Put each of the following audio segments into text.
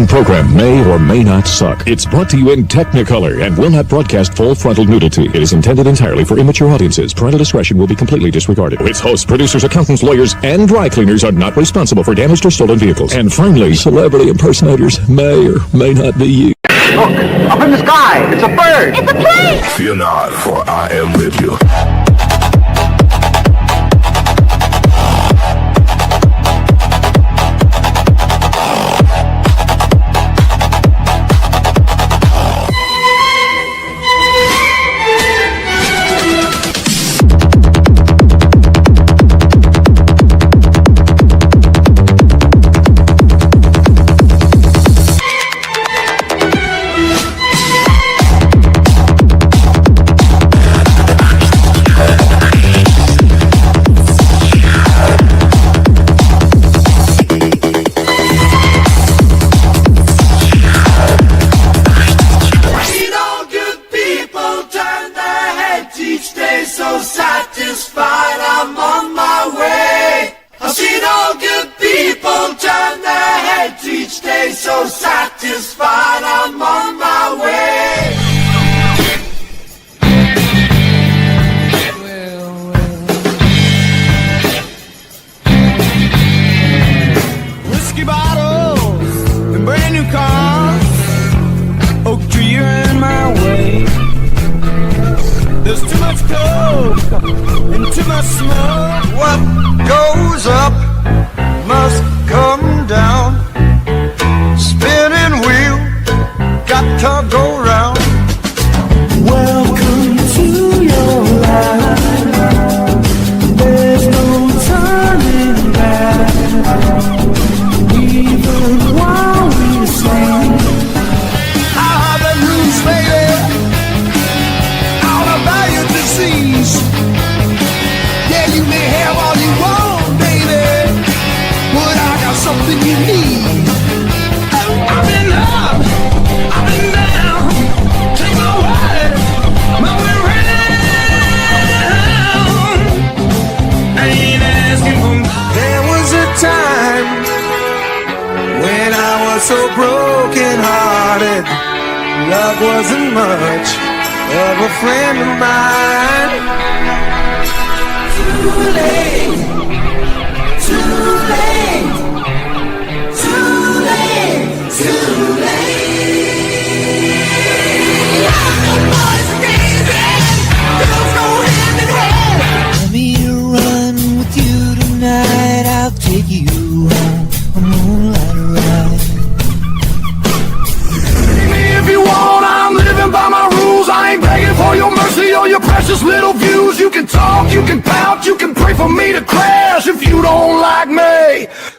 Program may or may not suck. It's brought to you in Technicolor and will not broadcast full frontal nudity. It is intended entirely for immature audiences. Parental discretion will be completely disregarded. Its hosts, producers, accountants, lawyers, and dry cleaners are not responsible for damaged or stolen vehicles. And finally, celebrity impersonators may or may not be you. Look, up in the sky, it's a bird. It's a plane. Fear not, for I am with you.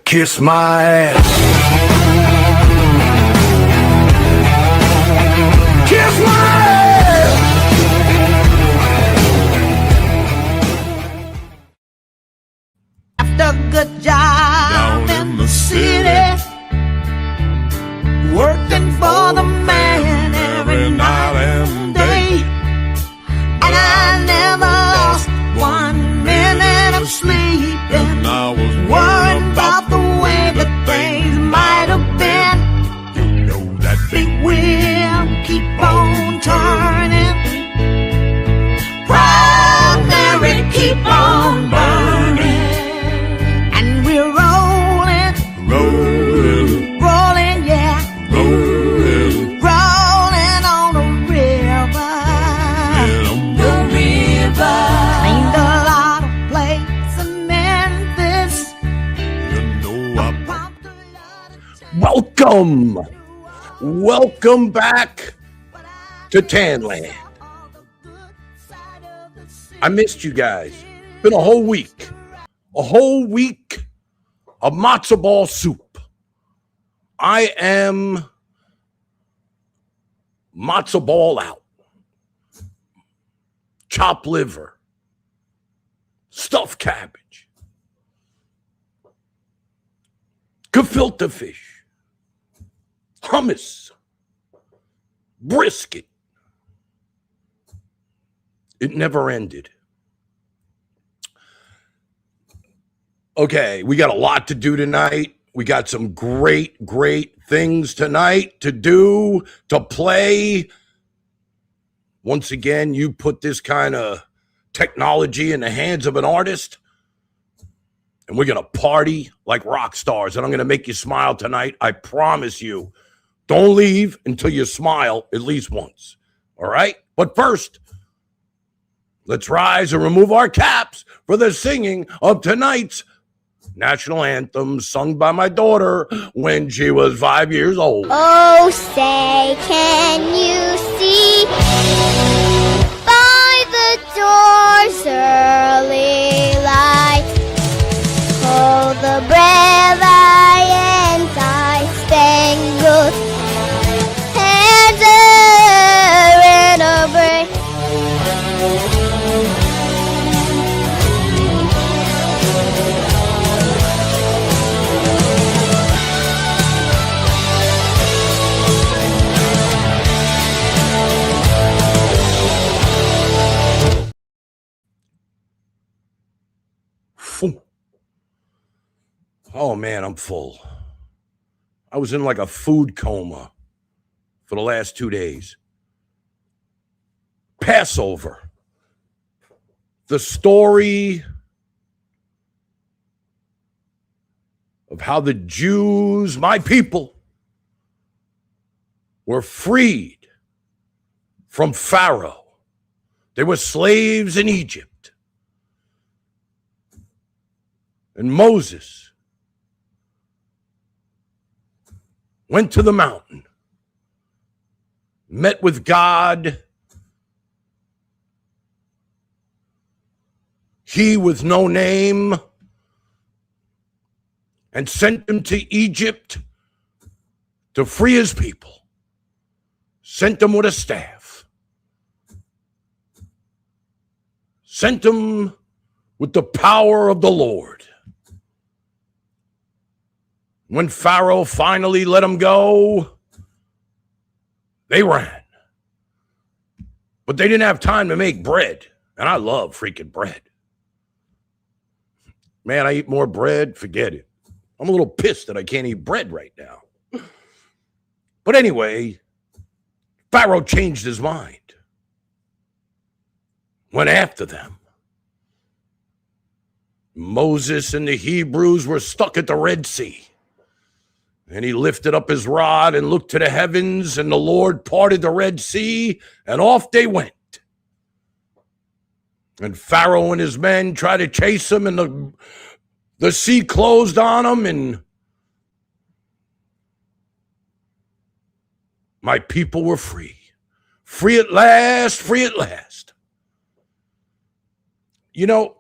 Kiss my ass. Kiss my ass. After a good job in the city, working for the man every night and day, and I never lost 1 minute of sleep, and I was worried about the way that things might have been. You know that big wheel keep on turning, Proud Mary keep on burning, and we're rolling, yeah, rolling on the river, Cleaned a lot of plates in Memphis. Welcome back to Tanland. I missed you guys. It's been a whole week of matzo ball soup. I am matzo ball out. Chopped liver, stuffed cabbage, gefilte fish, hummus, brisket. It never ended. Okay, we got a lot to do tonight. We got some great things tonight to do, to play. Once again, you put this kind of technology in the hands of an artist, and we're going to party like rock stars, and I'm going to make you smile tonight. I promise you. Don't leave until you smile at least once, all right? But first, let's rise and remove our caps for the singing of tonight's national anthem, sung by my daughter when she was 5 years old. Oh, say, can you see by the door's early light? Oh, the brave Spangled hands are in a break. Oh man, I'm full. I was in like a food coma for the last 2 days. Passover. The story of how the Jews, my people, were freed from Pharaoh. They were slaves in Egypt. And Moses went to the mountain, met with God. He with no name, and sent him to Egypt to free his people. Sent him with a staff. Sent him with the power of the Lord. When Pharaoh finally let them go, they ran. But they didn't have time to make bread. And I love freaking bread. Man, I eat more bread, forget it. I'm a little pissed that I can't eat bread right now. But anyway, Pharaoh changed his mind. Went after them. Moses and the Hebrews were stuck at the Red Sea. And he lifted up his rod and looked to the heavens, and the Lord parted the Red Sea, and off they went. And Pharaoh and his men tried to chase him, and the sea closed on them, and my people were free. Free at last, free at last. You know,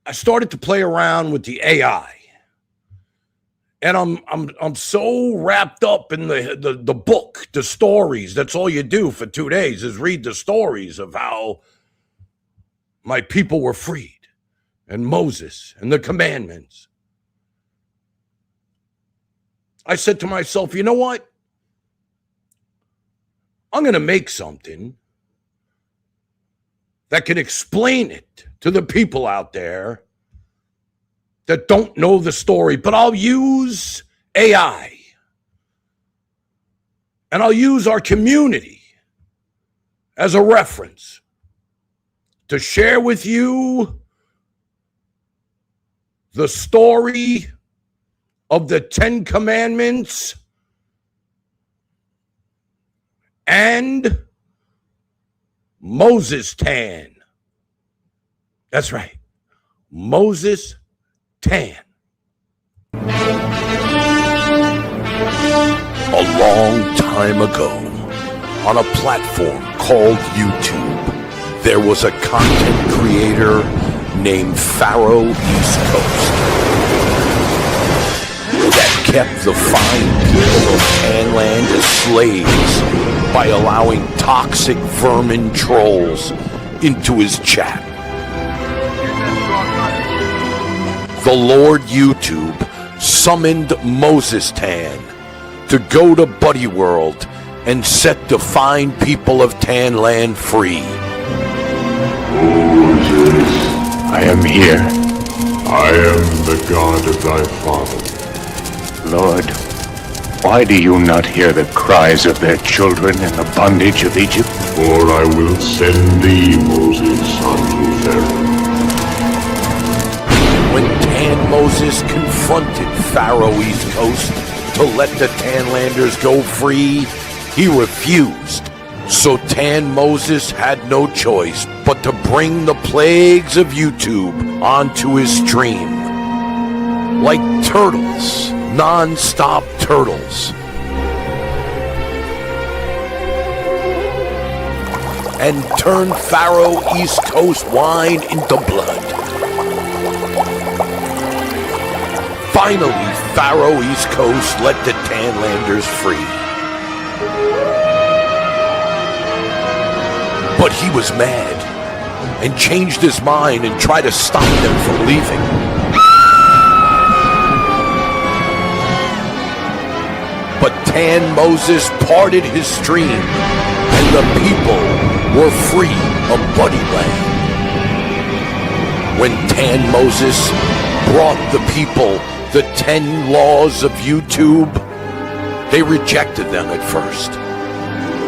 I started to play around with the AI. And I'm so wrapped up in the book, the stories. That's all you do for 2 days is read the stories of how my people were freed, and Moses and the commandments. I said to myself, you know what? I'm going to make something that can explain it to the people out there that don't know the story, but I'll use AI. And I'll use our community as a reference to share with you the story of the 10 Commandments and Moses Tan. That's right. Moses Tan. A long time ago, on a platform called YouTube, there was a content creator named Pharaoh East Coast that kept the fine people of Tanland as slaves by allowing toxic vermin trolls into his chat. The Lord YouTube summoned Moses Tan to go to Buddy World and set the fine people of Tanland free. I am here. I am the God of thy father. Lord, why do you not hear the cries of their children in the bondage of Egypt? For I will send thee, Moses, unto Pharaoh. When Tan Moses confronted Pharaoh East Coast to let the Tanlanders go free, he refused. So Tan Moses had no choice but to bring the plagues of YouTube onto his stream. Like turtles, non-stop turtles. And turned Pharaoh East Coast wine into blood. Finally, Pharaoh East Coast let the Tanlanders free. But he was mad and changed his mind and tried to stop them from leaving. But Tan Moses parted his stream and the people were free of Buddy Land. When Tan Moses brought the people the 10 laws of YouTube, they rejected them at first.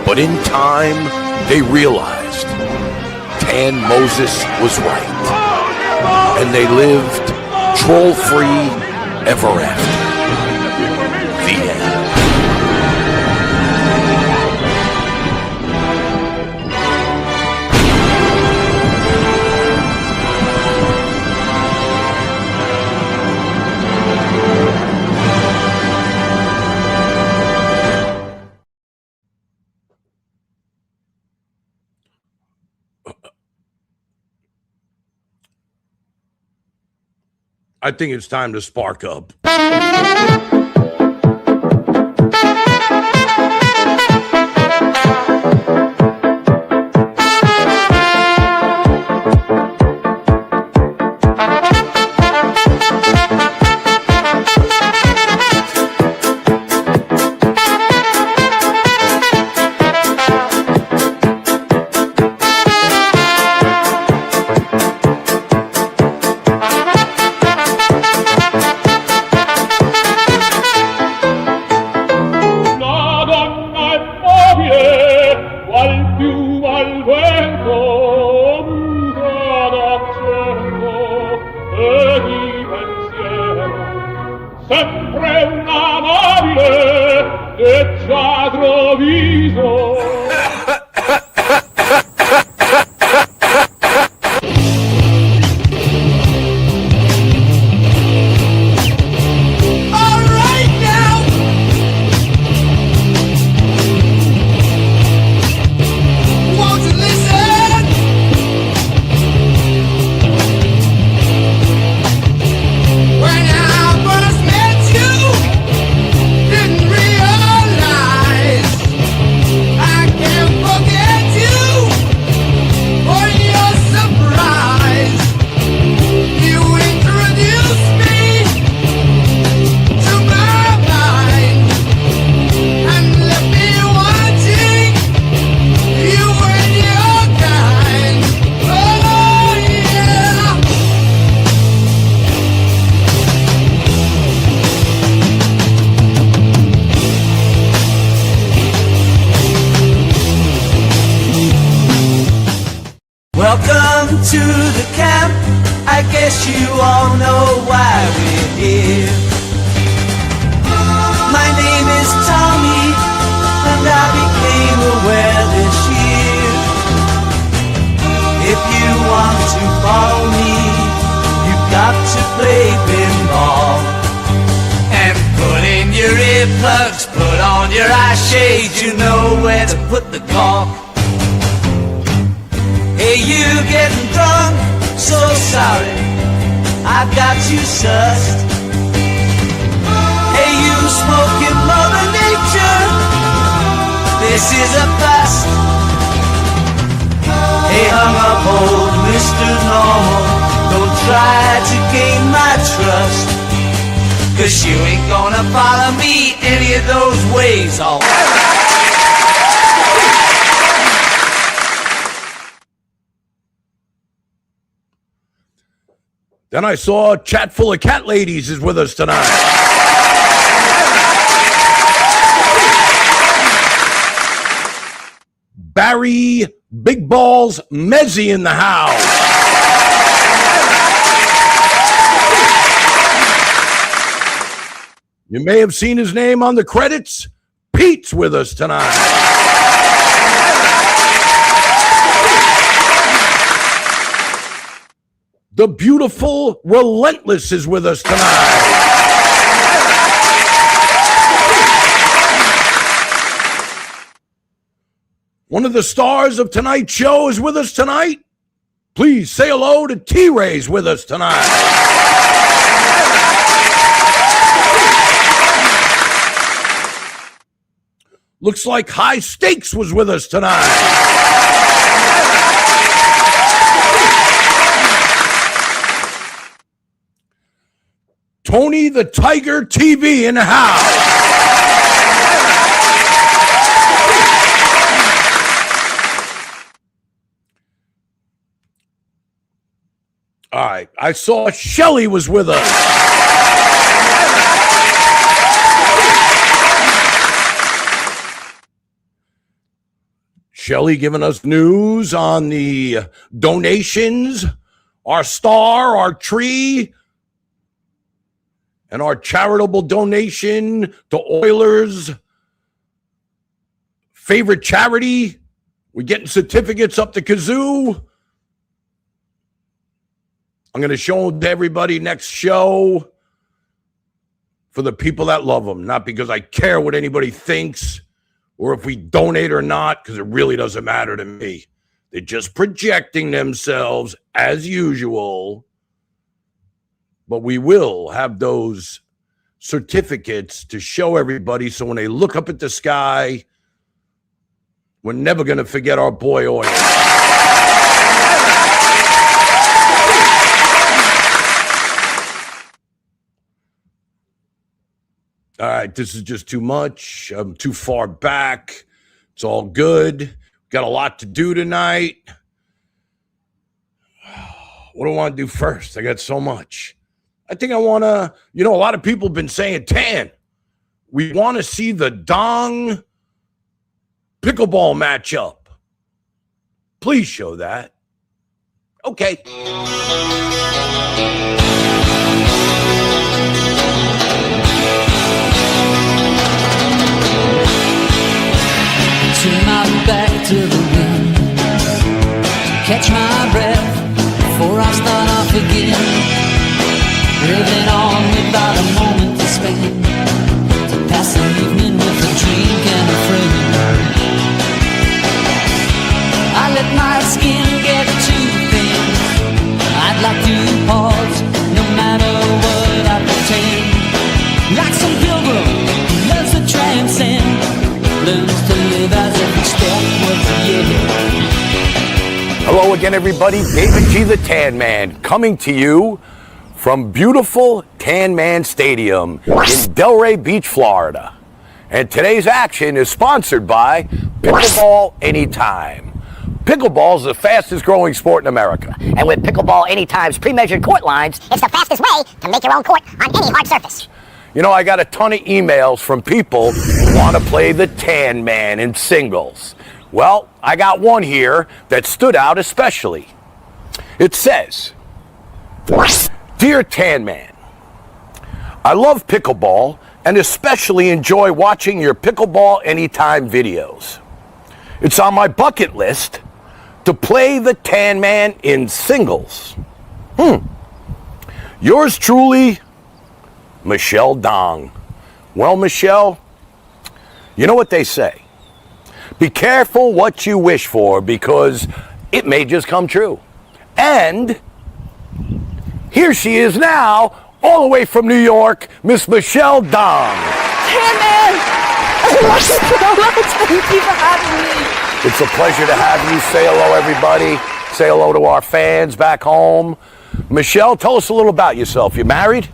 But in time, they realized Tan Moses was right. And they lived troll-free ever after. The end. I think it's time to spark up. Welcome to the camp. I guess you all know why we're here. My name is Tommy, and I became aware this year. If you want to follow me, you've got to play pinball. And put in your earplugs, put on your eye shades, you know where to put the cork. Hey, you getting drunk? So sorry, I've got you sussed. Hey, you smoking Mother Nature? This is a bust. Hey, hung up old Mr. Normal, don't try to gain my trust, 'cause you ain't gonna follow me any of those ways, alright? Then I saw a chat full of cat ladies is with us tonight. Barry Big Balls Mezzi in the house. You may have seen his name on the credits. Pete's with us tonight. The beautiful Relentless is with us tonight. One of the stars of tonight's show is with us tonight. Please say hello to T-Ray's with us tonight. Looks like High Stakes was with us tonight. Tony the Tiger TV in the house. All right, I saw Shelly was with us. Shelly giving us news on the donations, our star, our tree, and our charitable donation to Oilers' favorite charity. We're getting certificates up the kazoo. I'm going to show them to everybody next show for the people that love them, not because I care what anybody thinks or if we donate or not, because it really doesn't matter to me. They're just projecting themselves as usual. But we will have those certificates to show everybody so when they look up at the sky, we're never going to forget our boy Oil. All right, this is just too much. I'm too far back. It's all good. Got a lot to do tonight. What do I want to do first? I got so much. I think I want to, a lot of people have been saying, Tan, we want to see the Dong pickleball matchup. Please show that. Okay. Turn my back to the wind, catch my breath before I start off again. Living on without a moment to spend, to pass an evening with a drink and a friend. I let my skin get too thin. I'd like to pause, no matter what I pretend. Like some pilgrim who loves to transcend, learns to live as if each step was the end. Hello again, everybody. David G. the Tan Man coming to you from beautiful Tan Man Stadium in Delray Beach, Florida. And today's action is sponsored by Pickleball Anytime. Pickleball is the fastest growing sport in America. And with Pickleball Anytime's pre-measured court lines, it's the fastest way to make your own court on any hard surface. I got a ton of emails from people who want to play the Tan Man in singles. Well, I got one here that stood out especially. It says, Dear Tan Man, I love pickleball and especially enjoy watching your Pickleball Anytime videos. It's on my bucket list to play the Tan Man in singles. Yours truly, Michelle Dong. Well, Michelle, you know what they say. Be careful what you wish for because it may just come true. And here she is now, all the way from New York, Miss Michelle Dong. Tan Man! I love you so much. Thank you for having me. It's a pleasure to have you. Say hello, everybody. Say hello to our fans back home. Michelle, tell us a little about yourself. You married?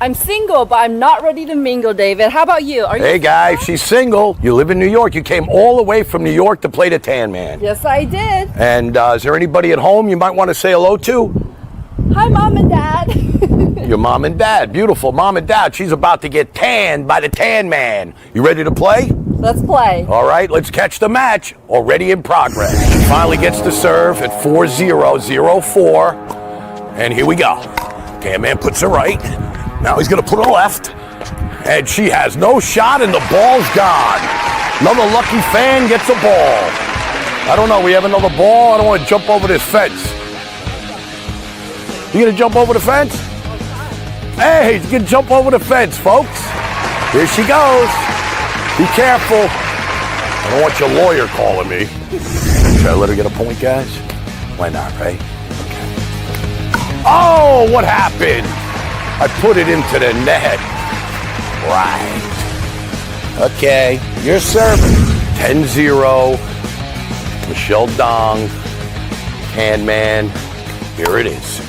I'm single, but I'm not ready to mingle, David. How about you? Are you Hey, guys, she's single. You live in New York. You came all the way from New York to play the Tan Man. Yes, I did. And is there anybody at home you might want to say hello to? Hi, Mom and Dad. Your mom and dad. Beautiful. Mom and dad. She's about to get tanned by the Tan Man. You ready to play? Let's play. All right, let's catch the match. Already in progress. She finally gets to serve at 4-0-0-4. And here we go. Tan Man puts her right. Now he's going to put her left. And she has no shot, and the ball's gone. Another lucky fan gets a ball. I don't know. We have another ball. I don't want to jump over this fence. You gonna jump over the fence? Hey, you can jump over the fence, folks. Here she goes. Be careful. I don't want your lawyer calling me. Should I let her get a point, guys? Why not, right? Okay. Oh, what happened? I put it into the net. Right. Okay, you're serving. 10-0. Michelle Dong. Tan Man. Here it is.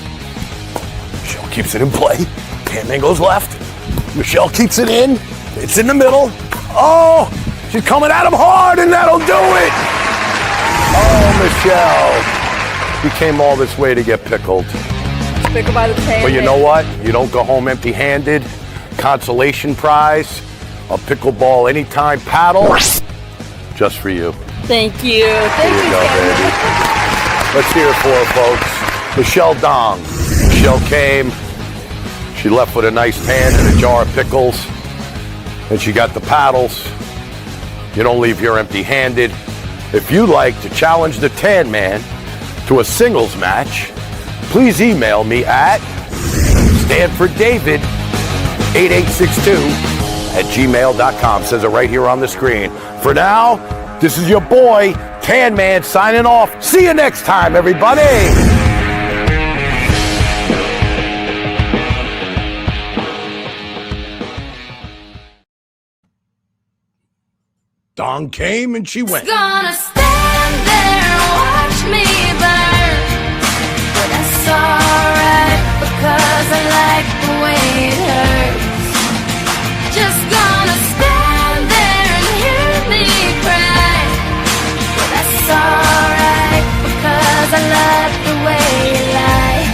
Michelle keeps it in play. Tan Man goes left. Michelle keeps it in. It's in the middle. Oh, she's coming at him hard, and that'll do it. Oh, Michelle. You came all this way to get pickled. Pickled by the Tan Man. But you know what? You don't go home empty-handed. Consolation prize, a pickleball anytime paddle, just for you. Thank you. Thank Here you you, go, Tan baby. Man. Let's hear it for her, folks. Michelle Dong. Michelle came. She left with a nice pan and a jar of pickles. And she got the paddles. You don't leave here empty-handed. If you'd like to challenge the Tan Man to a singles match, please email me at StanfordDavid8862@gmail.com. Says it right here on the screen. For now, this is your boy, Tan Man, signing off. See you next time, everybody. Dawn came and she went. Gonna stand there and watch me burn, but that's alright because I like the way it hurts. Just gonna stand there and hear me cry, but that's alright because I love the way you lie.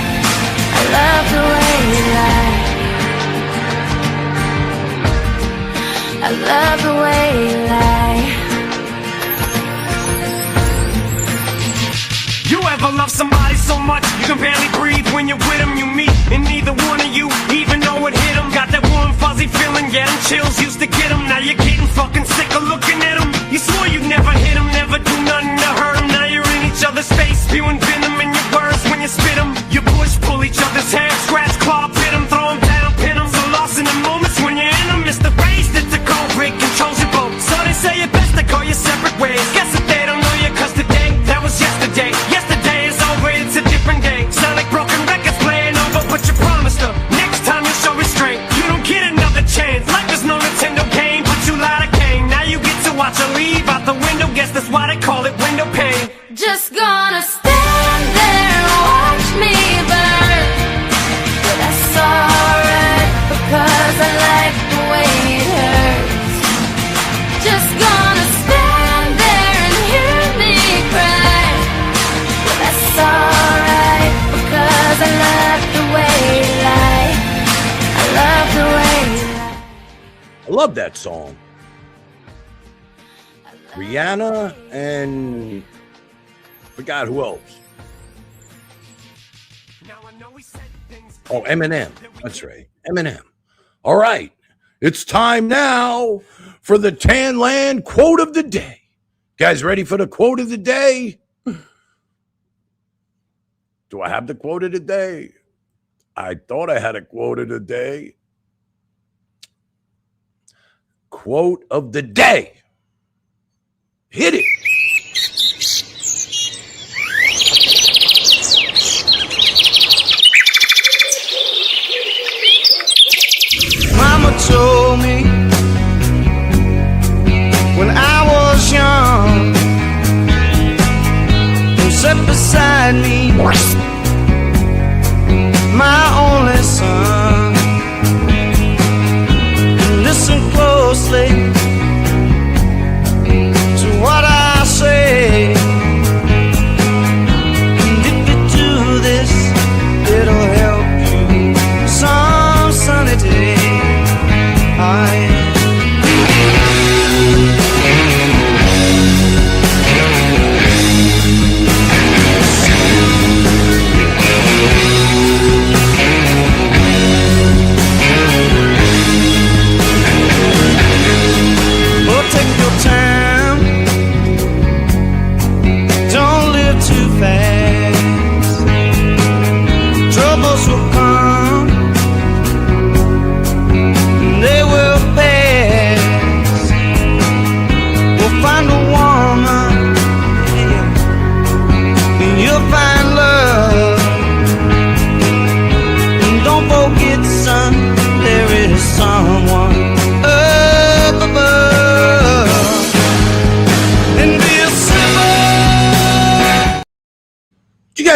I love the way you lie. I love the way you lie. You ever love somebody so much you can barely breathe when you're with them? You meet and neither one of you even know it hit them. Got that warm fuzzy feeling, yeah, them chills used to get them. Now you're getting fucking sick of looking at them. You swore you'd never hit them, never do nothing to hurt them. Now you're in each other's face, spewing venom in your words when you spit them. You push, pull each other's hair, scratch, claw, pit them, throw them down, pin them. So lost in the moments when you're in them. It's the race that's a cold break, controls your boat. So they say it best to go your separate ways. Guess that they don't know you cause today, that was yesterday. Yesterday is over, it's a different day. Sound like broken records playing over, but you promised her next time you show restraint. You don't get another chance. Life is no Nintendo game, but you lied again. Now you get to watch her leave out the window. Guess that's why they call it window pane. Just gonna stand there and watch me burn, but that's alright because I like the way it hurts. Just gonna stand there and hear me cry, but that's alright because I love the way you lie. I love the way you lie. I love that song. Rihanna and forgot who else. Oh, Eminem. That's right. Eminem. All right. It's time now for the Tanland quote of the day. Guys, ready for the quote of the day? Do I have the quote of the day? I thought I had a quote of the day. Quote of the day. Hit it. Mama told me when I was young, and sat beside me, my only son. Listen closely to what I say, and if you do this, it'll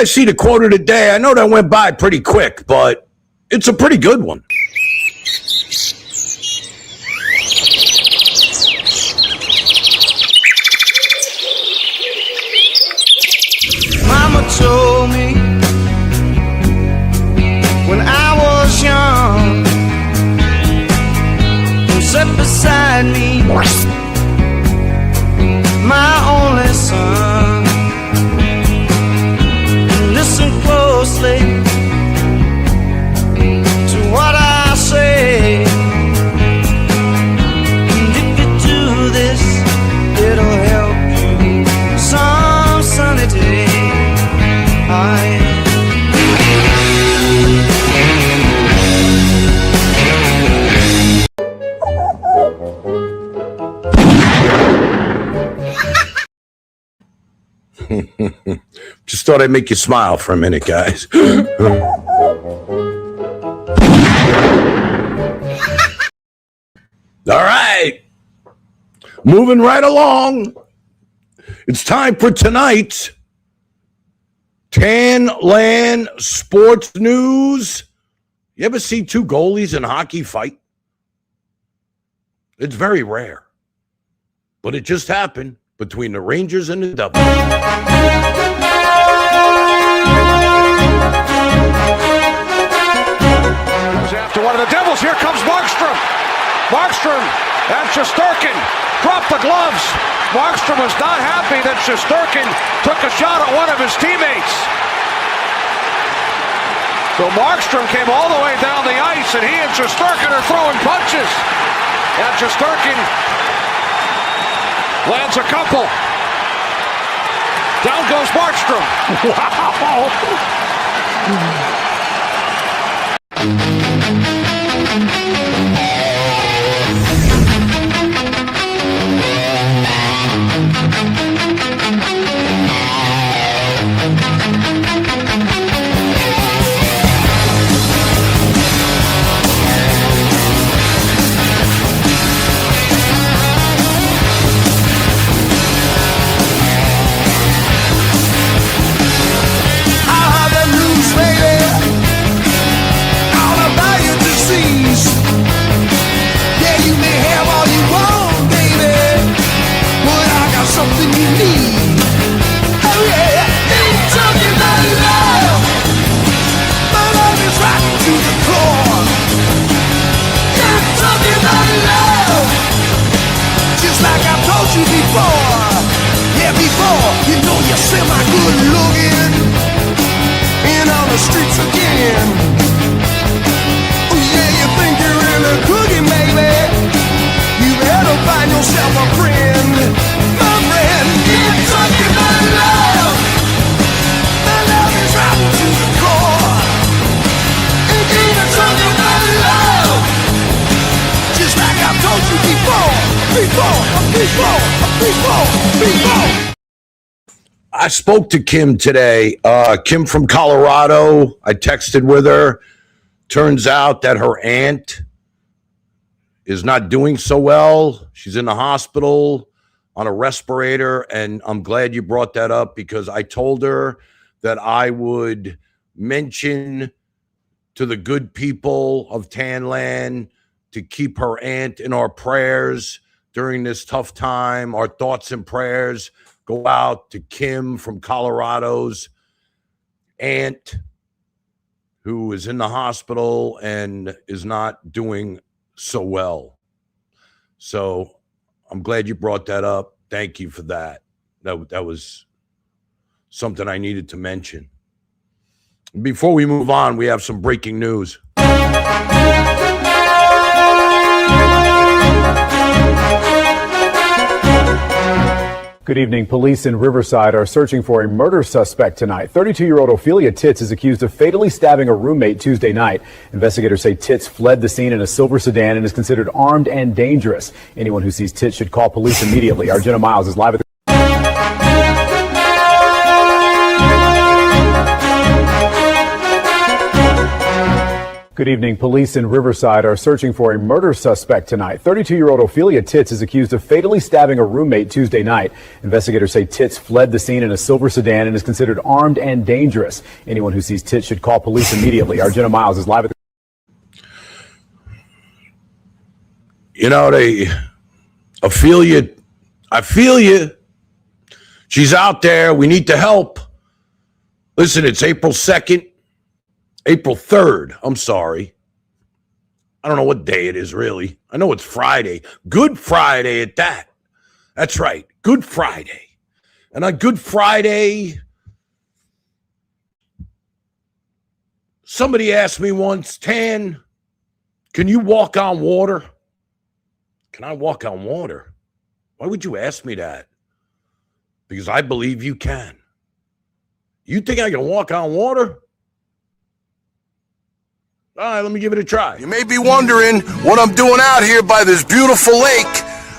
guys see the quote of the day? I know that went by pretty quick, but it's a pretty good one. Mama told me when I was young, who sat beside me, my only son. Listen closely to what I say. And if you do this, it'll help you some sunny day. Just thought I'd make you smile for a minute, guys. All right. Moving right along. It's time for tonight's Tanland Sports News. You ever see two goalies in hockey fight? It's very rare. But it just happened between the Rangers and the Devils. After one of the Devils, here comes Markstrom. Markstrom and Shesterkin drop the gloves. Markstrom was not happy that Shesterkin took a shot at one of his teammates. So Markstrom came all the way down the ice, and he and Shesterkin are throwing punches. And Shesterkin lands a couple. Down goes Markstrom. Wow. I spoke to Kim today. Kim from Colorado. I texted with her. Turns out that her aunt is not doing so well. She's in the hospital on a respirator, and I'm glad you brought that up because I told her that I would mention to the good people of Tanland to keep her aunt in our prayers during this tough time. Our thoughts and prayers go out to Kim from Colorado's aunt, who is in the hospital and is not doing so well. So I'm glad you brought that up. Thank you for that. That was something I needed to mention. Before we move on, we have some breaking news. Good evening. Police in Riverside are searching for a murder suspect tonight. 32-year-old Ophelia Titz is accused of fatally stabbing a roommate Tuesday night. Investigators say Titz fled the scene in a silver sedan and is considered armed and dangerous. Anyone who sees Titz should call police immediately. Our Jenna Miles is live at the Good evening. Police in Riverside are searching for a murder suspect tonight. 32-year-old Ophelia Titz is accused of fatally stabbing a roommate Tuesday night. Investigators say Titz fled the scene in a silver sedan and is considered armed and dangerous. Anyone who sees Titz should call police immediately. Our Jenna Miles is live at the... You know, Ophelia, I feel you. She's out there. We need to help. Listen, it's April 2nd. April 3rd, I'm sorry. I don't know what day it is, really. I know it's Friday. Good Friday at that. That's right, Good Friday. And on Good Friday, somebody asked me once, Tan, can you walk on water? Can I walk on water? Why would you ask me that? Because I believe you can. You think I can walk on water? All right, let me give it a try. You may be wondering what I'm doing out here by this beautiful lake.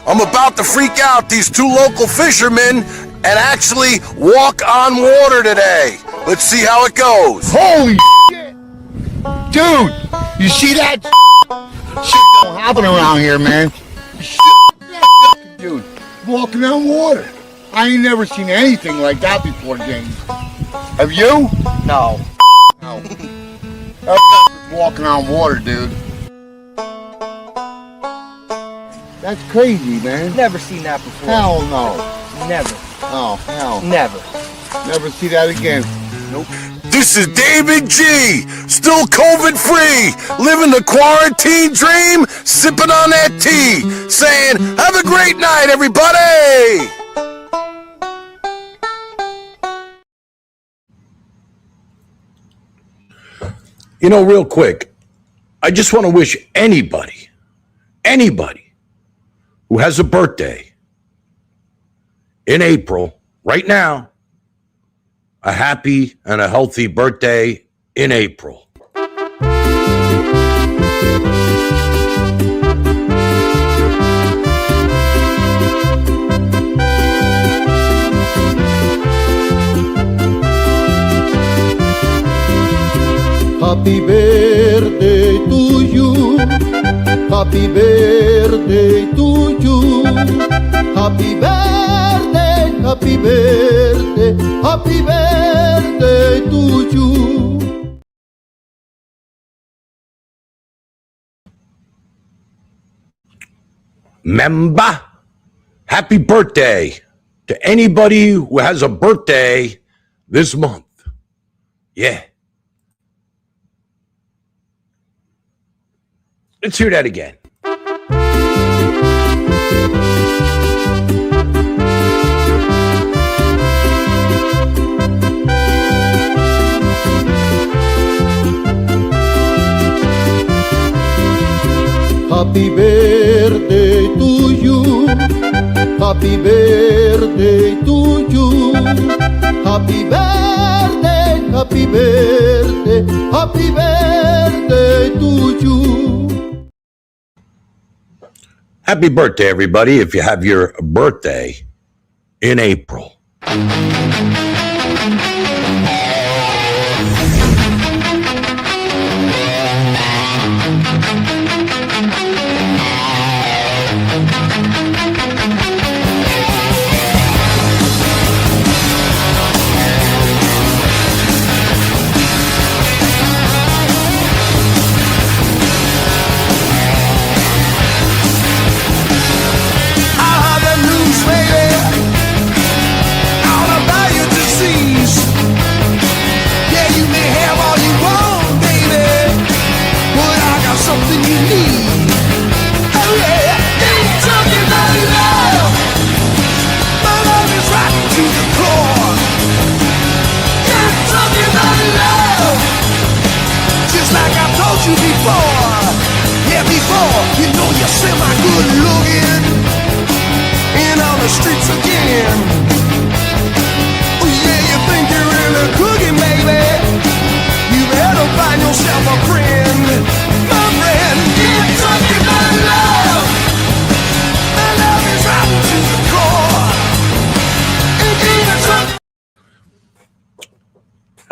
I'm about to freak out these two local fishermen and actually walk on water today. Let's see how it goes. Holy shit! Dude, you see that shit don't happen around here, man. Dude, walking on water. I ain't never seen anything like that before, James. Have you? No. No. Walking on water, dude. That's crazy, man. Never seen that before. Hell no. Never. Oh, hell. Never. Never see that again. Nope. This is David G, still COVID-free, living the quarantine dream, sipping on that tea, saying, have a great night, everybody! You know, real quick, I just want to wish anybody who has a birthday in April, right now, a happy and a healthy birthday in April. Happy birthday to you. Happy birthday to you. Happy birthday, happy birthday, happy birthday to you. Memba, happy birthday to anybody who has a birthday this month. Yeah. Let's hear that again. Happy birthday to you. Happy birthday to you. Happy birthday, happy birthday, happy birthday to you. Happy birthday, everybody, if you have your birthday in April.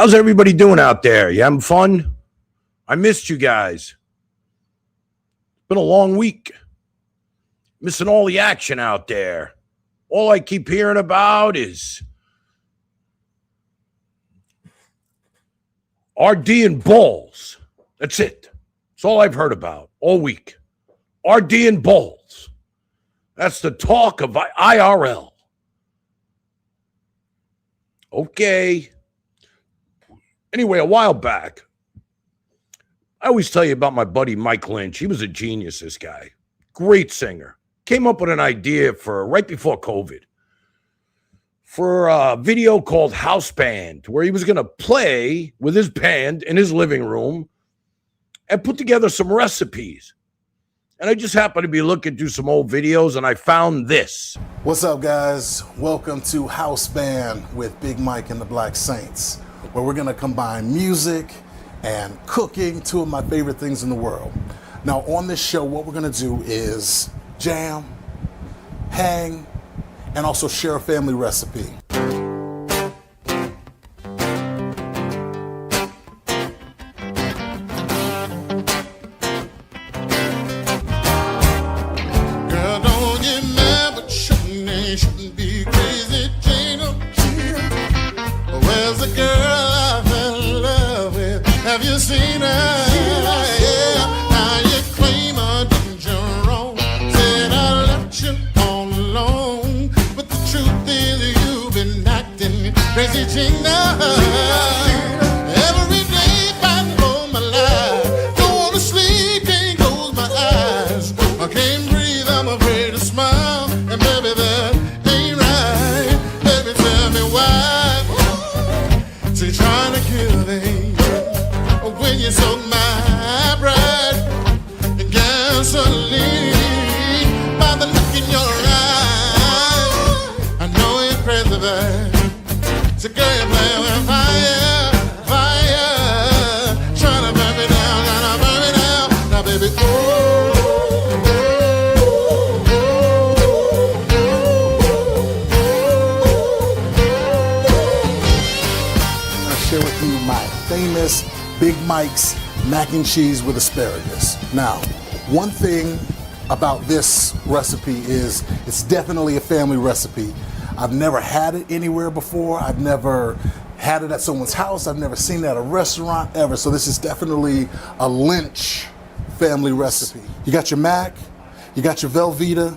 How's everybody doing out there? You having fun? I missed you guys. It's been a long week. Missing all the action out there. All I keep hearing about is RD and balls. That's it. That's all I've heard about all week. RD and balls. That's the talk of IRL. Okay. Anyway, a while back, I always tell you about my buddy Mike Lynch. He was a genius, this guy. Great singer. Came up with an idea for right before COVID for a video called House Band, where he was going to play with his band in his living room and put together some recipes. And I just happened to be looking through some old videos and I found this. What's up, guys? Welcome to House Band with Big Mike and the Black Saints, where we're going to combine music and cooking, two of my favorite things in the world. Now, on this show, what we're going to do is jam, hang, and also share a family recipe. Big Mike's mac and cheese with asparagus. Now, one thing about this recipe is it's definitely a family recipe. I've never had it anywhere before. I've never had it at someone's house. I've never seen it at a restaurant ever. So this is definitely a Lynch family recipe. You got your mac, you got your Velveeta,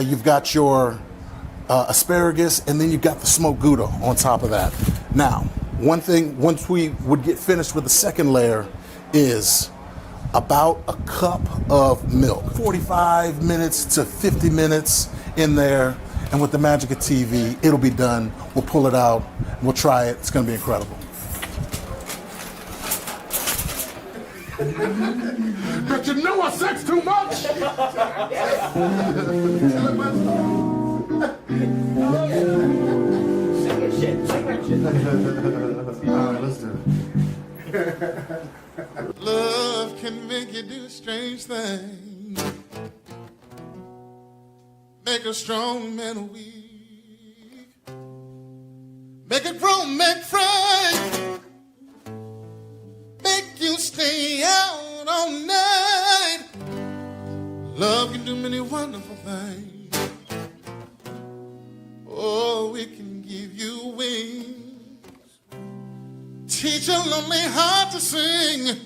you've got your asparagus, and then you've got the smoked Gouda on top of that. Now, one thing, once we would get finished with the second layer, is about a cup of milk. 45 minutes to 50 minutes in there, and with the magic of TV, it'll be done. We'll pull it out, we'll try it. It's gonna be incredible. But you know I sex too much! Alright, let's do it. Love can make you do strange things, make a strong man weak, make a grown man cry, make you stay out all night. Love can do many wonderful things. Oh, it can give you wings, teach a lonely heart to sing.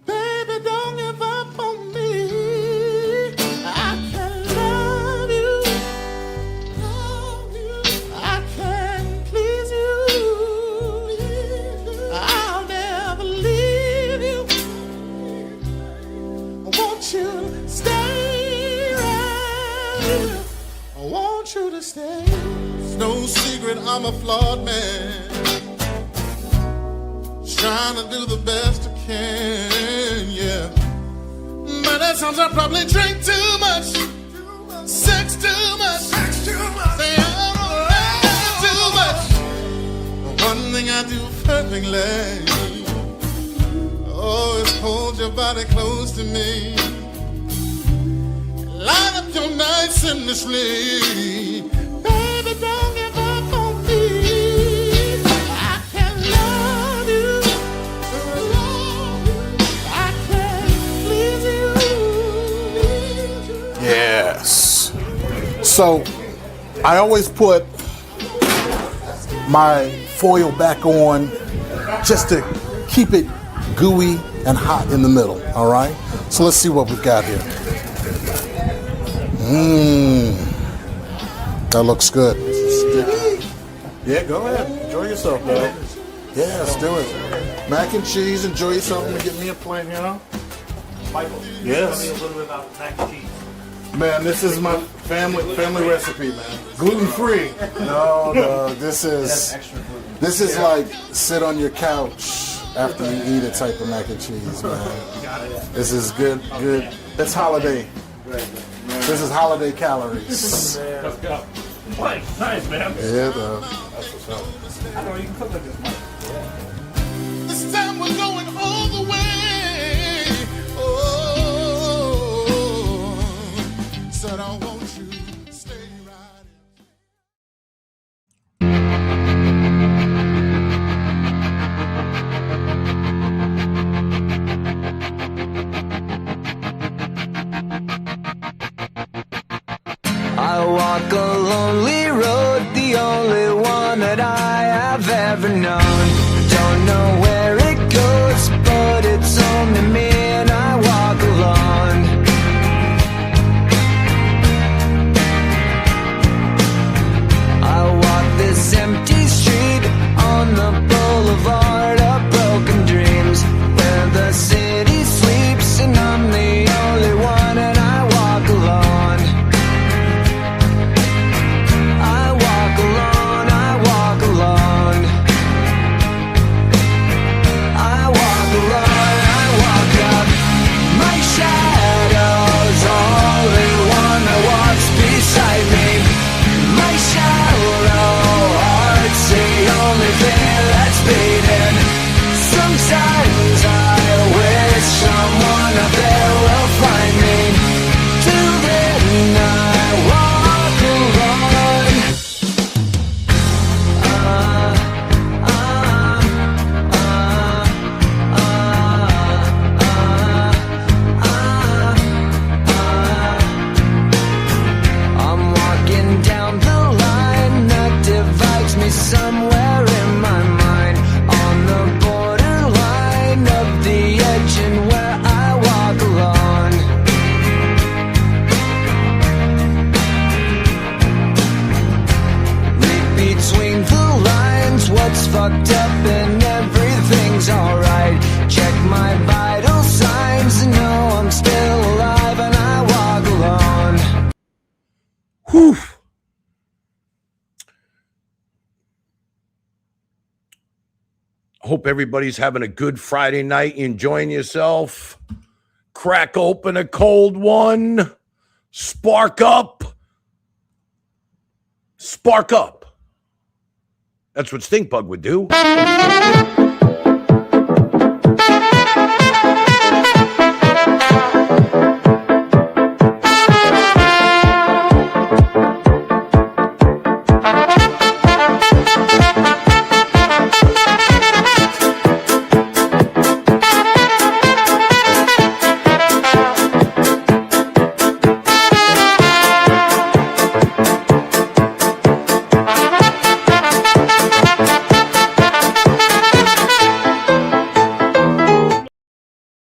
Baby, don't give up on me. I can love you, I can please you. I'll never leave you. I want you to stay right here. I want you to stay. It's no secret I'm a flawed man, trying to do the best I can, yeah. But at times I probably drink too much, sex too much, say I don't lie too much. One thing I do perfectly, oh, is hold your body close to me, line up your nights in the sleep. Baby, don't give up on me. I can love you. So I always put my foil back on just to keep it gooey and hot in the middle, all right? So let's see what we've got here. That looks good. Yeah, go ahead. Enjoy yourself, man. Yeah, let's do it. Mac and cheese, enjoy yourself. Let me get me a plate, you know? Michael, yes. Tell me a little bit about mac and cheese. Man, this is my family recipe, man. Gluten-free. No, this is like sit on your couch after you eat a type of mac and cheese, man. This is good. It's holiday. This is holiday calories. Let's go. Nice, man. Yeah, that's what's up. I don't know, you can cook like this, Mike. This time we're going all the way. Oh, said I want you to stay I walk a lonely road, the only one that I have ever known. Don't know where it goes, but it's only me and I walk alone. I walk this empty street on the boulevard of broken dreams, where the city sleeps and I'm the only one and I walk alone. Sometimes I wish someone up there will find me. Till then I walk alone. I'm walking down the line that divides me somewhere in my mind, on the borderline of the edge and where I walk alone. Read between the lines what's fucked up and everything's alright. Check my vital signs and know I'm still alive and I walk alone. Whew. Hope everybody's having a good Friday night, enjoying yourself. Crack open a cold one. Spark up. Spark up. That's what Stinkbug would do.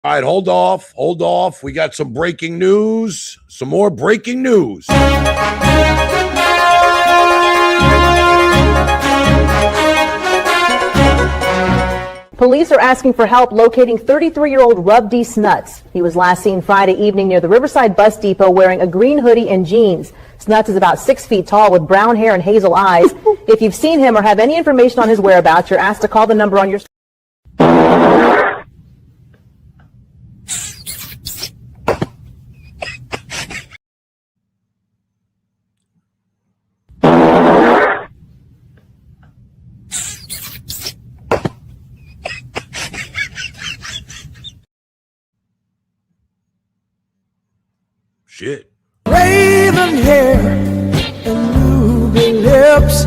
All right, hold off. We got some breaking news, some more breaking news. Police are asking for help locating 33-year-old Rub D. Snuts. He was last seen Friday evening near the Riverside Bus Depot wearing a green hoodie and jeans. Snuts is about 6 feet tall with brown hair and hazel eyes. If you've seen him or have any information on his whereabouts, you're asked to call the number on your... Shit. Raven hair and ruby lips,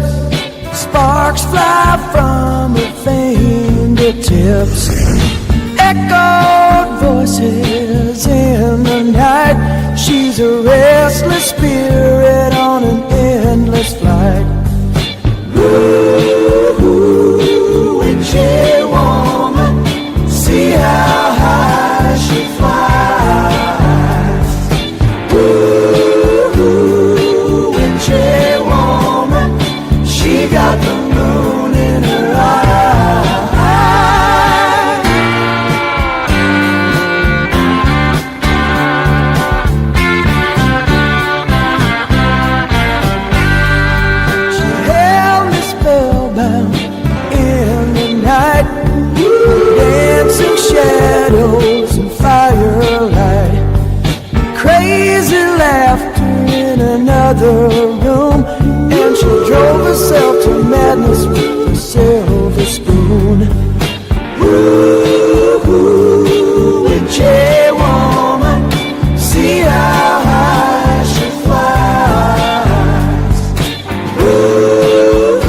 sparks fly from her fingertips. Echoed voices in the night. She's a restless spirit on an other room, and she drove herself to madness with a silver spoon. Ooh, witchy woman, see how high she flies. Ooh,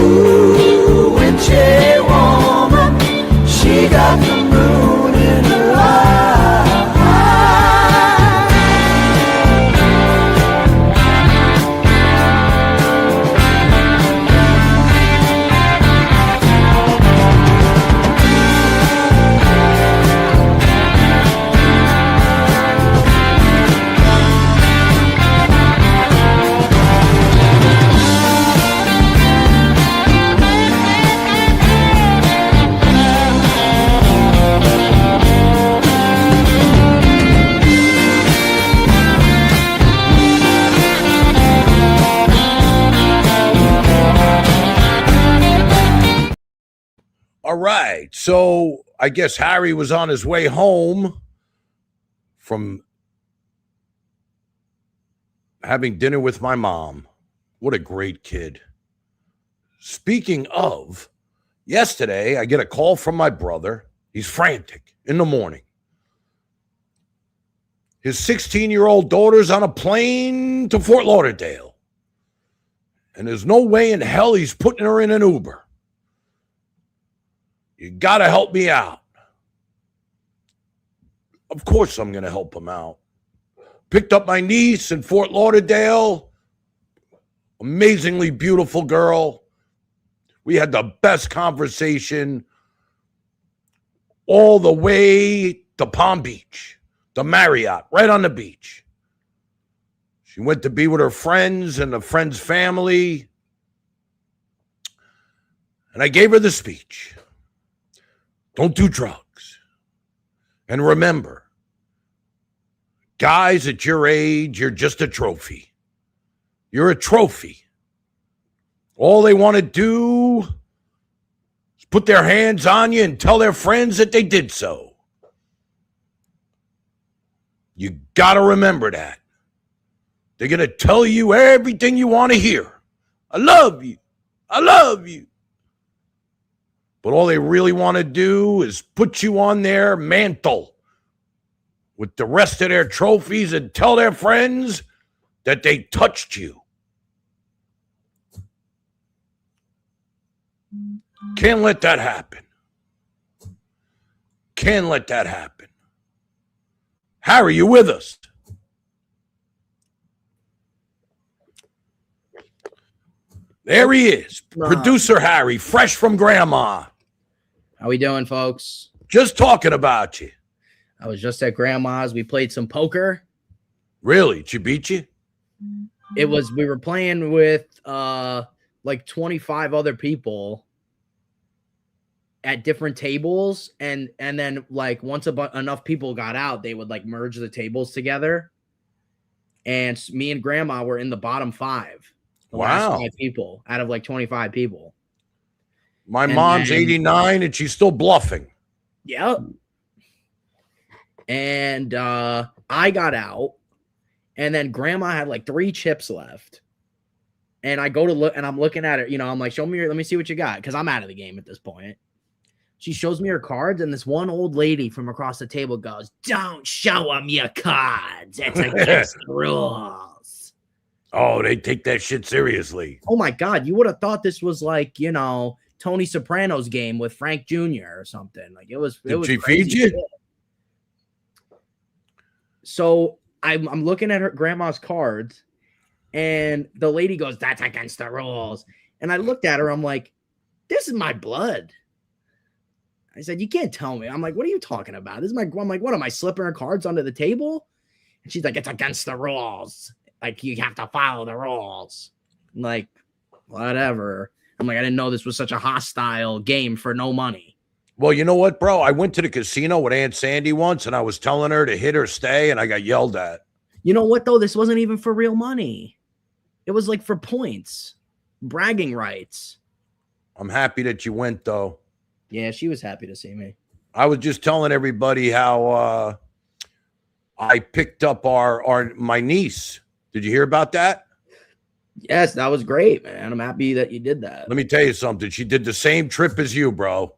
witchy woman, she got the moon in her eye. All right. So I guess Harry was on his way home from having dinner with my mom. What a great kid. Speaking of, yesterday I get a call from my brother. He's frantic in the morning. His 16-year-old daughter's on a plane to Fort Lauderdale. And there's no way in hell he's putting her in an Uber. You got to help me out. Of course I'm going to help him out. Picked up my niece in Fort Lauderdale. Amazingly beautiful girl. We had the best conversation all the way to Palm Beach, the Marriott, right on the beach. She went to be with her friends and the friend's family. And I gave her the speech. Don't do drugs. And remember, guys at your age, you're just a trophy. You're a trophy. All they want to do is put their hands on you and tell their friends that they did so. You got to remember that. They're going to tell you everything you want to hear. I love you. I love you. But all they really want to do is put you on their mantle with the rest of their trophies and tell their friends that they touched you. Can't let that happen. Can't let that happen. Harry, you with us? There he is. Producer Harry, fresh from grandma. How we doing, folks? Just talking about you. I was just at grandma's. We played some poker. Really? She beat you? We were playing with like 25 other people at different tables, and then like once enough people got out, they would like merge the tables together. And me and grandma were in the bottom 5. The last 5 people out of like 25 people. My mom's 89 and she's still bluffing. Yep. And I got out, and then grandma had like 3 chips left. And I go to look, and I'm looking at it, I'm like, let me see what you got, because I'm out of the game at this point. She shows me her cards, and this one old lady from across the table goes, "Don't show them your cards. It's against the rules." Oh, they take that shit seriously. Oh my God. You would have thought this was like, Tony Soprano's game with Frank Jr. or something. Like it was. Did she feed you? Shit. So I'm looking at her grandma's cards, and the lady goes, "That's against the rules." And I looked at her. I'm like, "This is my blood." I said, "You can't tell me." I'm like, "What are you talking about? This is my." I'm like, "What am I slipping her cards under the table?" And she's like, "It's against the rules. Like you have to follow the rules." I'm like, whatever. I'm like, I didn't know this was such a hostile game for no money. Well, you know what, bro? I went to the casino with Aunt Sandy once, and I was telling her to hit or stay, and I got yelled at. You know what, though? This wasn't even for real money. It was like for points, bragging rights. I'm happy that you went, though. Yeah, she was happy to see me. I was just telling everybody how I picked up my niece. Did you hear about that? Yes, that was great, man. I'm happy that you did that. Let me tell you something. She did the same trip as you, bro.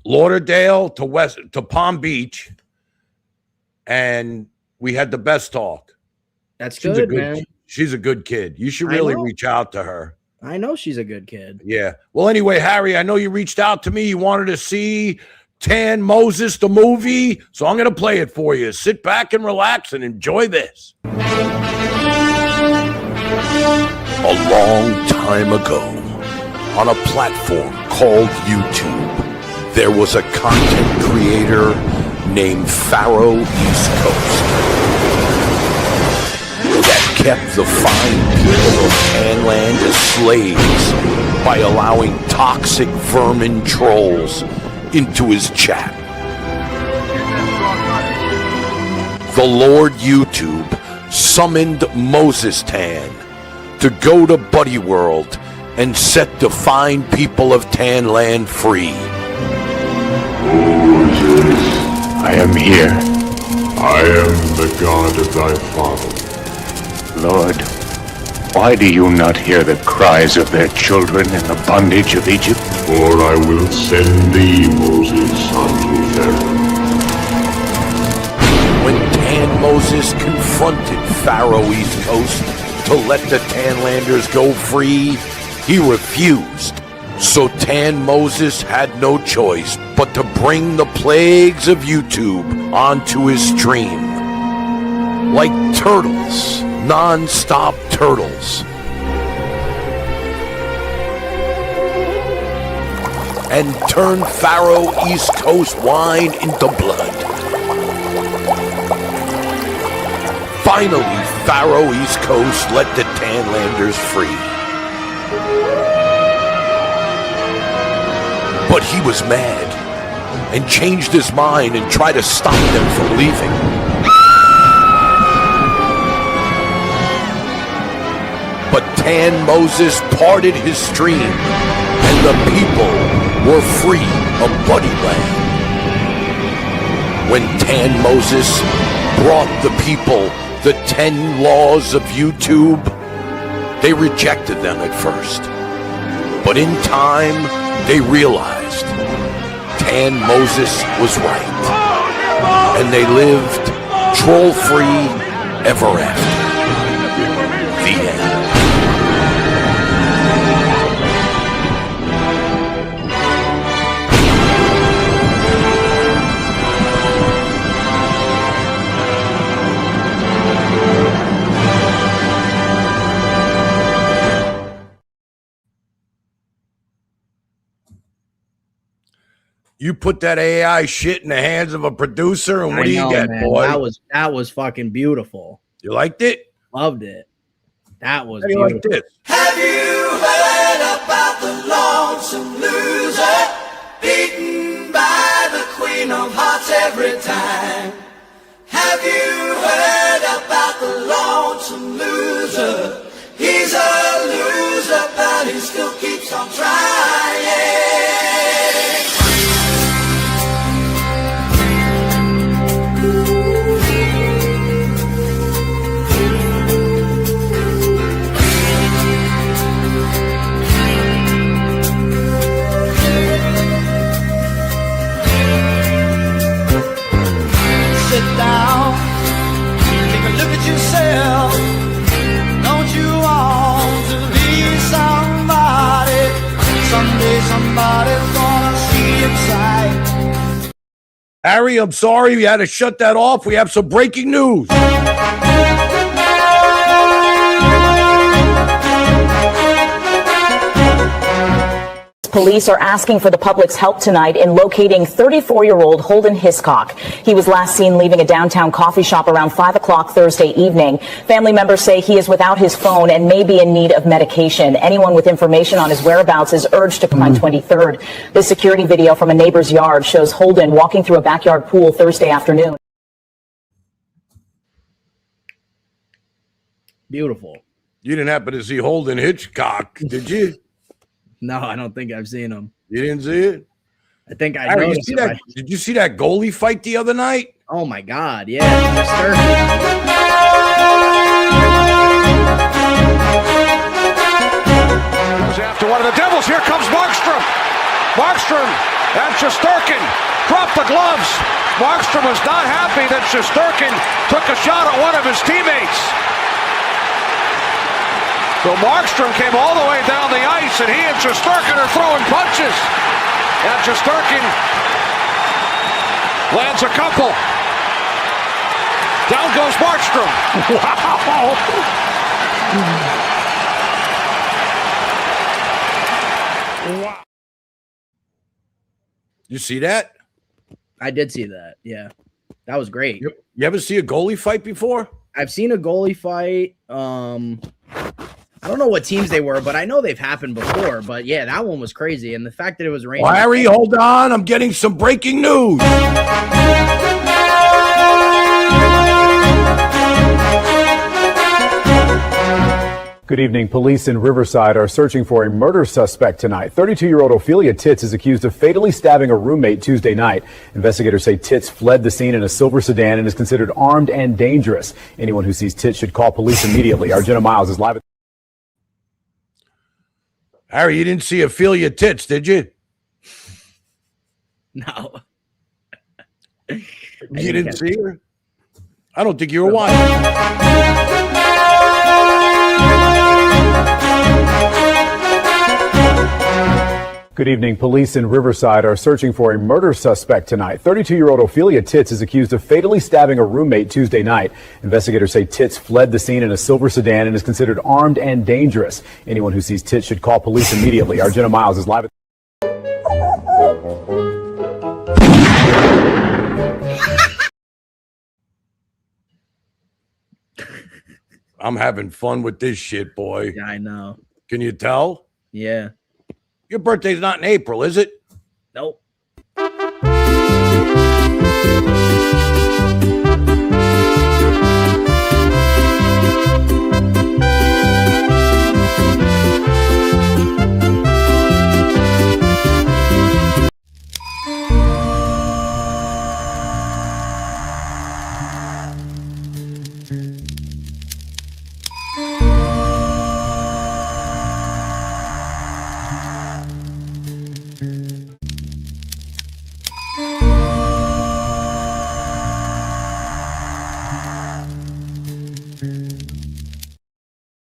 Lauderdale to Palm Beach, and we had the best talk. That's good, man. She's a good kid. You should really reach out to her. I know she's a good kid. Yeah. Well, anyway, Harry, I know you reached out to me. You wanted to see Tan Moses, the movie, so I'm going to play it for you. Sit back and relax and enjoy this. A long time ago, on a platform called YouTube, there was a content creator named Pharaoh East Coast that kept the fine people of Tanland as slaves by allowing toxic vermin trolls into his chat. The Lord YouTube summoned Moses Tan to go to Buddy World and set the fine people of Tanland free. Moses, I am here. I am the God of thy father. Lord, why do you not hear the cries of their children in the bondage of Egypt? For I will send thee, Moses, unto Pharaoh. When Tan Moses confronted Pharaoh East Coast to let the Tanlanders go free, he refused. So Tan Moses had no choice but to bring the plagues of YouTube onto his stream. Like turtles, non-stop turtles. And turn Pharaoh East Coast wine into blood. Finally, Pharaoh East Coast let the Tanlanders free. But he was mad and changed his mind and tried to stop them from leaving. But Tan Moses parted his stream and the people were free of Buddy Land. When Tan Moses brought the people the 10 laws of YouTube, they rejected them at first. But in time, they realized Tan Moses was right. And they lived troll-free ever after. The end. You put that AI shit in the hands of a producer, and what do you get, boy? That was fucking beautiful. You liked it? Loved it. That was How do you beautiful. like this? Have you heard about the lonesome loser, beaten by the queen of hearts every time? Have you heard about the lonesome loser? He's a loser, but he still keeps on trying. Sit down, take a look at yourself. Don't you want to be somebody? Someday somebody's gonna see inside. Harry, I'm sorry we had to shut that off. We have some breaking news. Police are asking for the public's help tonight in locating 34-year-old Holden Hiscock. He was last seen leaving a downtown coffee shop around 5 o'clock Thursday evening. Family members say he is without his phone and may be in need of medication. Anyone with information on his whereabouts is urged to come on 23rd. This security video from a neighbor's yard shows Holden walking through a backyard pool Thursday afternoon. Beautiful. You didn't happen to see Holden Hitchcock, did you? No, I don't think I've seen him. You didn't see it? I think I Harry, noticed it. did you see that goalie fight the other night? Oh my God, yeah. Here comes Markstrom. Markstrom and Shesterkin drop the gloves. Markstrom was not happy that Shesterkin took a shot at one of his teammates. So Markstrom came all the way down the ice, and he and Shesterkin are throwing punches. And Shesterkin lands a couple. Down goes Markstrom. Wow. Wow. You see that? I did see that. Yeah. That was great. You ever see a goalie fight before? I've seen a goalie fight. I don't know what teams they were, but I know they've happened before. But yeah, that one was crazy. And the fact that it was raining. Oh, Harry, hold on. I'm getting some breaking news. Good evening. Police in Riverside are searching for a murder suspect tonight. 32-year-old Ophelia Titz is accused of fatally stabbing a roommate Tuesday night. Investigators say Titz fled the scene in a silver sedan and is considered armed and dangerous. Anyone who sees Titz should call police immediately. Our Jenna Miles is live. Harry, you didn't see Ophelia Titz, did you? No. You didn't see her? I don't think you were watching. Good evening. Police in Riverside are searching for a murder suspect tonight. 32-year-old Ophelia Titz is accused of fatally stabbing a roommate Tuesday night. Investigators say Titz fled the scene in a silver sedan and is considered armed and dangerous. Anyone who sees Titz should call police immediately. Our Jenna Miles is live. I'm having fun with this shit, boy. Yeah, I know. Can you tell? Yeah. Your birthday's not in April, is it? Nope.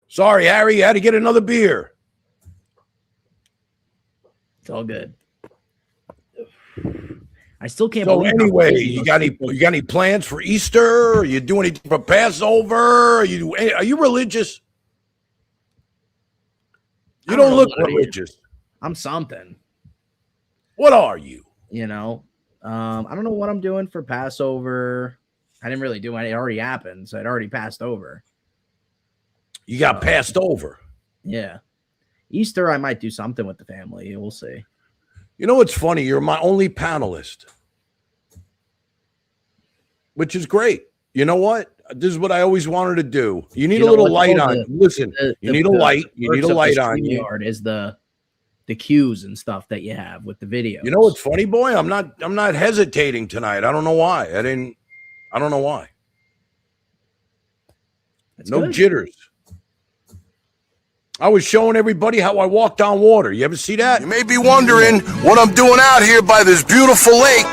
Sorry, Harry, you had to get another beer. It's all good. I still can't So believe. anyway, you got any plans for Easter? Are you doing anything for Passover? Are you religious? You don't look religious. I'm something. What are you? You know, I don't know what I'm doing for Passover. I didn't really do it. It already happened, so it already passed over. You got passed over. Yeah. Easter, I might do something with the family. We'll see. You know what's funny? You're my only panelist, which is great. You know what? This is what I always wanted to do. You need a little light on. Listen, you need a light. You need a light on you. Is the cues and stuff that you have with the video. You know what's funny, boy? I'm not hesitating tonight. I don't know why. I don't know why. That's no good. jitters. I was showing everybody how I walked on water. You ever see that? You may be wondering what I'm doing out here by this beautiful lake.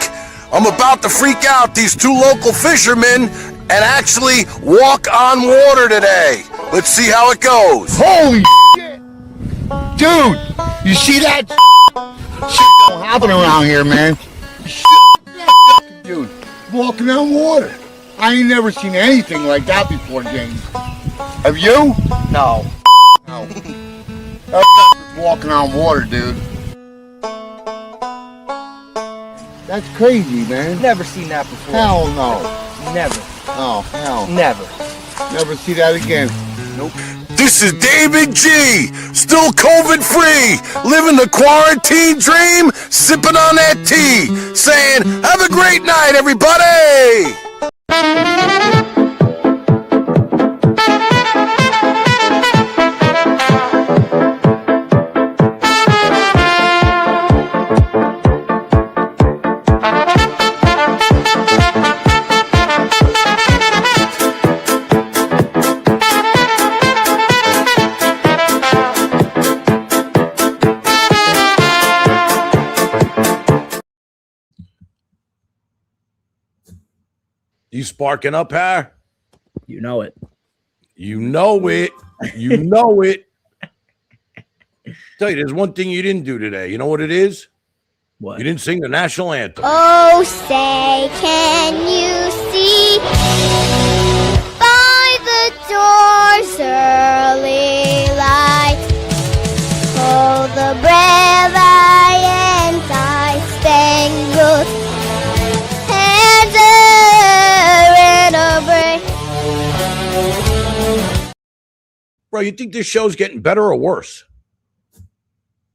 I'm about to freak out these two local fishermen and actually walk on water today. Let's see how it goes. Holy shit! Dude, you see that? Shit don't happen around here, man. Shit, dude, walking on water. I ain't never seen anything like that before, James. Have you? No. No. That walking on water, dude. That's crazy, man. Never seen that before. Hell no. Never. Oh, hell. Never. Never see that again. Nope. This is David G, still COVID-free, living the quarantine dream, sipping on that tea, saying, have a great night, everybody! You sparking up, Har? You know it. You know it. You know it. Tell you, there's one thing you didn't do today. You know what it is? What? You didn't sing the national anthem. Oh, say, can you see by the door's early light? Oh, the brave anti-spangled banner in a break. Bro, you think this show's getting better or worse?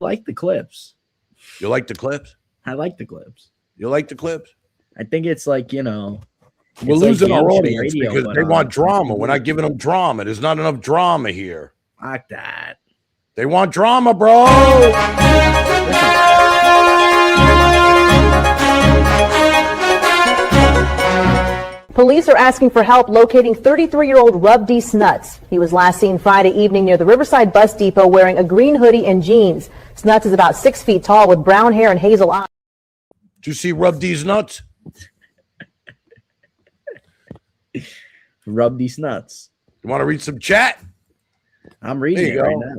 Like the clips. You like the clips? I like the clips. You like the clips? I think it's like, you know, we're it's losing like our YouTube audience radio, because but, they want drama. We're not giving them drama. There's not enough drama here. Like that. They want drama, bro. Police are asking for help locating 33-year-old Rub D. Snuts. He was last seen Friday evening near the Riverside Bus Depot wearing a green hoodie and jeans. Snuts is about 6 feet tall with brown hair and hazel eyes. Did you see Rub D's nuts? Rub these nuts. You want to read some chat? I'm reading it right now.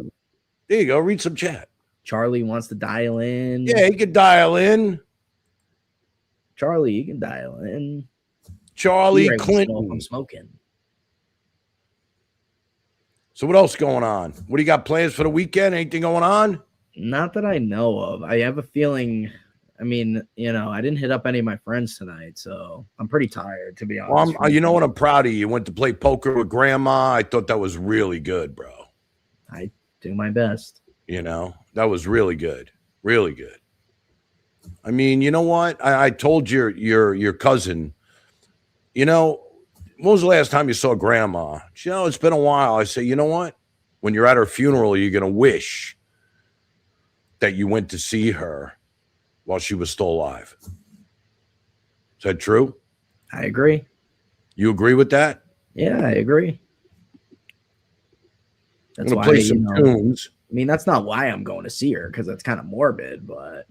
There you go. Read some chat. Charlie wants to dial in. Yeah, he can dial in. Charlie, you can dial in. Charlie Right, Clinton. I'm smoking. So what else going on? What do you got plans for the weekend? Anything going on? Not that I know of. I have a feeling. I mean, you know, I didn't hit up any of my friends tonight, so I'm pretty tired, to be honest. Well, you know what? I'm proud of you. You went to play poker with Grandma. I thought that was really good, bro. I do my best. You know, that was really good. Really good. I mean, you know what? I told your cousin, you know, when was the last time you saw Grandma? You know, it's been a while. I say, you know what? When you're at her funeral, you're going to wish that you went to see her while she was still alive. Is that true? I agree. You agree with that? Yeah, I agree. I'm going to play some tunes. I mean, that's not why I'm going to see her, because that's kind of morbid, but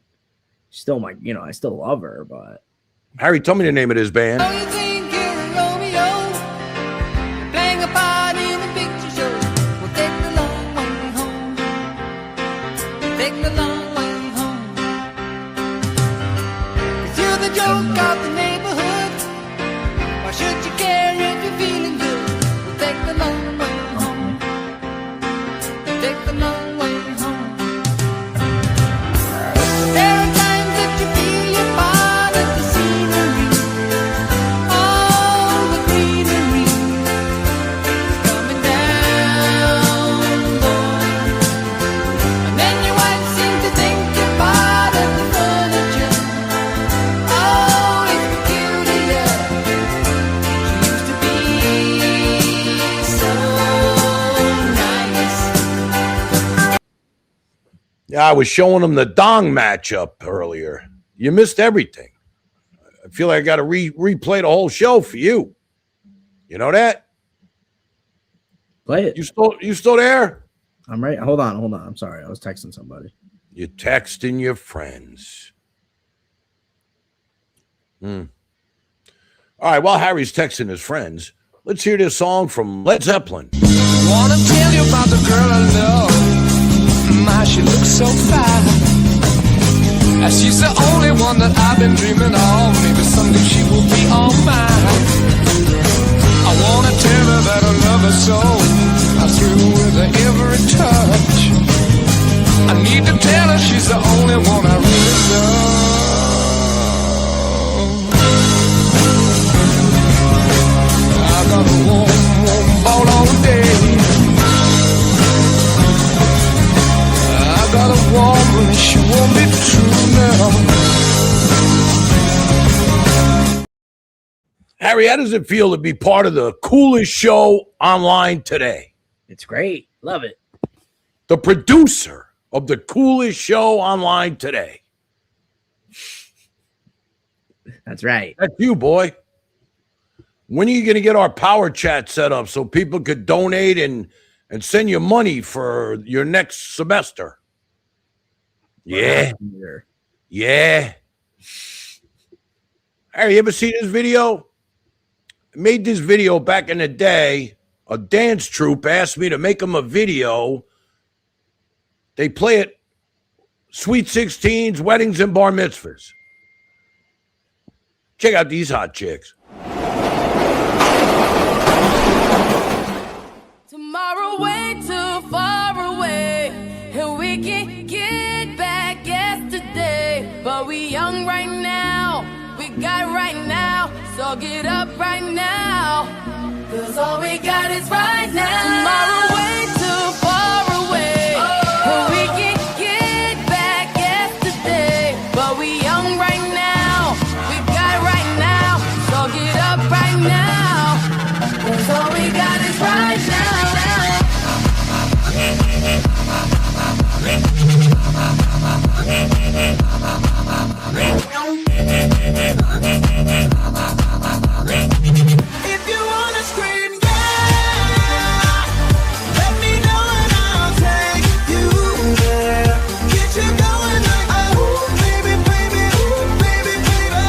still, I still love her. But Harry, tell me the name of this band. Playing a part in the picture show. We'll take the long way home. Take the long way home. 'Cause you're the joke of the neighborhood. Why should you care if you're feeling good? We'll take the long way home. Take the long way home. There are times that you feel you're part of the scenery. All the greenery coming down, boy. And then you might seem to think you're part of the furniture. Oh, it's peculiar. She used to be so nice. Yeah, I was showing them the Dong matchup earlier. You missed everything. I feel like I got to replay the whole show for you. You know that? play it. You still there? I'm right. Hold on. I'm sorry. I was texting somebody. You're texting your friends. All right, while Harry's texting his friends, let's hear this song from Led Zeppelin. Wanna tell you about the girl I love. My, she looks so fine. And she's the only one that I've been dreaming of. Maybe someday she will be all mine. I wanna tell her that I love her so. I'm through with her every touch. I need to tell her she's the only one I really love. I got a warm, warm ball all day. I got a woman, she won't be true now. Harry, how does it feel to be part of the coolest show online today? It's great. Love it. The producer of the coolest show online today. That's right. That's you, boy. When are you going to get our power chat set up so people could donate and send you money for your next semester? Yeah. Yeah. Harry, you ever seen this video? made this video back in the day. A dance troupe asked me to make them a video. They play it sweet 16s, weddings, and bar mitzvahs. Check out these hot chicks. Tomorrow way too far away, and we can get back yesterday. But we young right now, we got right now, so get up right now, 'cause all we got is right now. Tomorrow way too far away, and we can get back yesterday. But we young right now, we got right now, so get up right now, 'cause all we got is right now. If you wanna scream, yeah, let me know and I'll take you there. Get you going like, oh, baby, baby, ooh, baby, baby.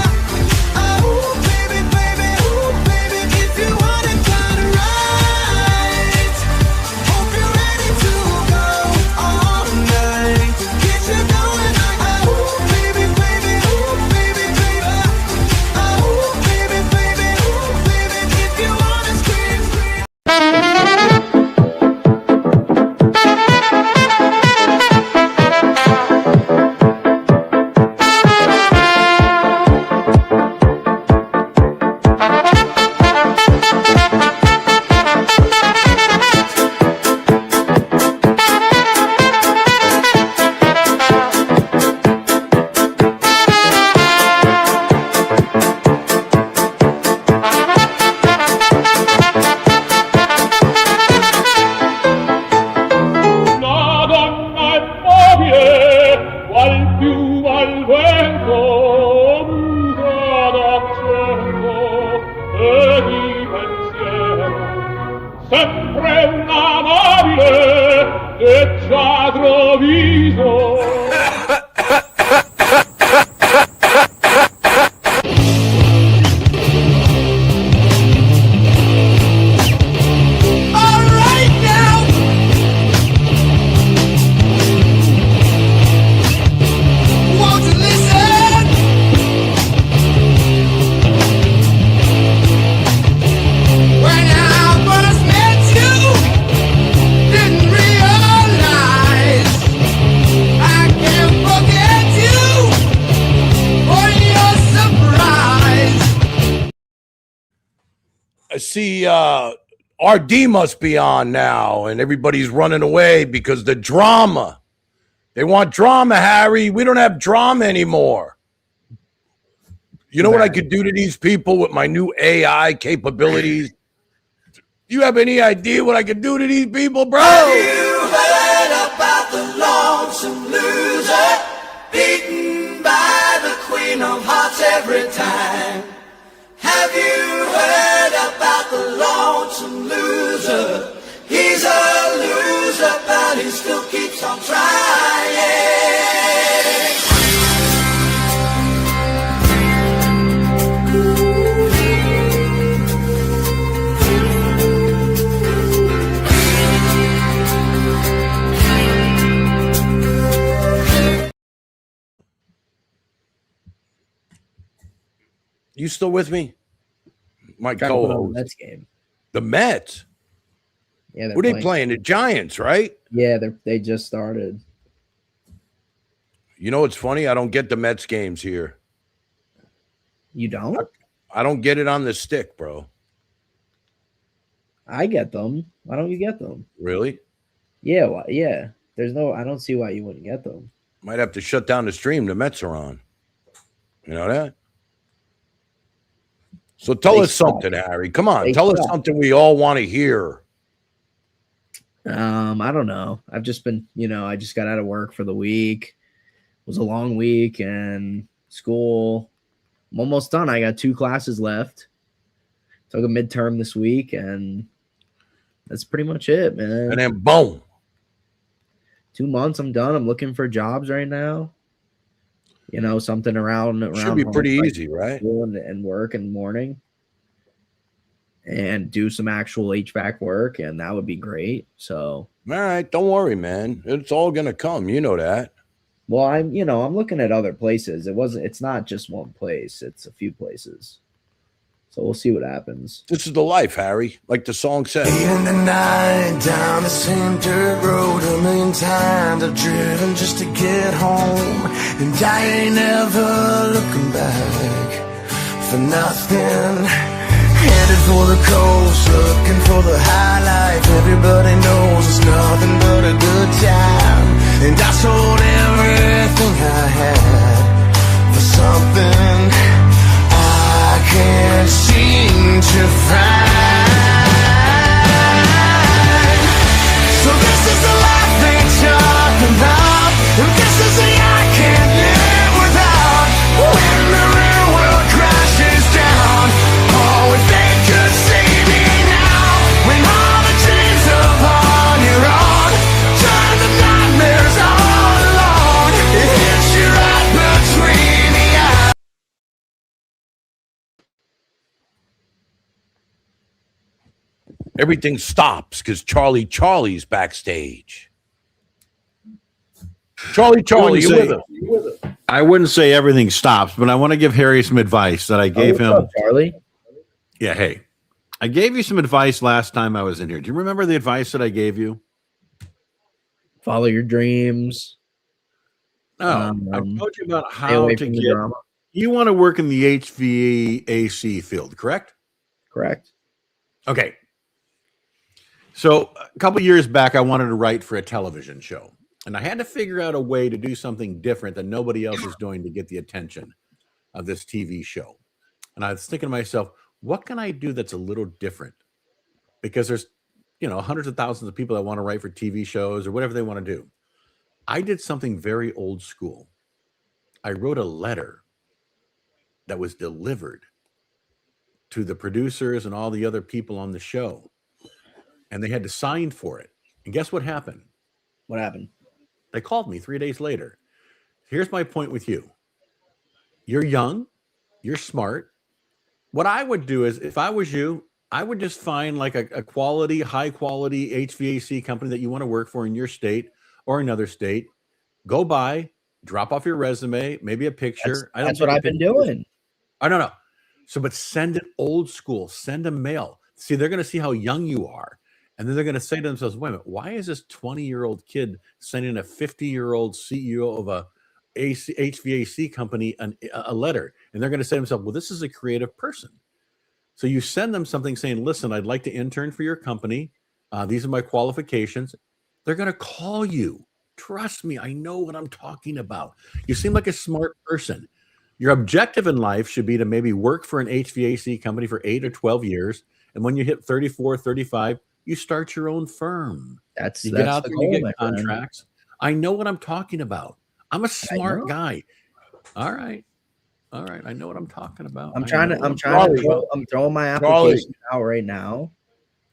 Oh, baby, baby, ooh, baby. If you want it done right, hope you're ready to go all night. Get you going like, oh, baby, baby, ooh, baby, baby. Oh, baby, baby, ooh, baby. If you wanna scream, scream. Una donna è mobile, qual più al vento, muta d'accento e di pensiero. Sempre un amabile, leggiadro viso. All right now. Won't you listen? When I first met you, didn't realize I can't forget you for your surprise. I see RD must be on now, and everybody's running away because the drama. They want drama, Harry. We don't have drama anymore. You know what I could do to these people with my new AI capabilities? Do you have any idea what I could do to these people, bro? You heard about the lonesome loser, beaten by the queen of hearts every time? Have you heard about the lonesome loser? He's a loser, but he still keeps on trying. You still with me? My Trying to put on the co-host. Mets game. The Mets? Yeah, they're Who are they playing? The Giants, right? Yeah, they just started. You know what's funny? I don't get the Mets games here. You don't? I don't get it on the stick, bro. I get them. Why don't you get them? Really? Yeah, yeah. There's no. I don't see why you wouldn't get them. Might have to shut down the stream. The Mets are on. You know that? So tell They us suck. something, Harry. Come on. They Tell us suck. something we all want to hear. I don't know. I've just been, I just got out of work for the week. It was a long week and school. I'm almost done. I got 2 classes left. Took a midterm this week, and that's pretty much it, man. And then boom. 2 months, I'm done. I'm looking for jobs right now. Something around Should be home, pretty like easy, right? school and work in the morning. and do some actual HVAC work, and that would be great. So, all right, don't worry, man. It's all gonna come. You know that. Well, I'm looking at other places. It's not just one place. It's a few places. So we'll see what happens. This is the life, Harry. Like the song says. In the night, down the same dirt road 1,000,000 times I've driven just to get home, and I ain't ever looking back for nothing. Headed for the coast, looking for the high life. Everybody knows it's nothing but a good time, and I sold everything I had for something I can't seem to find. So this is the life they talk about, and this is the I can't live without. When the real world crashes down, oh, if they could see me now, when all the dreams upon your own turn to nightmares all alone, it hits you right between the eyes. Everything stops because Charlie's backstage. Charlie, you with us? I wouldn't say everything stops, but I want to give Harry some advice that I gave him. What's up, Charlie? Yeah, hey. I gave you some advice last time I was in here. Do you remember the advice that I gave you? Follow your dreams. No, I told you about how to get. You want to work in the HVAC field, correct? Correct. Okay. So a couple years back, I wanted to write for a television show, and I had to figure out a way to do something different that nobody else is doing to get the attention of this TV show. And I was thinking to myself, what can I do that's a little different? Because there's, hundreds of thousands of people that want to write for TV shows or whatever they want to do. I did something very old school. I wrote a letter that was delivered to the producers and all the other people on the show, and they had to sign for it. And guess what happened? What happened? They called me 3 days later. Here's my point with you. You're young. You're smart. What I would do is, if I was you, I would just find like a quality, high quality HVAC company that you want to work for in your state or another state. Go by, drop off your resume, maybe a picture. That's what I've been doing. I don't know. So, but send it old school. Send a mail. See, they're going to see how young you are. And then they're going to say to themselves, wait a minute, why is this 20-year-old kid sending a 50-year-old CEO of a HVAC company a letter? And they're going to say to themselves, well, this is a creative person. So you send them something saying, listen, I'd like to intern for your company. These are my qualifications. They're going to call you. Trust me, I know what I'm talking about. You seem like a smart person. Your objective in life should be to maybe work for an HVAC company for 8 or 12 years. And when you hit 34, 35, you start your own firm. You get out there, you get contracts. I know what I'm talking about. I'm a smart guy. All right. I know what I'm talking about. I'm throwing my application out right now.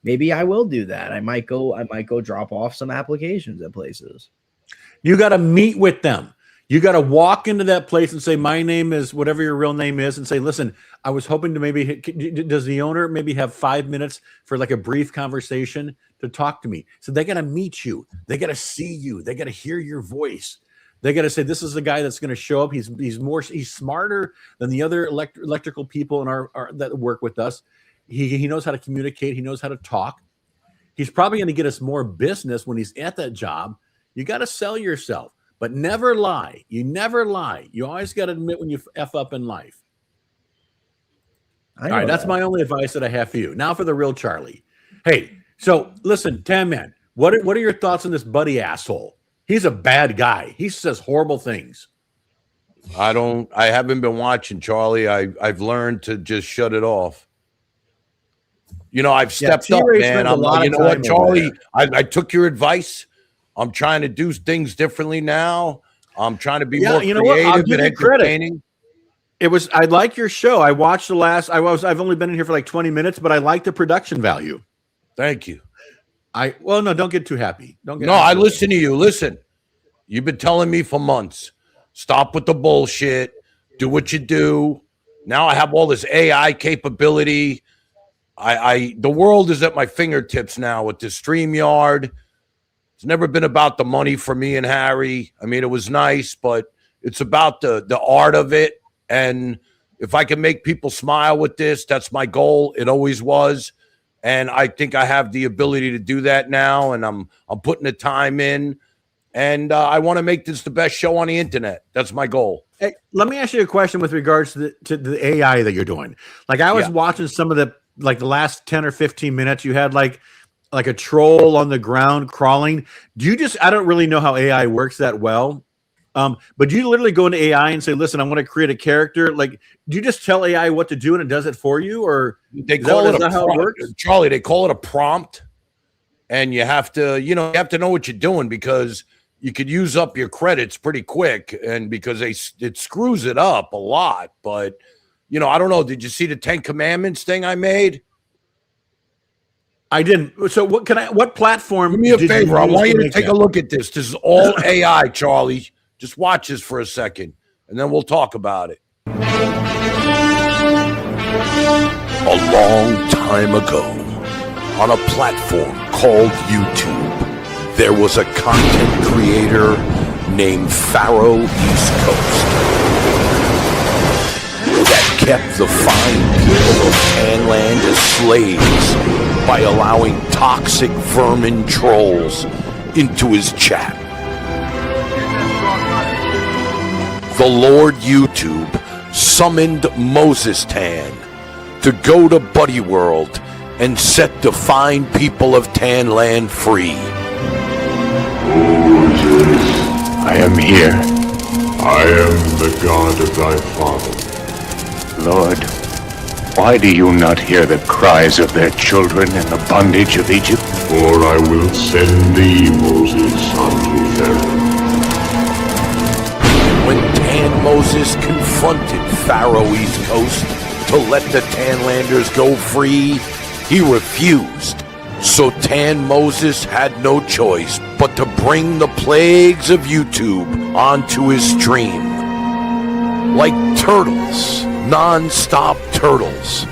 Maybe I will do that. I might go drop off some applications at places. You got to meet with them. You got to walk into that place and say, my name is whatever your real name is, and say, listen, I was hoping to maybe, does the owner maybe have 5 minutes for like a brief conversation to talk to me? So they got to meet you. They got to see you. They got to hear your voice. They got to say, this is the guy that's going to show up. He's smarter than the other electrical people in our that work with us. He knows how to communicate. He knows how to talk. He's probably going to get us more business when he's at that job. You got to sell yourself. But never lie. You never lie. You always got to admit when you F up in life. All right, that's my only advice that I have for you. Now for the real Charlie. Hey, so listen, Tan Man, what are your thoughts on this Buddy asshole? He's a bad guy. He says horrible things. I haven't been watching, Charlie. I've learned to just shut it off. I've stepped up, man. You know what, Charlie? I took your advice. I'm trying to do things differently now. I'm trying to be more creative and entertaining. I like your show. I watched I've only been in here for like 20 minutes, but I like the production value. Thank you. No, don't get too happy. I listen to you. Listen, you've been telling me for months, stop with the bullshit, do what you do. Now I have all this AI capability. the world is at my fingertips now with this StreamYard. It's never been about the money for me and Harry. I mean, it was nice, but it's about the art of it. And if I can make people smile with this, that's my goal. It always was. And I think I have the ability to do that now. And I'm putting the time in. And I want to make this the best show on the internet. That's my goal. Hey, let me ask you a question with regards to the AI that you're doing. Like I was watching some of the last 10 or 15 minutes. You had like a troll on the ground crawling. I don't really know how AI works that well. But do you literally go into AI and say, listen, I want to create a character? Like, do you just tell AI what to do and it does it for you? Or they call it how it works? Charlie, they call it a prompt. And you have to know what you're doing, because you could use up your credits pretty quick, and because it screws it up a lot. But, I don't know. Did you see the 10 Commandments thing I made? I didn't. So what platform? Do me a favor. I want you to take a look at this. This is all AI, Charlie. Just watch this for a second, and then we'll talk about it. A long time ago, on a platform called YouTube, there was a content creator named Pharaoh East Coast that kept the fine people of Tanland as slaves by allowing toxic vermin trolls into his chat. The Lord YouTube summoned Moses Tan to go to Buddy World and set the fine people of Tanland free. Moses, I am here. I am the God of thy father. Lord, why do you not hear the cries of their children in the bondage of Egypt? For I will send thee, Moses, unto Pharaoh. When Tan Moses confronted Pharaoh East Coast to let the Tanlanders go free, he refused. So Tan Moses had no choice but to bring the plagues of YouTube onto his stream. Like turtles, non-stop turtles.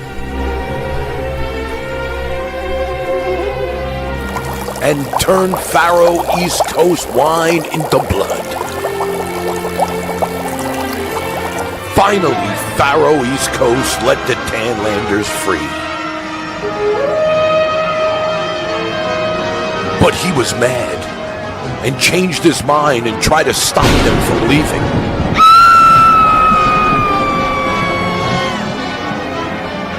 And turned Pharaoh East Coast wine into blood. Finally, Pharaoh East Coast let the Tanlanders free. But he was mad and changed his mind and tried to stop them from leaving.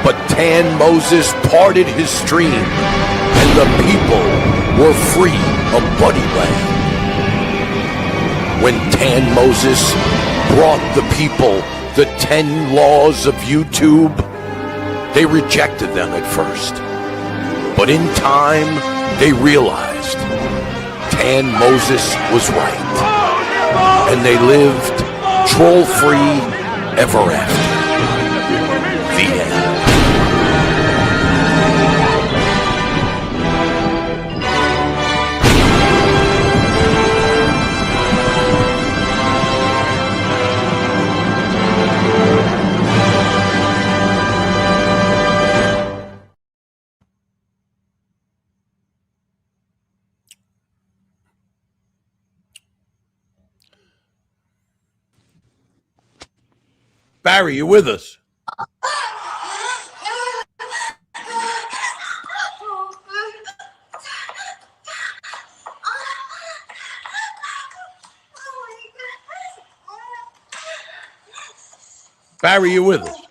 But Tan Moses parted his stream and the people were free of Buddy Land. When Tan Moses brought the people the 10 laws of YouTube, they rejected them at first. But in time, they realized Tan Moses was right. And they lived troll-free ever after. The end. Barry, you with us? Barry, you with us?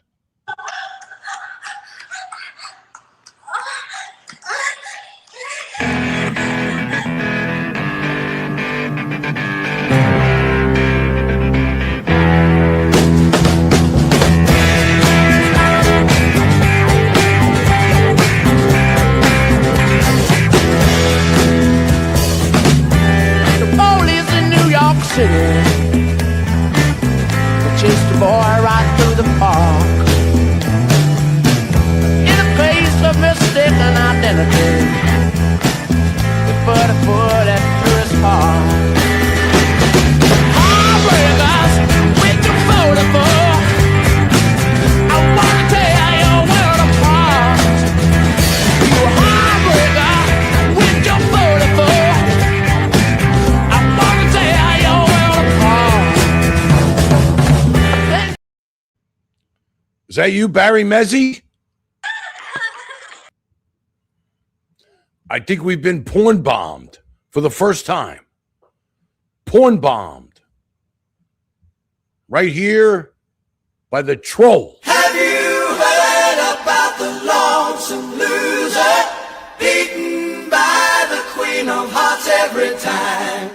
City. They chased the boy right through the park. Is that you, Barry Mezzi? I think we've been porn bombed for the first time. Porn bombed. Right here by the troll. Have you heard about the lonesome loser? Beaten by the Queen of Hearts every time.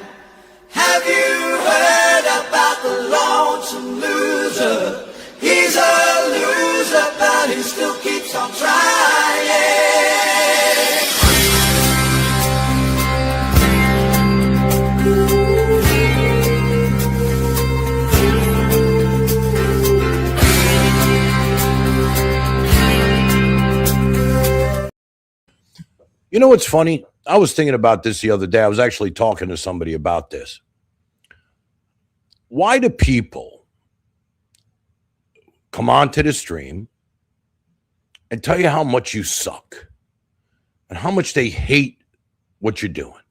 Have you heard about the lonesome loser? He's a loser, but he still keeps on trying. You know what's funny? I was thinking about this the other day. I was actually talking to somebody about this. Why do people come onto the stream and tell you how much you suck and how much they hate what you're doing?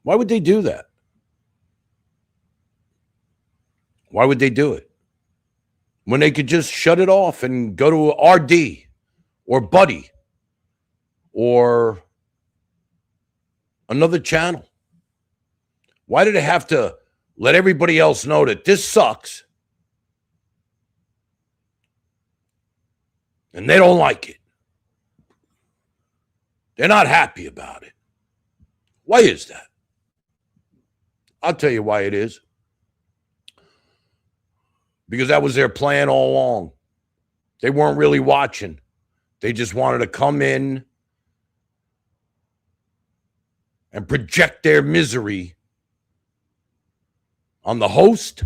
Why would they do that? Why would they do it? When they could just shut it off and go to RD or Buddy or another channel. Why do they have to let everybody else know that this sucks and they don't like it? They're not happy about it. Why is that? I'll tell you why it is. Because that was their plan all along. They weren't really watching. They just wanted to come in and project their misery on the host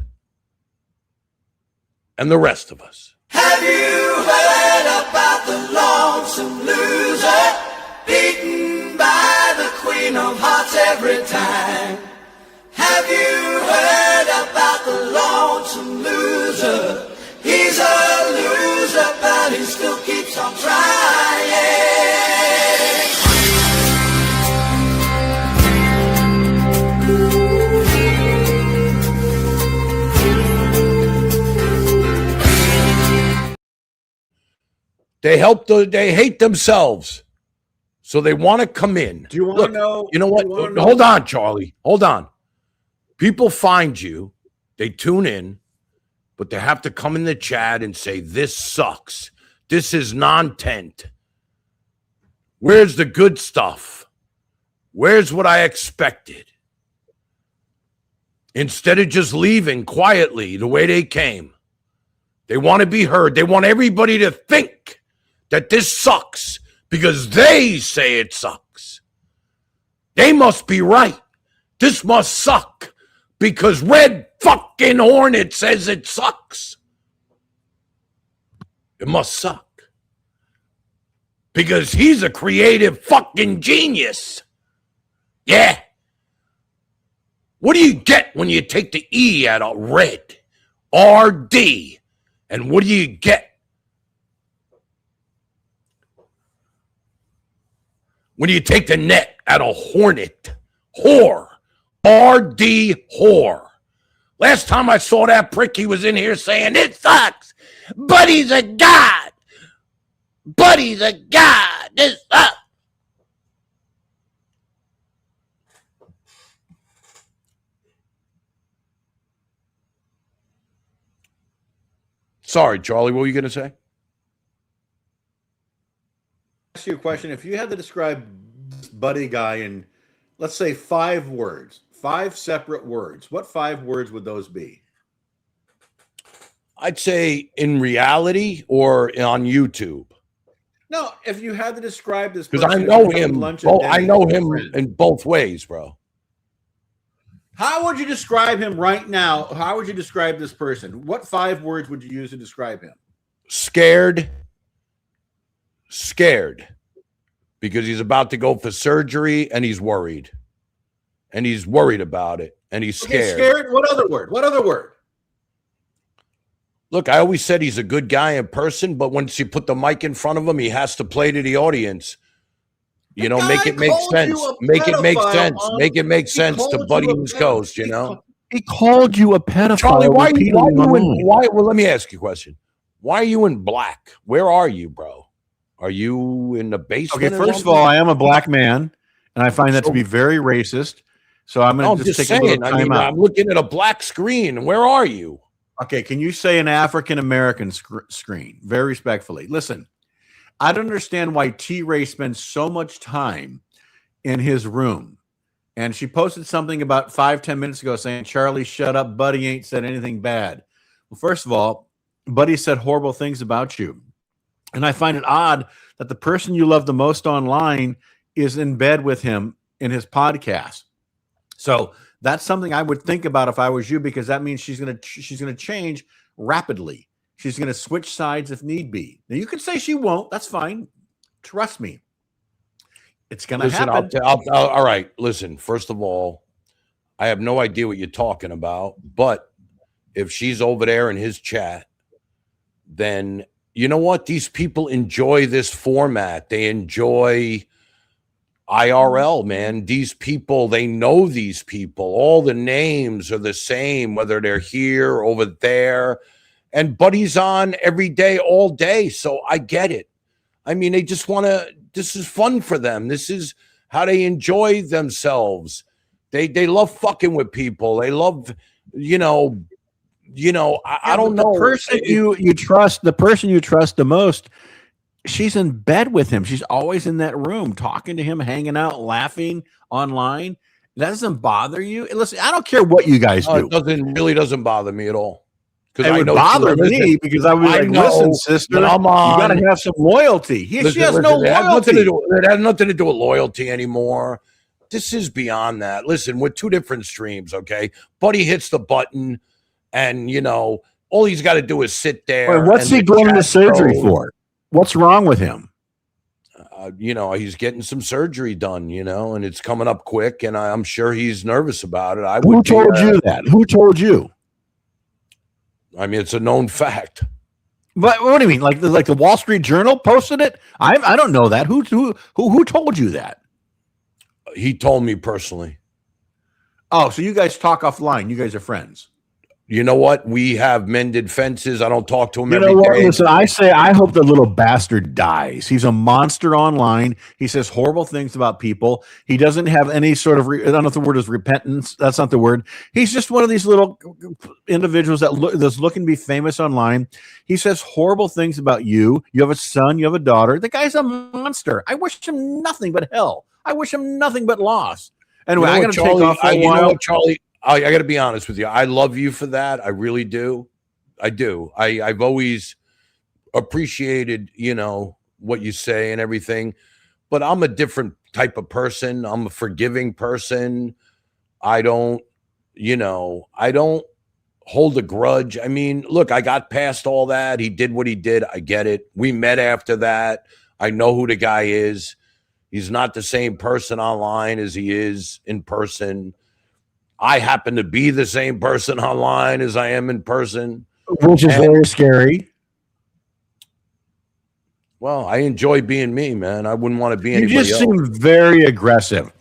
and the rest of us. Have you heard about the lonesome loser? Beaten by the Queen of Hearts every time. Have you heard about the lonesome loser? He's a loser, but he still keeps on trying. They hate themselves. So they want to come in. Do you want to know? You know what? Hold on, Charlie. Hold on. People find you, they tune in, but they have to come in the chat and say, this sucks. This is non-tent. Where's the good stuff? Where's what I expected? Instead of just leaving quietly the way they came. They want to be heard. They want everybody to think that this sucks because they say it sucks. They must be right. This must suck because Red fucking Hornet says it sucks. It must suck. Because he's a creative fucking genius. Yeah. What do you get when you take the E out of red? RD. And what do you get when you take the net out of Hornet? Whore. RD whore. Last time I saw that prick, he was in here saying, it sucks. Buddy's a god. Buddy's a god. This sucks. Sorry, Charlie, what were you going to say? Ask you a question. If you had to describe this Buddy guy in, let's say, 5 words, 5 separate words, what 5 words would those be? I'd say in reality or on YouTube. No, if you had to describe this because person, I know him. I know him in both ways, bro. How would you describe him right now? How would you describe this person? What 5 words would you use to describe him? Scared. Scared. Because he's about to go for surgery and he's worried. And he's worried about it. And he's scared. Okay, scared? What other word? What other word? Look, I always said he's a good guy in person, but once you put the mic in front of him, he has to play to the audience. You know, make it make sense. Make it make sense. Make it make sense to Buddy East Coast, you know? He called you a pedophile. Charlie, why? Well, let me ask you a question. Why are you in black? Where are you, bro? Are you in the basement? Okay, first of all, I am a black man, and I find that to be very racist. So I'm going to just take a little time out. I'm looking at a black screen. Where are you? Okay, can you say an African American screen? Very respectfully. Listen, I don't understand why T-Ray spends so much time in his room. And she posted something about 5-10 minutes ago saying, Charlie, shut up. Buddy ain't said anything bad. Well, first of all, Buddy said horrible things about you. And I find it odd that the person you love the most online is in bed with him in his podcast. So that's something I would think about if I was you, because that means she's gonna change rapidly. She's gonna switch sides if need be. Now you can say she won't. That's fine. Trust me, it's gonna happen. All right. Listen. First of all, I have no idea what you're talking about. But if she's over there in his chat, then you know what? These people enjoy this format. They enjoy IRL, man. These people, they know these people. All the names are the same, whether they're here or over there. And Buddy's on every day, all day. So I get it. I mean, they just want to, this is fun for them. This is how they enjoy themselves. They love fucking with people. They love, I don't know. The person you trust, the person you trust the most, she's in bed with him. She's always in that room talking to him, hanging out, laughing online. That doesn't bother you? Listen, I don't care what you guys do. It really doesn't bother me at all. It would bother me because I would be like, listen, sister, you got to have some loyalty. She has no loyalty. It has nothing to do with loyalty anymore. This is beyond that. Listen, we're two different streams, okay? Buddy hits the button, and, all he's got to do is sit there. Wait, what's he going to surgery for? What's wrong with him? He's getting some surgery done, and it's coming up quick, and I'm sure he's nervous about it. Who told you that? Who told you? I mean, it's a known fact. But what do you mean? Like the Wall Street Journal posted it? I don't know that. Who told you that? He told me personally. Oh, so you guys talk offline. You guys are friends. You know what? We have mended fences. I don't talk to him every day. Listen, I hope the little bastard dies. He's a monster online. He says horrible things about people. He doesn't have any sort of, I don't know if the word is repentance. That's not the word. He's just one of these little individuals that's looking to be famous online. He says horrible things about you. You have a son. You have a daughter. The guy's a monster. I wish him nothing but hell. I wish him nothing but loss. Anyway, I'm going to take off for a while. Charlie, I got to be honest with you. I love you for that. I really do. I do. I've always appreciated, what you say and everything. But I'm a different type of person. I'm a forgiving person. I don't hold a grudge. I mean, look, I got past all that. He did what he did. I get it. We met after that. I know who the guy is. He's not the same person online as he is in person. I happen to be the same person online as I am in person. Which is very scary. Well, I enjoy being me, man. I wouldn't want to be anybody else. You just seem very aggressive.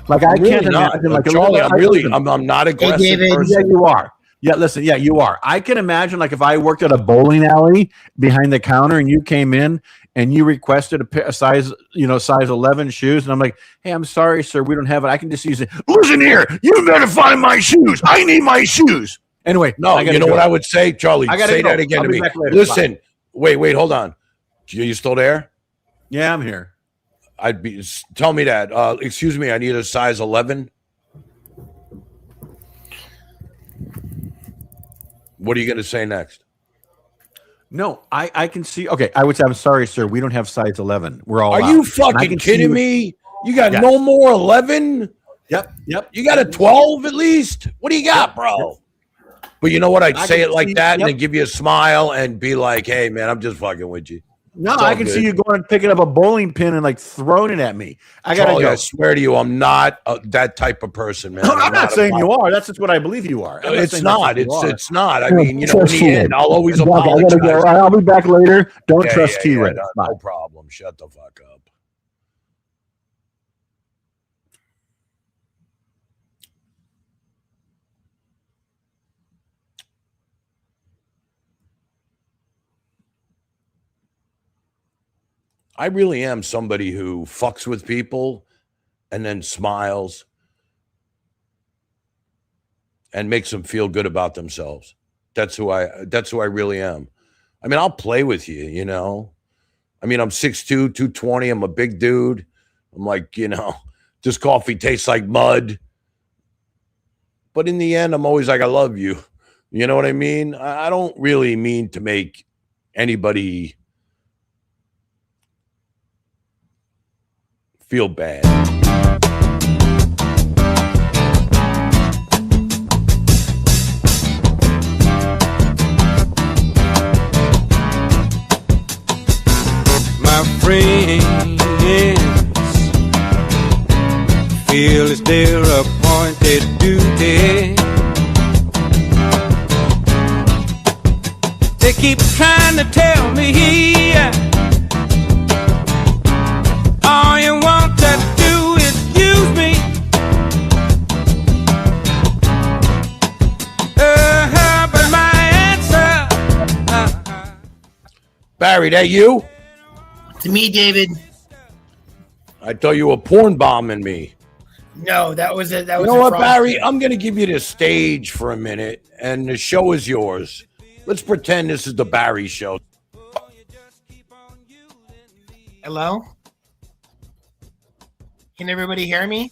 Like I can't imagine. Like Charlie, I'm not aggressive. Hey, David, yeah, you are. Yeah, listen, yeah, you are. I can imagine like if I worked at a bowling alley behind the counter and you came in and you requested a size 11 shoes, and I'm like, hey, I'm sorry, sir, we don't have it. I can just use it. Listen here, you better find my shoes. I need my shoes. Anyway, no, you know what I would say, Charlie? Say that again to me. Listen, wait, hold on. You still there? Yeah, I'm here. Tell me that. Excuse me, I need a size 11. What are you going to say next? No, I can see. Okay, I would say, I'm sorry, sir. We don't have size 11. We're all. Are you fucking kidding me? You got no more 11? Yep. You got a 12 at least? What do you got, bro? But you know what? I'd say it like that and then give you a smile and be like, hey, man, I'm just fucking with you. No, I can see you going and picking up a bowling pin and like throwing it at me. I gotta go. I swear to you, I'm not that type of person, man. I'm not saying you are. That's just what I believe you are. It's not. It's not. I mean, in the end, I'll always apologize. I'll be back later. Don't trust T-Ray. No problem. Shut the fuck up. I really am somebody who fucks with people and then smiles and makes them feel good about themselves. That's who I really am. I mean, I'll play with you, you know. I mean, I'm 6'2", 220. I'm a big dude. I'm like, you know, this coffee tastes like mud. But in the end, I'm always like, I love you. You know what I mean? I don't really mean to make anybody feel bad. My friends feel it's their appointed duty. They keep trying to tell me all you want to do is use me. But my answer Barry, that you? To me, David. I thought you were porn bombing me. No, that was it. That You was know a what, fraud. Barry? I'm going to give you the stage for a minute, and the show is yours. Let's pretend this is the Barry show. Hello? Can everybody hear me?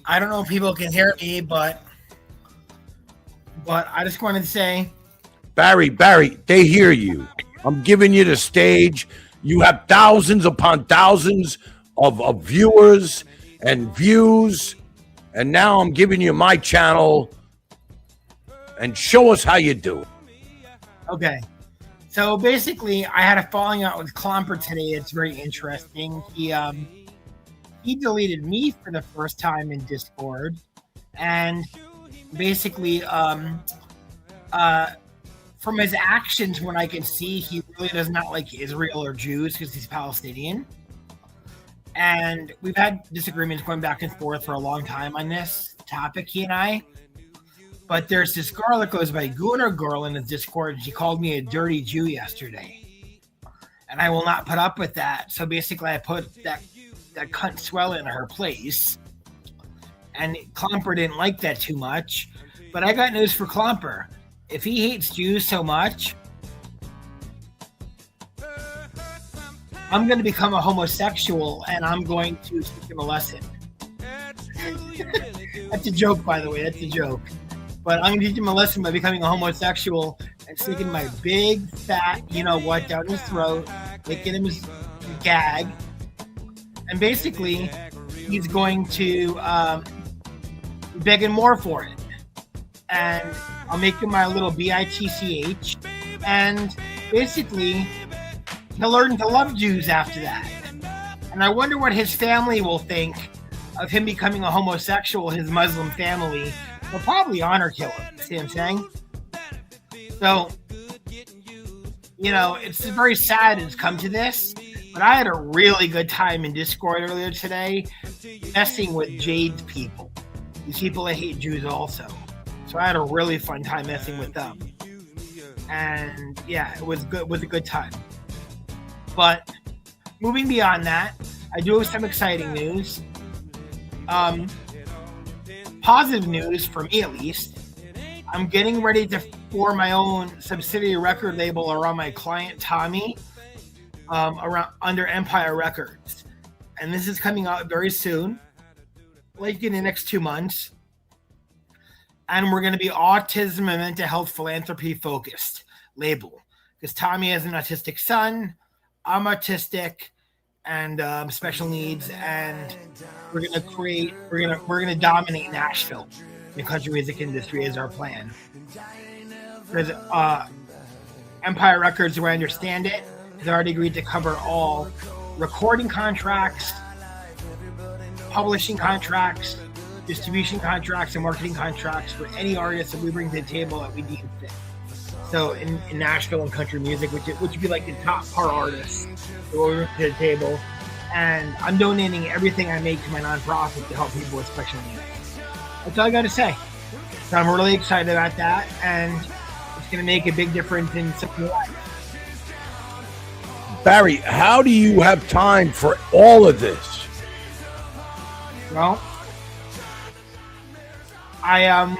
I don't know if people can hear me, but I just wanted to say, Barry, they hear you. I'm giving you the stage. You have thousands upon thousands of viewers and views. And now I'm giving you my channel. And show us how you do it. okay. So basically, I had a falling out with Clomper today. It's very interesting. He deleted me for the first time in Discord. And basically, from his actions, when I can see, he really does not like Israel or Jews because he's Palestinian. And we've had disagreements going back and forth for a long time on this topic, he and I. But there's this girl that goes by Gooner Girl in the Discord, and she called me a dirty Jew yesterday. And I will not put up with that. So basically, I put that cunt swell in her place. And Clomper didn't like that too much. But I got news for Clomper. If he hates Jews so much, I'm going to become a homosexual and I'm going to teach him a lesson. That's a joke, by the way. That's a joke. But I'm going to teach him a lesson by becoming a homosexual and sticking my big, fat, you know what, down his throat, making him gag. And basically, he's going to be begging more for it. And I'll make him my little bitch, and basically he'll learn to love Jews after that. And I wonder what his family will think of him becoming a homosexual. His Muslim family will probably honor kill him. See what I'm saying? So, you know, it's very sad it's come to this, but I had a really good time in Discord earlier today messing with Jade's people. These people that hate Jews also. So I had a really fun time messing with them. And yeah, it was good. It was a good time. But moving beyond that, I do have some exciting news. Positive news for me, at least. I'm getting ready to form my own subsidiary record label around my client Tommy, under Empire Records. And this is coming out very soon, like in the next 2 months. And we're going to be autism and mental health philanthropy focused label, because Tommy has an autistic son, I'm autistic and special needs, and we're going to dominate Nashville, the country music industry is our plan. Because Empire Records, the way I understand it, has already agreed to cover all recording contracts, publishing contracts, distribution contracts, and marketing contracts for any artists that we bring to the table that we deem fit. So in Nashville and country music, which would be like the top par artists that we bring to the table. And I'm donating everything I make to my nonprofit to help people with special needs. That's all I got to say. So I'm really excited about that. And it's going to make a big difference in someone's life. Barry, how do you have time for all of this? Well, I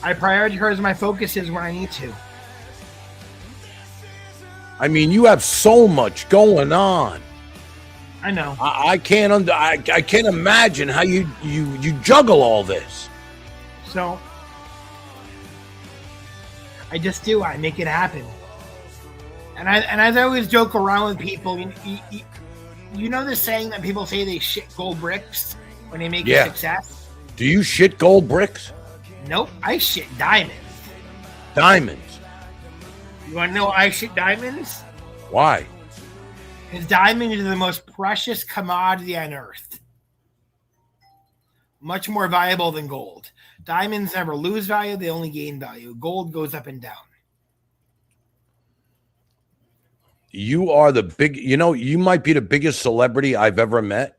prioritize my focuses when I need to. I mean, you have so much going on. I know. I can't imagine how you juggle all this. So I just do. I make it happen. And as I always joke around with people, you know the saying that people say they shit gold bricks when they make a success? Do you shit gold bricks? Nope, I shit diamonds. Diamonds? You want to know why I shit diamonds? Why? Because diamonds are the most precious commodity on earth. Much more valuable than gold. Diamonds never lose value, they only gain value. Gold goes up and down. You are you might be the biggest celebrity I've ever met.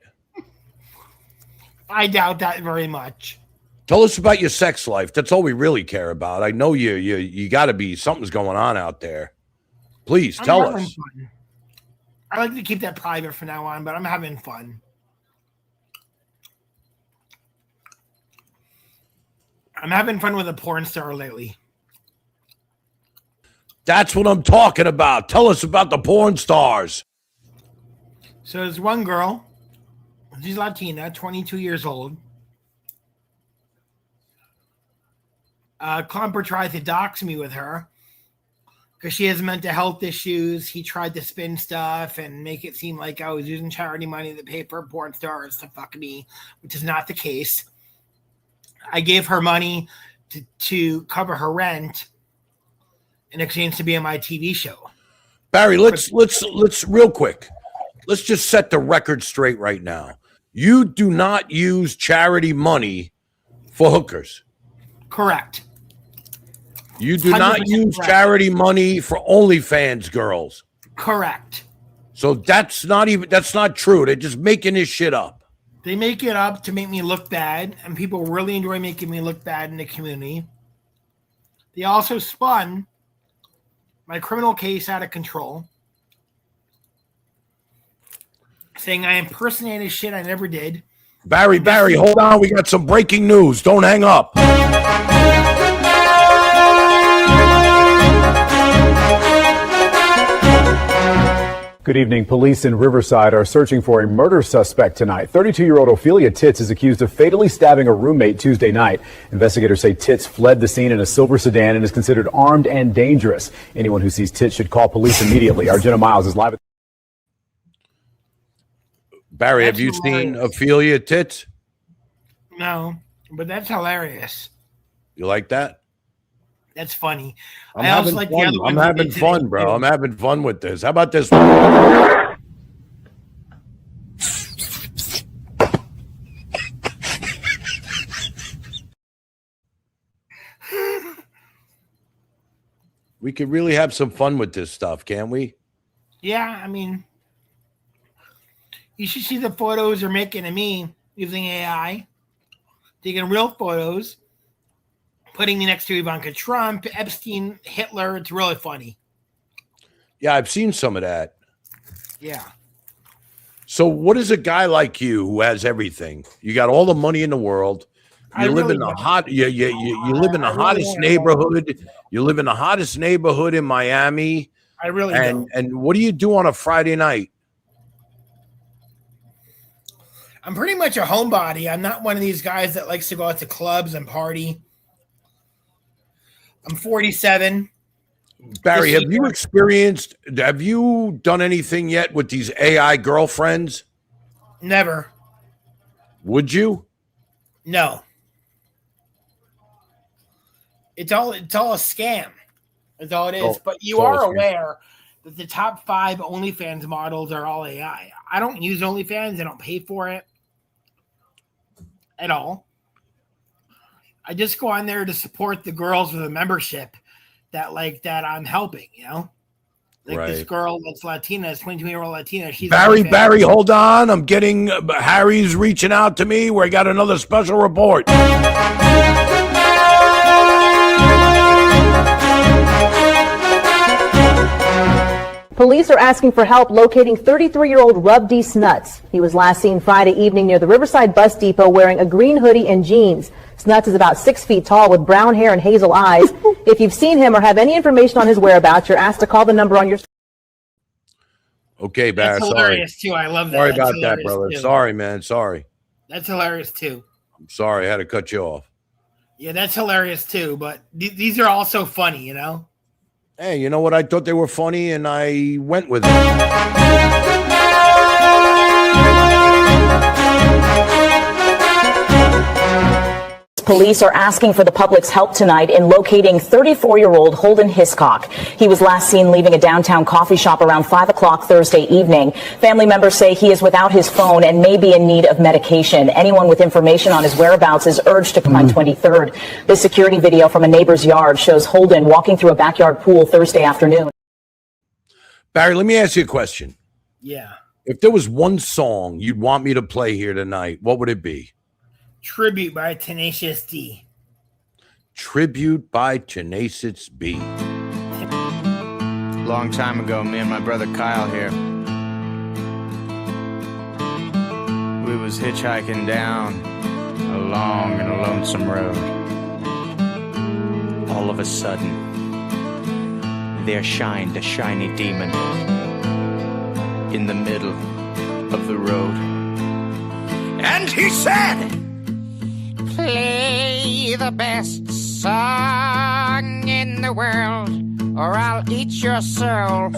I doubt that very much. Tell us about your sex life. That's all we really care about. I know you got to be, something's going on out there. Please tell us. Fun. I like to keep that private from now on, but I'm having fun. I'm having fun with a porn star lately. That's what I'm talking about. Tell us about the porn stars. So there's one girl. She's Latina, 22 years old. Klumper tried to dox me with her because she has mental health issues. He tried to spin stuff and make it seem like I was using charity money to pay for porn stars to fuck me, which is not the case. I gave her money to cover her rent in exchange to be on my TV show. Barry, let's real quick. Let's just set the record straight right now. You do not use charity money for hookers. Correct. You do not use charity money for OnlyFans girls. Correct. So that's not true. They're just making this shit up. They make it up to make me look bad, and people really enjoy making me look bad in the community. They also spun my criminal case out of control, saying I impersonated shit I never did. Barry, hold on. We got some breaking news. Don't hang up. Good evening. Police in Riverside are searching for a murder suspect tonight. 32-year-old Ophelia Titz is accused of fatally stabbing a roommate Tuesday night. Investigators say Titz fled the scene in a silver sedan and is considered armed and dangerous. Anyone who sees Titz should call police immediately. Our Jenna Miles is live. Barry, have you seen Ophelia Titz? No, but that's hilarious. You like that? That's funny. I'm having fun, bro. I'm having fun with this. How about this one? We could really have some fun with this stuff, can't we? Yeah, I mean, you should see the photos they're making of me using AI, taking real photos, putting me next to Ivanka Trump, Epstein, Hitler. It's really funny. Yeah, I've seen some of that. Yeah. So what is a guy like you who has everything? You got all the money in the world. You live in the hottest neighborhood. You live in the hottest neighborhood in Miami. I really do. And what do you do on a Friday night? I'm pretty much a homebody. I'm not one of these guys that likes to go out to clubs and party. I'm 47. Barry, have you done anything yet with these AI girlfriends? Never. Would you? No. It's all a scam. That's all it is. But you are aware that the top 5 OnlyFans models are all AI. I don't use OnlyFans. I don't pay for it at all. I just go on there to support the girls with a membership that I'm helping, you know? Like this girl that's Latina, this 22-year-old Latina. She's Barry, hold on. I'm getting Harry's reaching out to me. We got another special report. Police are asking for help locating 33-year-old Rub D. Snuts. He was last seen Friday evening near the Riverside Bus Depot wearing a green hoodie and jeans. Snuts is about 6 feet tall with brown hair and hazel eyes. If you've seen him or have any information on his whereabouts, you're asked to call the number on your... Okay, Barry. That's hilarious too. I love that. Sorry That's about that, hilarious, brother. too. Sorry, man. Sorry. That's hilarious too. I'm sorry. I had to cut you off. Yeah, that's hilarious too. But these are also funny, you know. Hey, you know what? I thought they were funny, and I went with it. Police are asking for the public's help tonight in locating 34-year-old Holden Hiscock. He was last seen leaving a downtown coffee shop around 5 o'clock Thursday evening. Family members say he is without his phone and may be in need of medication. Anyone with information on his whereabouts is urged to come on 23rd. This security video from a neighbor's yard shows Holden walking through a backyard pool Thursday afternoon. Barry, let me ask you a question. Yeah. If there was one song you'd want me to play here tonight, what would it be? Tribute by Tenacious D. Tribute by Tenacious B. Long time ago, me and my brother Kyle here. We was hitchhiking down a long and a lonesome road. All of a sudden, there shined a shiny demon in the middle of the road. And he said, play the best song in the world, or I'll eat your soul.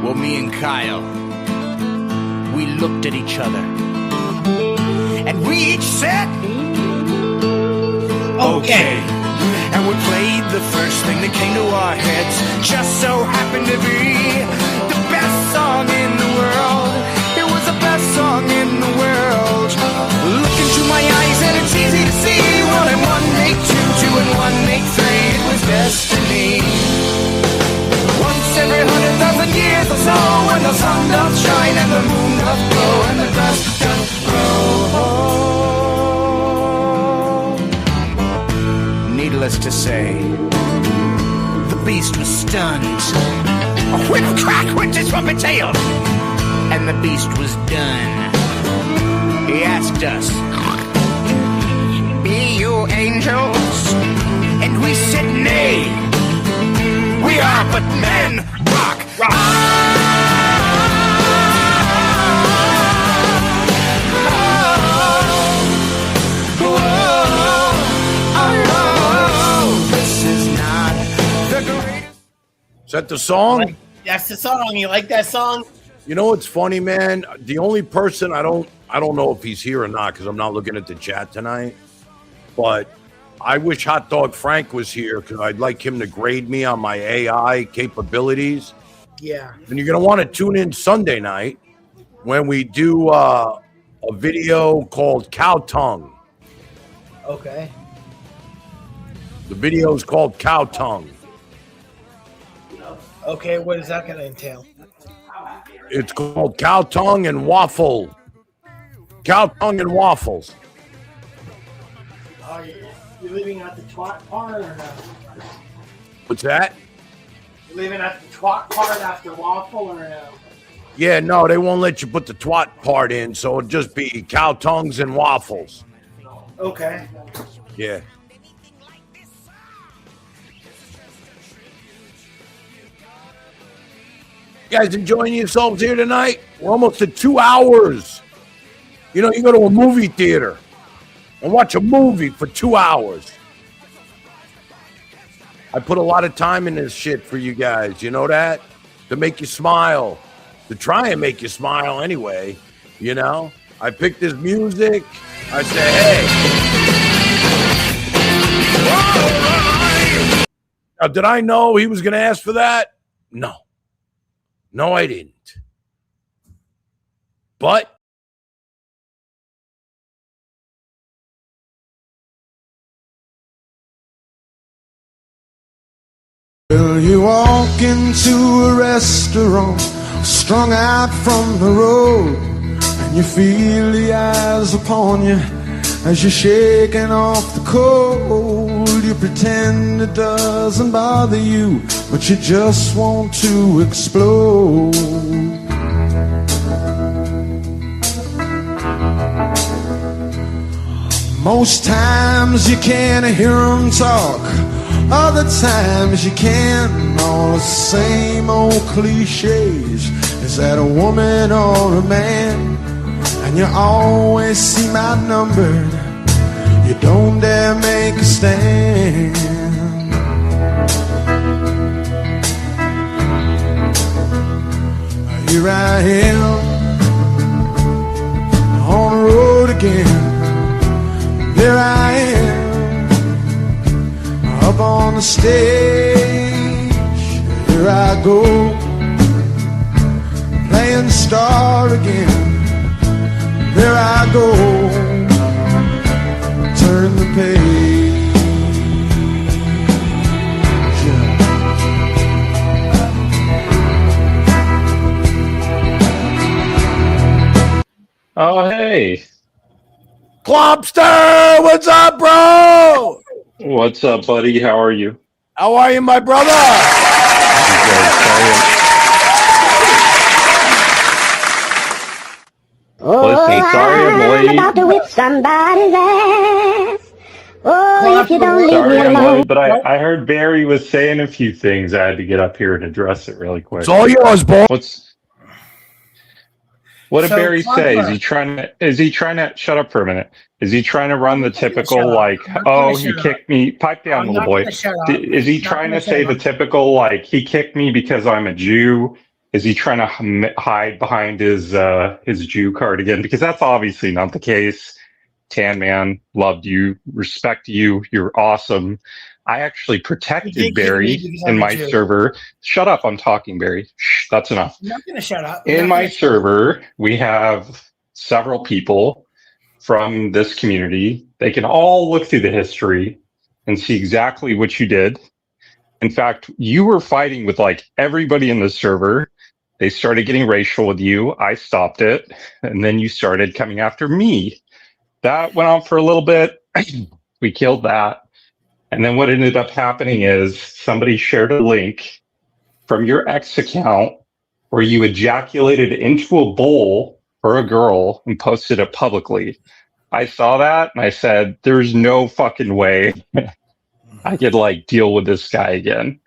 Well, me and Kyle, we looked at each other, And we each said, okay. And we played the first thing that came to our heads. Just so happened to be the best song in the world. It was the best song in the world. Look into my eyes and it's easy to see. 1 and 1 make 2, 2 and 1 make 3. It was destiny. Once every 100,000 years or so, when the sun doth shine and the moon doth glow and the grass doth grow. Needless to say, the beast was stunned. a whip crack went his trumpet tail. And the beast was done. He asked us, Be you angels? And we said, Nay, we are but men. Rock, rock. This is not the greatest. Is that the song? That's the song. You like that song? You know what's funny, man? The only person I don't know if he's here or not because I'm not looking at the chat tonight. But I wish Hot Dog Frank was here because I'd like him to grade me on my AI capabilities. Yeah. And you're gonna want to tune in Sunday night when we do a video called Cow Tongue. Okay. The video is called Cow Tongue. Okay, what is that going to entail? It's called Cow Tongue and Waffle. Cow Tongue and Waffles. Are you leaving out the twat part or no? What's that? You leaving out the twat part after waffle or no? Yeah, no, they won't let you put the twat part in, so it'll just be Cow Tongues and Waffles. Okay. Yeah. You guys enjoying yourselves here tonight? We're almost at 2 hours. You know, you go to a movie theater and watch a movie for 2 hours. I put a lot of time in this shit for you guys. You know that? To make you smile. To try and make you smile anyway. You know? I picked this music. I say, hey. Now, did I know he was going to ask for that? No. No, I didn't. But well, you walk into a restaurant, strung out from the road, and you feel the eyes upon you as you're shaking off the cold. you pretend it doesn't bother you, but you just want to explode. Most times you can't hear them talk, other times you can. All the same old cliches. Is that a woman or a man? And you always seem outnumbered. You don't dare make a stand. Here I am on the road again. There I am up on the stage. Here I go, playing star again. There I go, turn the page. Oh, hey. Clopster, what's up, bro? What's up, buddy? How are you? How are you, my brother? Listen, sorry I'm late. about to whip somebody's ass. Oh, if you don't leave Sorry me I'm alone. late, but I heard Barry was saying a few things. I had to get up here and address it really quick. It's all yours, boy. What did So, Barry say? Clopper. Is he trying to shut up for a minute? Is he trying to run the typical like, oh, he kicked me, pipe down, I'm little not boy. gonna shut up. Is he I'm not trying gonna to say shut the up. typical like, he kicked me because I'm a Jew? Is he trying to hide behind his Jew card again? Because that's obviously not the case. Tan man, loved you, respect you, you're awesome. I actually protected You did kick me Barry because in I'm a my Jew. server. Shut up, I'm talking, Barry. Shh, that's enough. I'm not gonna shut up. In my server, we have several people from this community. They can all look through the history and see exactly what you did. In fact, you were fighting with like everybody in the server. They started getting racial with you. I stopped it. And then you started coming after me. That went on for a little bit. We killed that. And then what ended up happening is somebody shared a link from your X account where you ejaculated into a bowl for a girl and posted it publicly. I saw that and I said, there's no fucking way I could like deal with this guy again.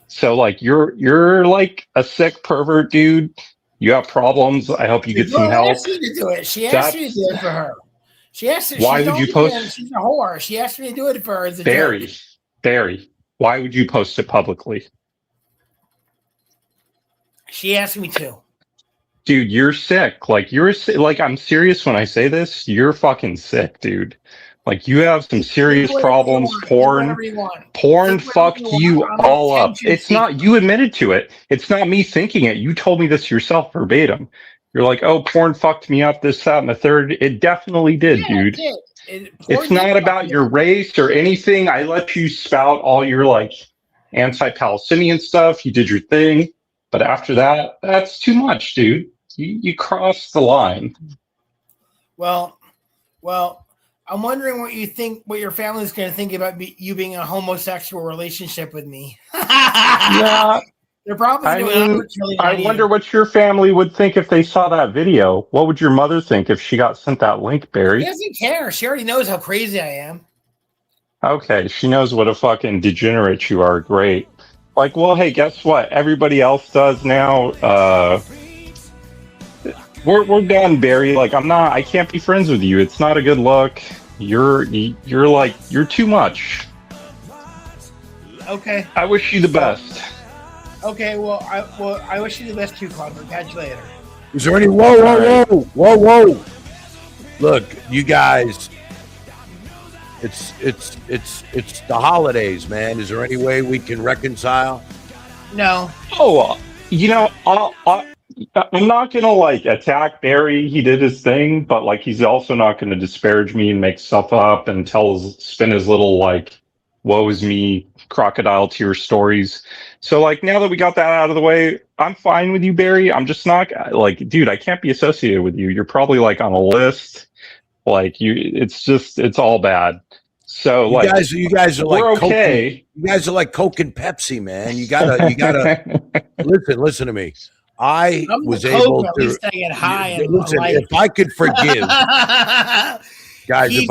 So like you're like a sick pervert, dude. You have problems. I hope you get some help. Asked me to do it. She asked me to do it for her. She asked. Why she would you told me post- that She's a whore. She asked me to do it for her as a Barry, joke. Barry, why would you post it publicly? She asked me to. Dude, you're sick. Like like I'm serious when I say this. You're fucking sick, dude. Like you have some serious Do whatever you problems. want. Do Porn, whatever you want. porn Do whatever fucked you want. you I'm all an up. attention It's not you admitted to it. It's not me thinking it. You told me this yourself verbatim. You're like, oh, porn fucked me up, this, that, and the third. It definitely did, Yeah, dude. porn It's not did about fuck your race or anything. I let you spout all your like anti-Palestinian stuff. You did your thing, but after that, that's too much, dude. You crossed the line. Well, I'm wondering what you think, what your family's going to think about you being in a homosexual relationship with me. Yeah, They're probably I doing mean, I wonder what your family would think if they saw that video. What would your mother think if she got sent that link, She Barry? doesn't care. She already knows how crazy I am. Okay, she knows what a fucking degenerate you are. Great. Like, well, hey, guess what? Everybody else does now. We're done, Barry. Like, I can't be friends with you. It's not a good look. You're too much. Okay. I wish you the best. Okay. Well, I wish you the best too, Connor. Catch you later. Is there any whoa? Look, you guys. It's the holidays, man. Is there any way we can reconcile? No. Oh, you know, I'm not gonna like attack Barry. He did his thing, but like he's also not gonna disparage me and make stuff up and spin his little like woe is me crocodile tear stories. So like now that we got that out of the way, I'm fine with you, Barry. I'm just not like, dude, I can't be associated with you. You're probably like on a list. Like it's all bad. So You like guys are like we're Coke okay. you guys are like Coke and Pepsi, man. You gotta listen to me. I I'm was the able Coke, at to least I get high and listen. light. If I could forgive, guys, if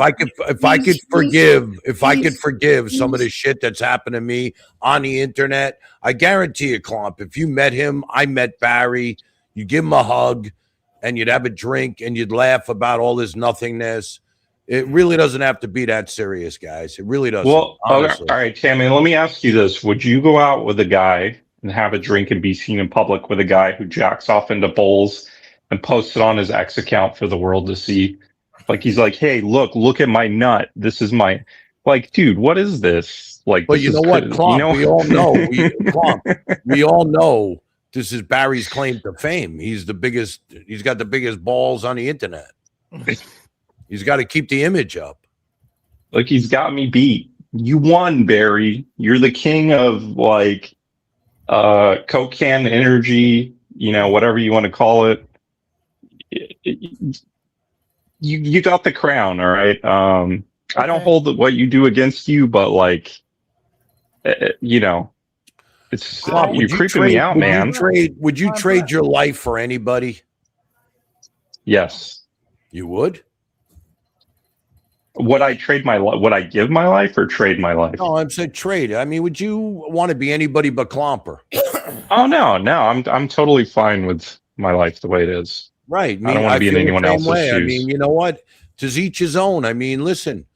I could forgive some of the shit that's happened to me on the internet, I guarantee you, Clump, if you met him, I met Barry, you give him a hug and you'd have a drink and you'd laugh about all this nothingness. It really doesn't have to be that serious, guys. It really doesn't. Well, honestly. all right, Tammy, let me ask you this. Would you go out with a guy and have a drink and be seen in public with a guy who jacks off into bowls and posts it on his X account for the world to see? Like, he's like, hey, look at my nut. This is my, like, dude, what is this? Like, But this you is know what, crazy. Clump, You know? we all know. We all know this is Barry's claim to fame. He's got the biggest balls on the internet. He's got to keep the image up. Like, he's got me beat. You won, Barry. You're the king of like Coke can energy, whatever you want to call it. You got the crown, all right. I don't hold what you do against you, but like, it's Clump, you're creeping me out, man. Would you trade your life for anybody? Yes. You would? Would I trade my life? Would I give my life or trade my life? No, I'm saying trade. I mean, would you want to be anybody but Clomper? Oh no, I'm totally fine with my life the way it is. Right. I don't want to be in feel the anyone same else's way. shoes. I mean, you know what? To each his own. I mean, listen.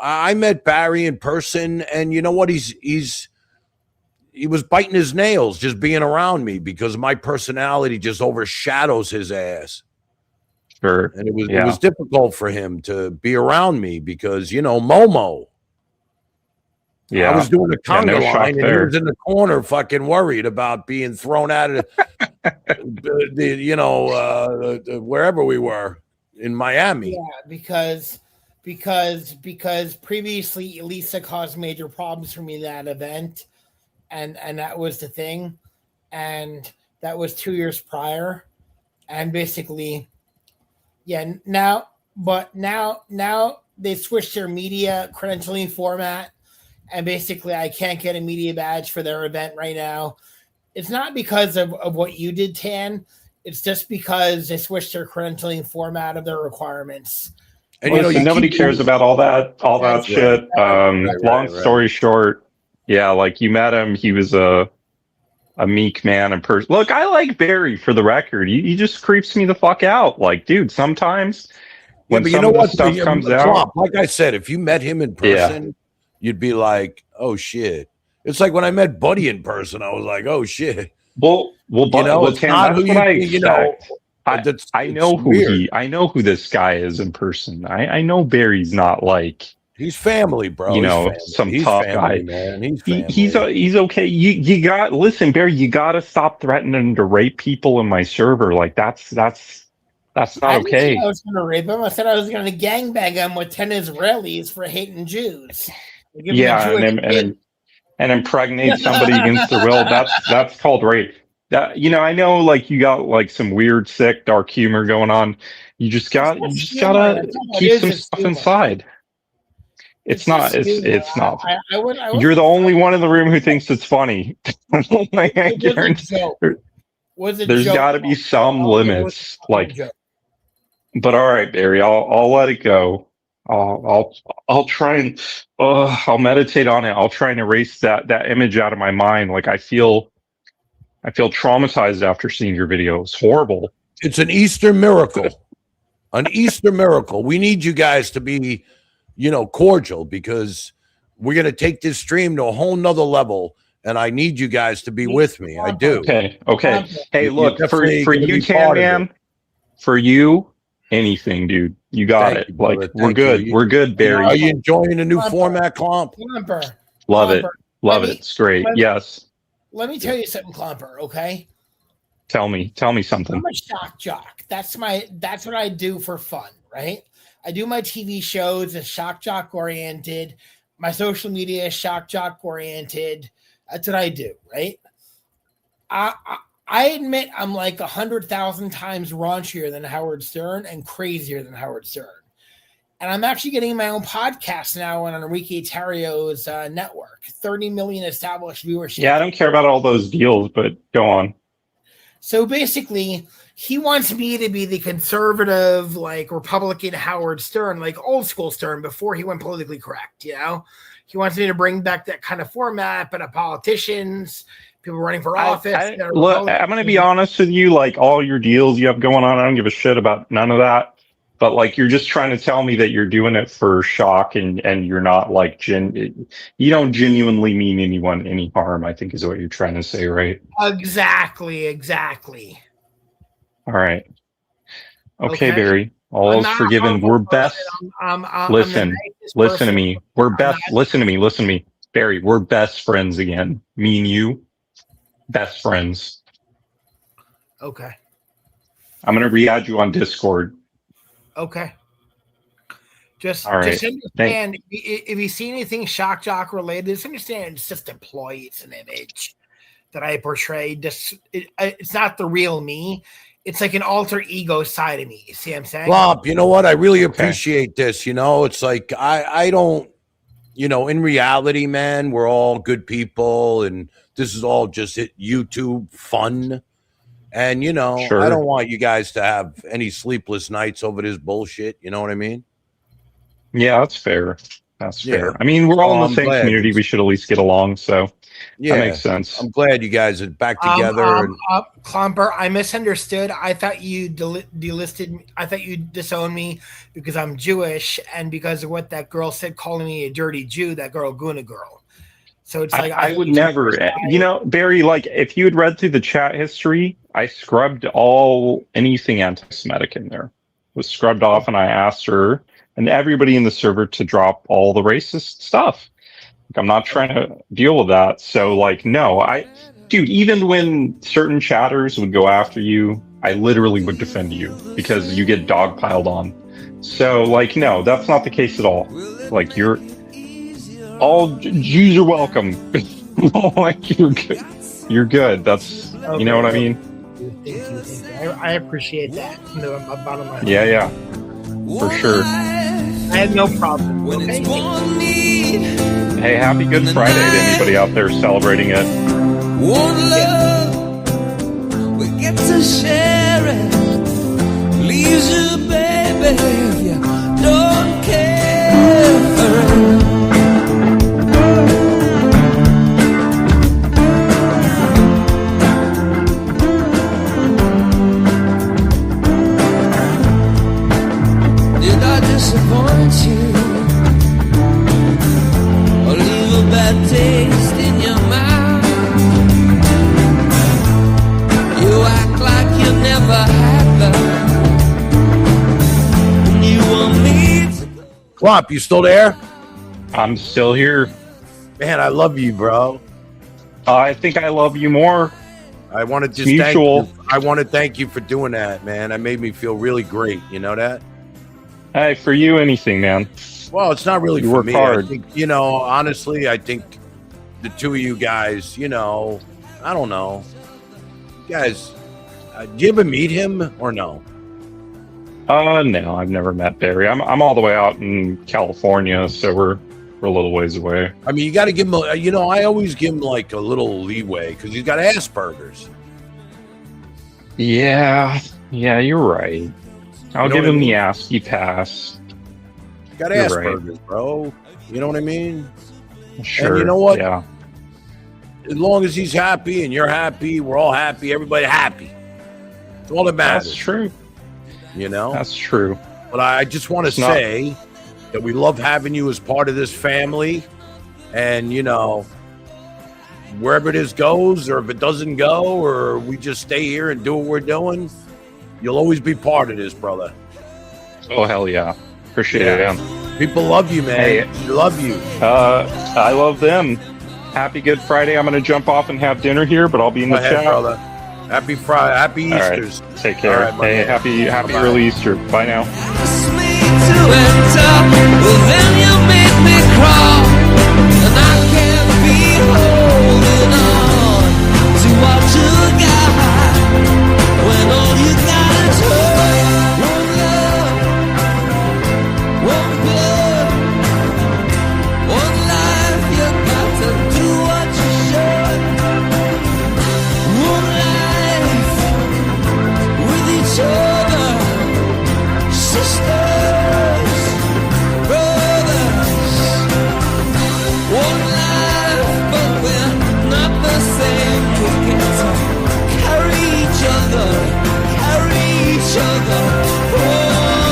I met Barry in person, and you know what? He was biting his nails just being around me because my personality just overshadows his ass. Sure. And it was difficult for him to be around me because, Momo. Yeah. I was doing the conga no shock line and he there. was in the corner fucking worried about being thrown out of wherever we were in Miami. Yeah, because previously Elisa caused major problems for me in that event, and that was the thing, and that was 2 years prior, and basically, now they switched their media credentialing format, and basically I can't get a media badge for their event right now. It's not because of what you did, Tan. It's just because they switched their credentialing format of their requirements. And Listen, nobody cares about all that shit. Long story short, yeah, like you met him, he was a meek man in person. Look, I like Barry for the record. He just creeps me the fuck out. Like, dude, sometimes when but some of this stuff comes out, like I said, if you met him in person, you'd be like, oh shit. It's like when I met Buddy in person, I was like, oh shit. Well, it's Tam, not that's who what I you expect. I know who this guy is in person. I know Barry's not like he's family, bro. Some He's tough family, guy. man. He's family. He's okay. You got listen, Barry. You got to stop threatening to rape people in my server. Like that's not I didn't okay. say I was going to rape him. I said I was going to gangbang him with 10 Israelis for hating Jews. Yeah, and impregnate somebody against their will. That's called rape. That I know, like you got like some weird, sick, dark humor going on. You just gotta keep some stuff inside. It's not. You're the only one in the room who thinks it's funny. Like, I guarantee. There's got to be some limits. Like, but all right, Barry, I'll let it go. I'll try and I'll meditate on it. I'll try and erase that image out of my mind. Like I feel traumatized after seeing your video. It's horrible. It's an Easter miracle. An Easter miracle. We need you guys to be, cordial because we're going to take this stream to a whole nother level. And I need you guys to be with me. I do. Okay. Hey, You're look, for definitely gonna you, be Tan part of Man, it. for you, anything, dude. You got Thank it. you, brother. Like, we're Thank good. you. We're good, Barry. Are you enjoying the new format, Clump? Clomper. Love it. Love Let it. me- It's great. let me- Yes. Let me tell you something, Clomper, okay? Tell me something. I'm a shock jock. That's what I do for fun, right? I do my TV shows as shock jock oriented. My social media is shock jock oriented. That's what I do, right? I admit I'm like 100,000 times raunchier than Howard Stern and crazier than Howard Stern. And I'm actually getting my own podcast now on Enrique Tarrio's network. 30 million established viewership. Yeah, I don't care about all those deals, but go on. So basically, he wants me to be the conservative, like Republican Howard Stern, like old school Stern before he went politically correct, you know? He wants me to bring back that kind of format, but politicians, people running for office. Look, I'm going to be honest with you. Like all your deals you have going on, I don't give a shit about none of that. But like, you're just trying to tell me that you're doing it for shock and you're not like, you don't genuinely mean anyone any harm, I think is what you're trying to say, right? Exactly. All right. Okay. Barry, all is forgiven. We're best. Listen to me. Listen to me. Barry, we're best friends again. Me and you, best friends. Okay. I'm going to re-add you on Discord. Okay. Just understand, if you see anything shock jock related, just understand it's just a ploy. It's an image that I portray. It's not the real me. It's like an alter ego side of me. You see what I'm saying? Lop, you know what? I really appreciate this. You know, it's like I don't, you know, in reality, man, we're all good people, and this is all just YouTube fun. And, you know, Sure. I don't want you guys to have any sleepless nights over this bullshit. You know what I mean? Yeah, that's fair. That's Yeah. fair. I mean, we're all in I'm the same glad. community. We should at least get along. So Yeah, that makes sense. I'm glad you guys are back together. Klumper, I misunderstood. I thought you delisted me. I thought you disowned me because I'm Jewish and because of what that girl said, calling me a dirty Jew, that girl Guna girl. So it's like I would never, you know, Barry, like if you had read through the chat history, I scrubbed anything anti-Semitic in there. It was scrubbed off, and I asked her and everybody in the server to drop all the racist stuff. Like, I'm not trying to deal with that. So like, no, dude, even when certain chatters would go after you, I literally would defend you because you get dogpiled on. So like, no, that's not the case at all. Like all Jews are welcome. Like you're good. You're good. That's, you know what I mean? Thank you. I appreciate that from the bottom of my heart. Yeah, for sure. I had no problem. Okay? Hey, happy Good Friday to anybody out there celebrating it. One love, we get to share it. Leaves you, baby, if you don't care. Did I disappoint you? Or leave a bad taste in your mouth? You act like you never had love. You want me to... Klop, you still there? I'm still here. Man, I love you, bro. I think I love you more. I want to just Mutual. thank you. I want to thank you for doing that, man. That made me feel really great. You know that? Hey, for you, anything, man. Well, it's not really You for work me. hard. I think, you know, honestly, I think the two of you guys, you know, I don't know. You guys, did you ever meet him or no? No, I've never met Barry. I'm all the way out in California, so we're a little ways away. I mean, you got to give him, you know, I always give him like a little leeway because he's got Asperger's. Yeah, you're right. I'll You know give what I him the mean? ASCII pass. Got You're Asperger's, right. bro. You know what I mean? Sure. And you know what? Yeah. As long as he's happy and you're happy, we're all happy. Everybody happy. It's all that matters. That's true. You know? That's true. But I just want to It's not- say that we love having you as part of this family. And, you know, wherever this goes, or if it doesn't go, or we just stay here and do what we're doing, you'll always be part of this, brother. Oh, hell yeah. Appreciate it, man. People love you, man. Hey. They love you. I love them. Happy Good Friday. I'm going to jump off and have dinner here, but I'll be in the Go ahead, chat. brother. Happy Friday. Happy All right. Easters. Take care. All right, my Hey, man. happy Bye-bye. early Easter. Bye now. Well, then you make me crawl, and I can't be holding on to what you got when all you got is one love, one each other.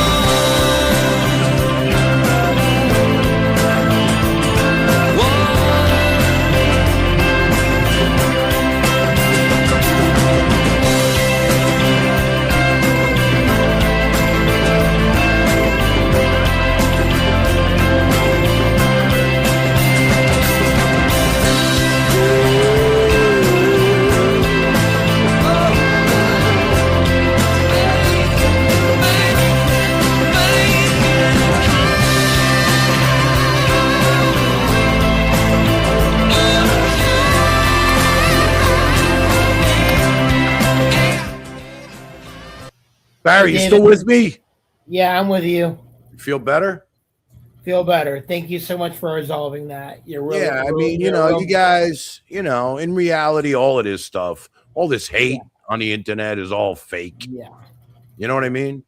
Barry, you David. still with me? Yeah, I'm with you. You feel better? Feel better. Thank you so much for resolving that. You're really, Yeah, I really- mean, you you're know, real- you guys, you know, in reality, all of this stuff, all this hate on the internet is all fake. Yeah. You know what I mean?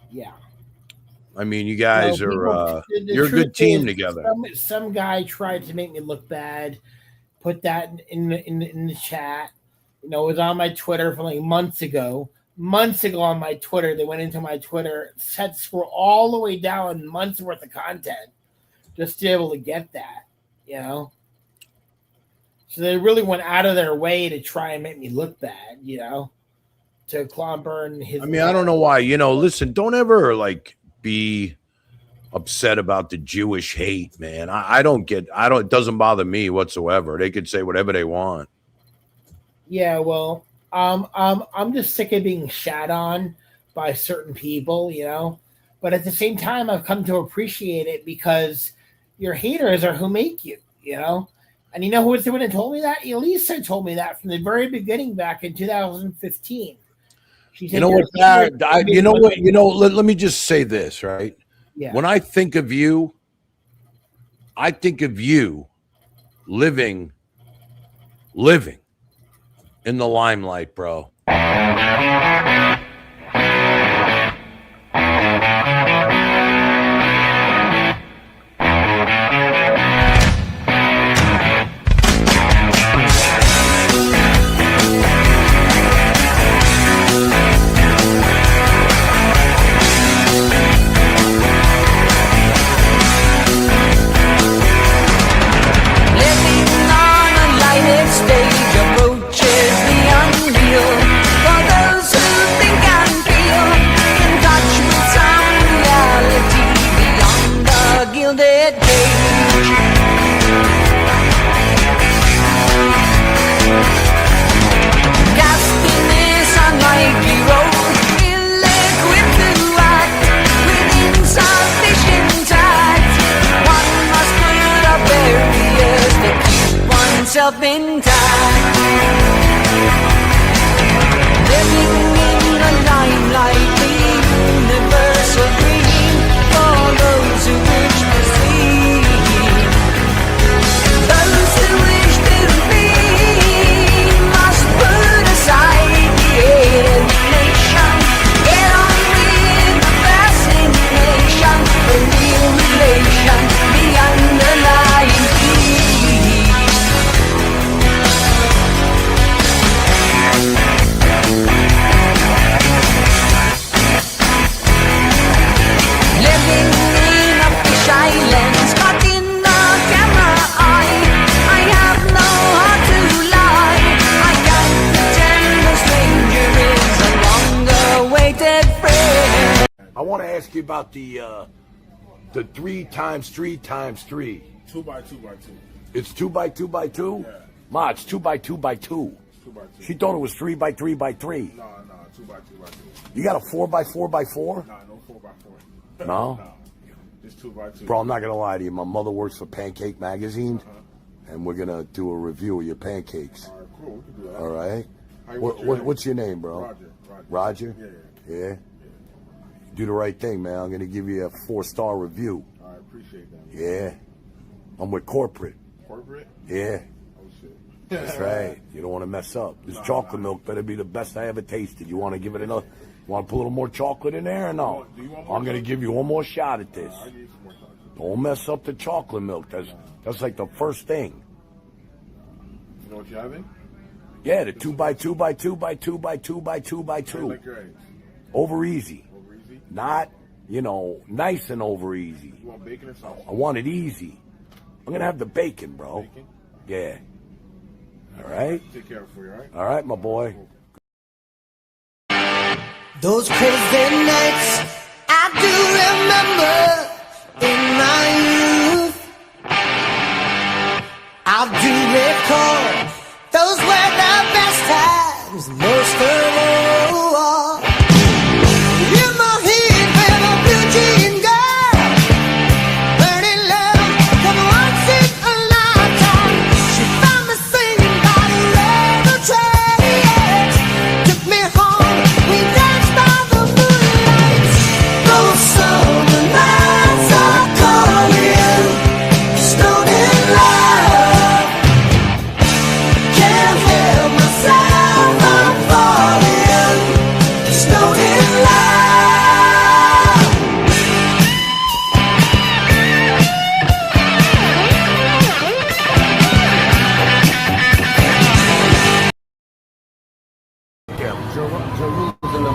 Yeah. I mean, you guys No, are, people- the you're a truth good team is, together. Some guy tried to make me look bad. Put that in the chat. You know, it was on my Twitter from like months ago. Months ago on my Twitter, they went into my Twitter, set scroll all the way down months worth of content just to be able to get that. You know. So they really went out of their way to try and make me look bad. You know. To Clomber and his. I mean, I don't know why. You know, listen, don't ever like be upset about the Jewish hate, man. I don't get. It doesn't bother me whatsoever. They could say whatever they want. Yeah, well, I'm just sick of being shat on by certain people, you know. But at the same time, I've come to appreciate it because your haters are who make you, you know. And you know who was the one that told me that? Elisa told me that from the very beginning back in 2015. She said, You know "Your what, Barry? haters are You know what? being- You know. Let me just say this, right? Yeah. When I think of you, I think of you living in the limelight, bro. Living on a lighted stage approaches the unreal. For those who think and feel in touch with some reality beyond the gilded cage. Cast in this unlikely role, ill-equipped to act with insufficient tact. One must put up barriers to keep oneself intact. Living in the limelight, the universal dream for those who wish to see. Those who wish to be must put aside the alienation. Get on with the fascination, the real relation, the underlying peace. Living in a fisheye lens, caught in the camera eye. I have no heart to lie. I can't pretend a stranger is a long-awaited friend. I want to ask you about the 3x3x3. 2x2x2. It's 2x2x2. Ma, it's 2x2x2. She thought it was 3x3x3. No, 2x2x2. You got a 4x4x4? No 4x4. No? It's 2x2. Bro, I'm not gonna lie to you. My mother works for Pancake Magazine, and we're gonna do a review of your pancakes. All right, cool. We can do that. All right. How you- what's your name? What's your name, bro? Roger. Roger? Yeah. Yeah. Do the right thing, man. I'm gonna give you a 4-star review. I appreciate that. Yeah. I'm with corporate. Corporate? Yeah. Oh, shit. That's right. You don't want to mess up. This chocolate milk better be the best I ever tasted. You want to give it another? You want to put a little more chocolate in there or no? Do you want more I'm going to give you one more shot at this. I need some more chocolate. Don't mess up the chocolate milk. That's like the first thing. You know what you're having? Yeah, the 2x2x2x2x2x2x2x2. Lick your eggs. Over easy. Not, nice and over easy. You want bacon or something? I want it easy. I'm gonna have the bacon, bro. Bacon? Yeah. All right. Take care of it for you, all right? All right, my boy. Those crazy nights I do remember in my youth. I do recall those were the best times, most of all. In my head, where a blue jean girl, burning love, come once in a lifetime. She found me singing by the railroad tracks, took me home, we danced by the moonlight. Those summer nights are calling, snowed in love. Can't help myself, I'm falling, snowed in love.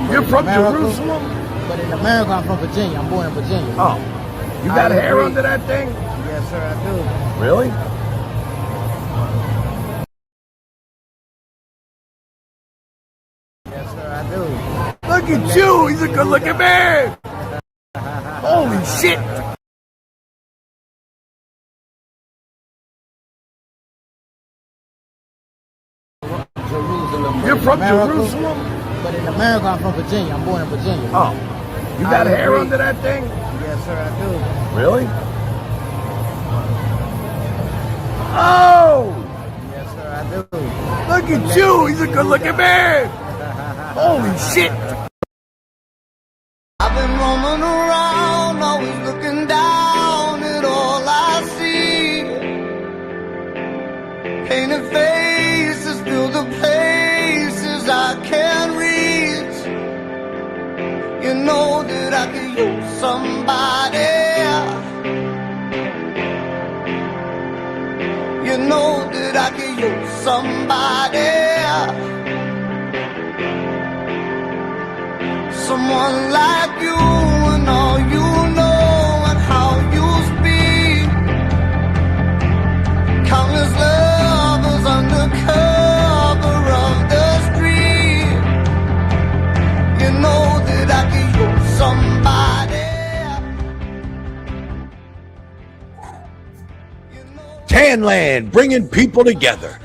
You're from Jerusalem? But in America, I'm from Virginia. I'm born in Virginia. Oh. You got hair under that thing? Yes, sir, I do. Really? Yes, sir, I do. Look at you! He's a good-looking man! Holy shit! You're from Jerusalem? But in America, I'm from Virginia. I'm born in Virginia. Oh. You got hair under that thing? Yes, sir, I do. Really? Oh! Yes, sir, I do. Look at you! He's a good-looking man! Holy shit! I've been roaming around, always looking down at all I see. Painted faces fill the places I can't reach. You know that I could use somebody. You know that I could use somebody. Someone like you and all you know and how you speak. Countless lovers under cover of the street. You know that I could use somebody. Tanland, bringing people together.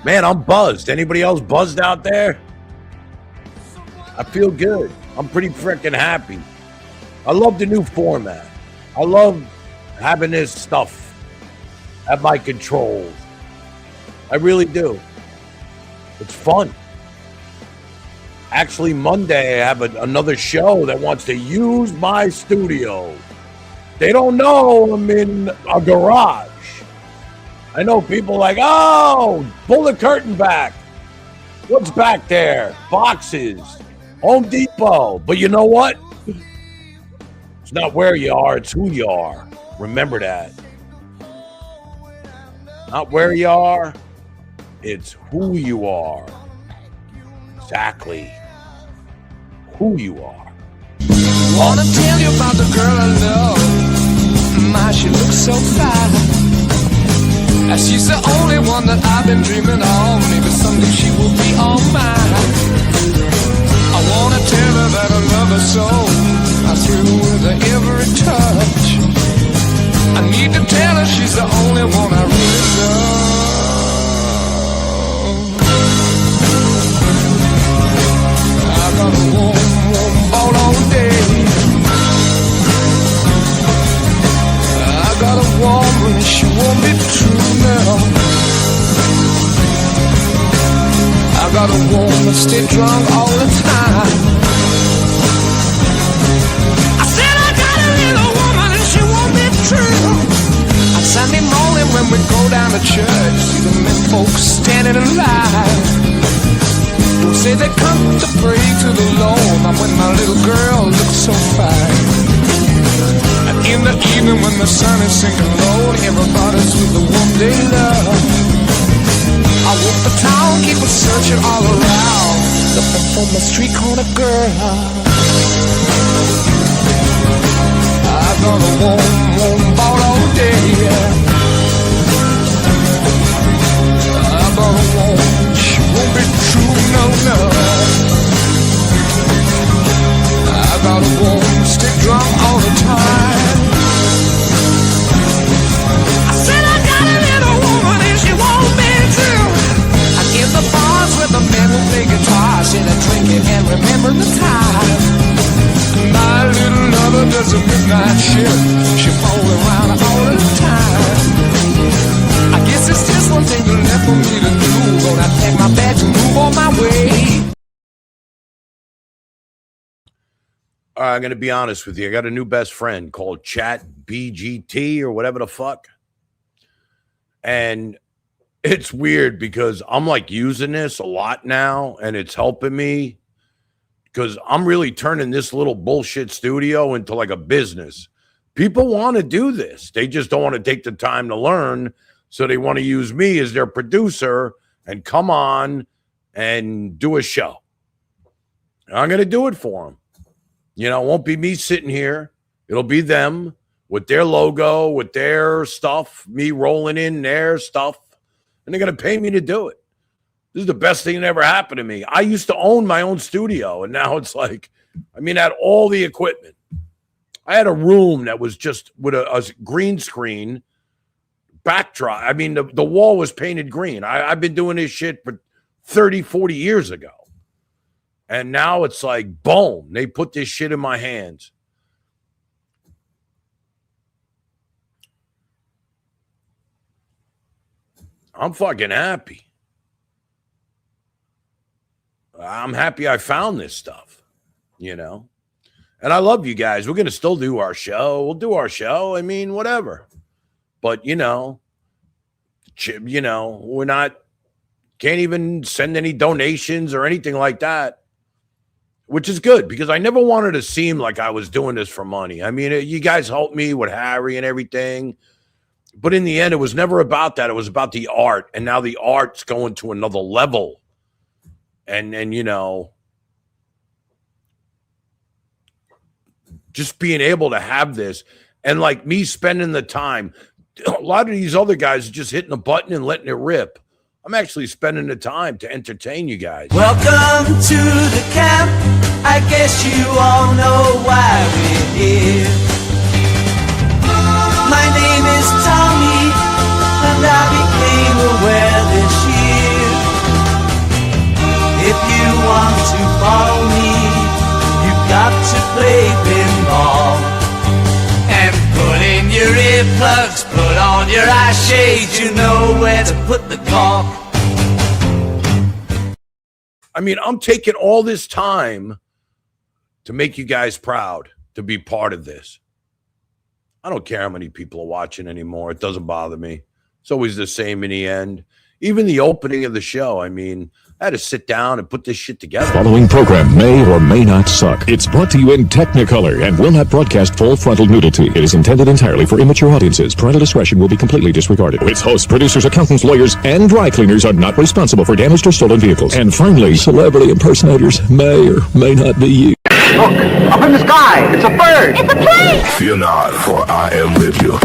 Man, I'm buzzed. Anybody else buzzed out there? I feel good. I'm pretty freaking happy. I love the new format. I love having this stuff at my control. I really do. It's fun. Actually, Monday I have another show that wants to use my studio. They don't know I'm in a garage. I know people like, oh, pull the curtain back. What's back there? Boxes. Home Depot. But you know what? It's not where you are, it's who you are. Remember that. Not where you are, it's who you are. Exactly. Who you are. Wanna tell you about the girl I love. My, she looks so fine. She's the only one that I've been dreaming of. Maybe someday she will be all mine. I wanna tell her that I love her so. I thrill with her every touch. I need to tell her she's the only one I really love. I got a warm, warm ball all day. I got a woman, she won't be true now. I got a woman, stay drunk all the time. I said I got a little woman and she won't be true. On Sunday morning when we go down to church, see the men folks standing in line. Don't say they come to pray to the Lord, but when my little girl looks so fine. And in the evening when the sun is sinking low, everybody's with the one they love. I walk the town, keep searching all around. looking for my street corner girl. I got a warm ball all day. I got a warm, she won't be true, no. I got a warm stick drum all the time. I said I got a little woman and she won't be true. I give the bars with the men who play guitar. Sit a drinking and remember the time. My little lover does a midnight shift. She falls around all the time. I guess it's just one thing left for me to do. Gonna pack my bags and move on my way. I'm going to be honest with you. I got a new best friend called Chat BGT or whatever the fuck. And it's weird because I'm like using this a lot now and it's helping me because I'm really turning this little bullshit studio into like a business. People want to do this. They just don't want to take the time to learn. So they want to use me as their producer and come on and do a show. And I'm going to do it for them. You know, it won't be me sitting here. It'll be them with their logo, with their stuff, me rolling in their stuff, and they're going to pay me to do it. This is the best thing that ever happened to me. I used to own my own studio, and now it's like, I had all the equipment. I had a room that was just with a green screen backdrop. The wall was painted green. I've been doing this shit for 30, 40 years ago. And now it's like, boom, they put this shit in my hands. I'm fucking happy. I'm happy I found this stuff, you know. And I love you guys. We're going to still do our show. We'll do our show. Whatever. But, we're not, can't even send any donations or anything like that. Which is good because I never wanted to seem like I was doing this for money. You guys helped me with Harry and everything. But in the end, it was never about that. It was about the art. And now the art's going to another level. And just being able to have this and like me spending the time. A lot of these other guys are just hitting a button and letting it rip. I'm actually spending the time to entertain you guys. Welcome to the camp. I guess you all know why we're here. My name is Tommy, and I became aware this year. If you want to follow me, you've got to play pinball. And put in your earplugs, put on your eye shades, you know where to put the cork. I'm taking all this time to make you guys proud to be part of this. I don't care how many people are watching anymore. It doesn't bother me. It's always the same in the end. Even the opening of the show, I had to sit down and put this shit together. Following program may or may not suck. It's brought to you in Technicolor and will not broadcast full frontal nudity. It is intended entirely for immature audiences. Parental discretion will be completely disregarded. Its hosts, producers, accountants, lawyers, and dry cleaners are not responsible for damaged or stolen vehicles. And finally, celebrity impersonators may or may not be you. Look, up in the sky, it's a bird. It's a plane. Fear not, for I am with you.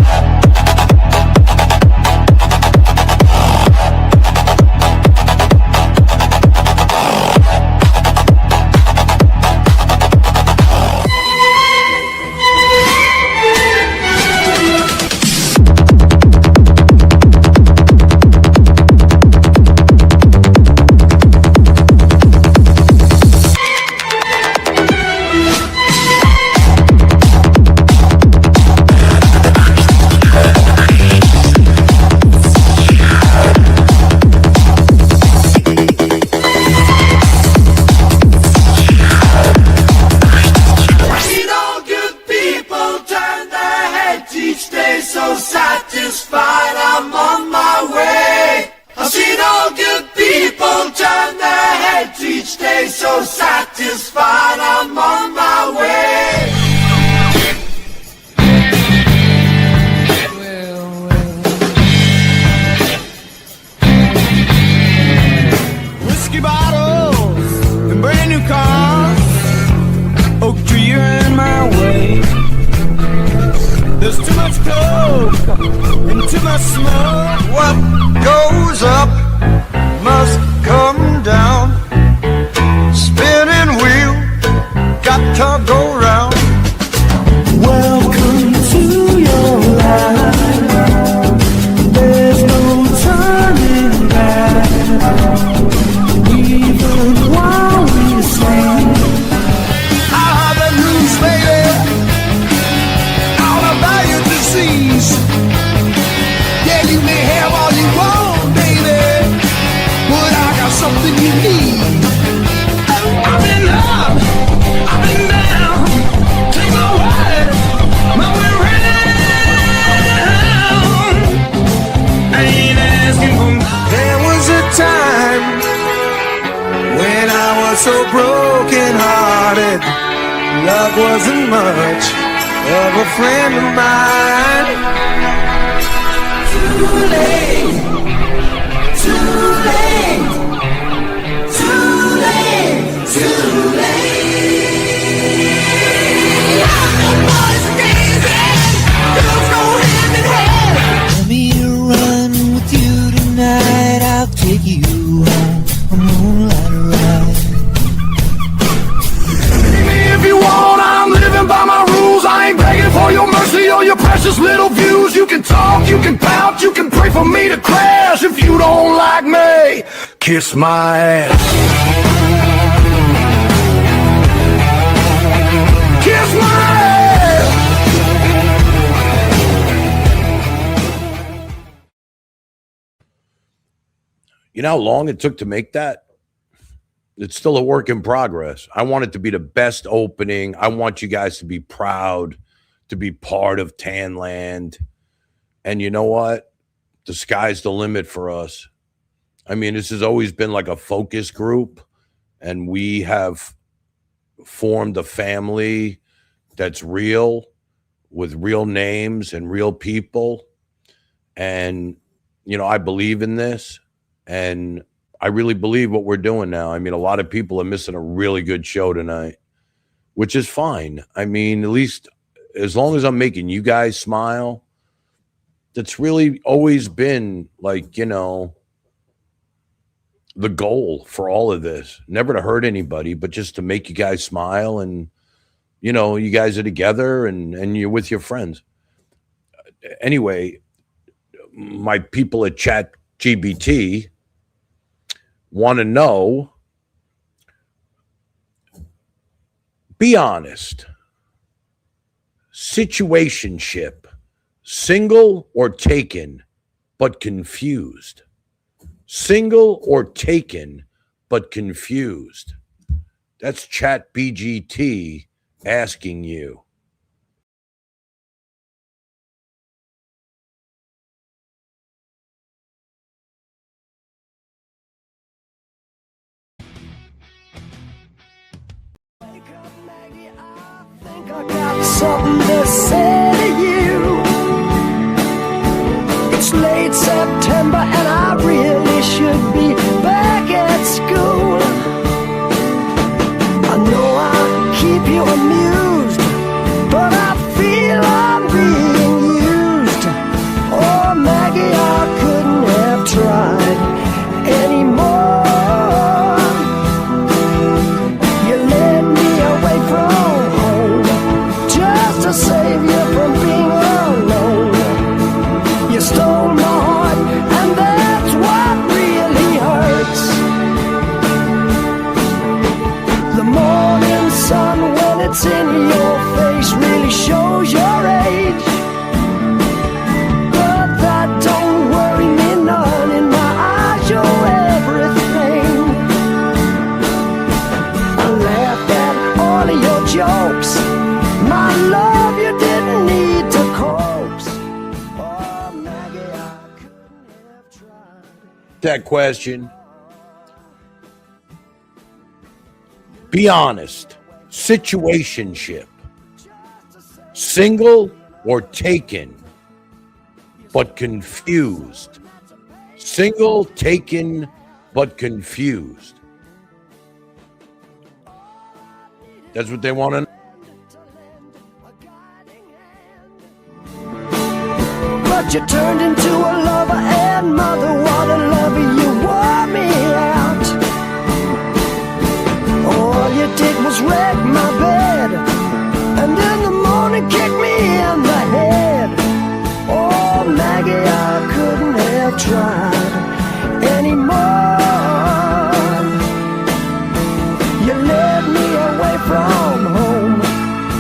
way. There's too much coke and too much smoke. What goes up must come down. Spinning wheel, got to go round. Welcome to your life. There's no turning back. Even while we sleep. I have the news, baby. All about your disease. Yeah, you may have all you want, baby, but I got something you need. I've been up, I've been down. Take my word, my way round. I ain't asking for much. There was a time when I was so broken hearted. Love wasn't much of a friend of mine. Too late, too late, too late, too late. Boys are dancing, girls go hand in hand. Let me run with you tonight. I'll take you home a moonlight ride. If you want, I'm living by my rules. I ain't begging for your mercy or your precious little views. You can talk, you can pout, you can pray for me to crash. If you don't like me, kiss my ass. Kiss my ass. You know how long it took to make that? It's still a work in progress. I want it to be the best opening. I want you guys to be proud to be part of Tanland. And you know what? The sky's the limit for us. I mean, this has always been like a focus group, and we have formed a family that's real, with real names and real people. And, you know, I believe in this, and I really believe what we're doing now. I mean, a lot of people are missing a really good show tonight, which is fine. I mean, at least as long as I'm making you guys smile, that's really always been, like, you know, the goal for all of this. Never to hurt anybody, but just to make you guys smile. And, you know, you guys are together and you're with your friends. Anyway, my people at ChatGPT want to know, be honest, situationship, single or taken, but confused. Single or taken, but confused. That's ChatGPT asking you. I got something to say to you. It's late September and I really should be back at school. I know I keep you amused, but I feel I'm being used. Oh, Maggie, I couldn't have tried anymore. You led me away from home just to save you from being alone. You stole my heart, and that's what really hurts. The morning sun, when it's in your face, really shows your age. But that don't worry me none. In my eyes, you're everything. I laughed at all of your jokes. My love, you didn't need to coax. Oh, Maggie, I couldn't have tried. That question. Be honest. Situationship. Single or taken, but confused. Single, taken, but confused. That's what they want to know. You turned into a lover and mother. What a lover, you wore me out. All you did was wreck my bed, and in the morning kick me in the head. Oh, Maggie, I couldn't have tried anymore. You led me away from home,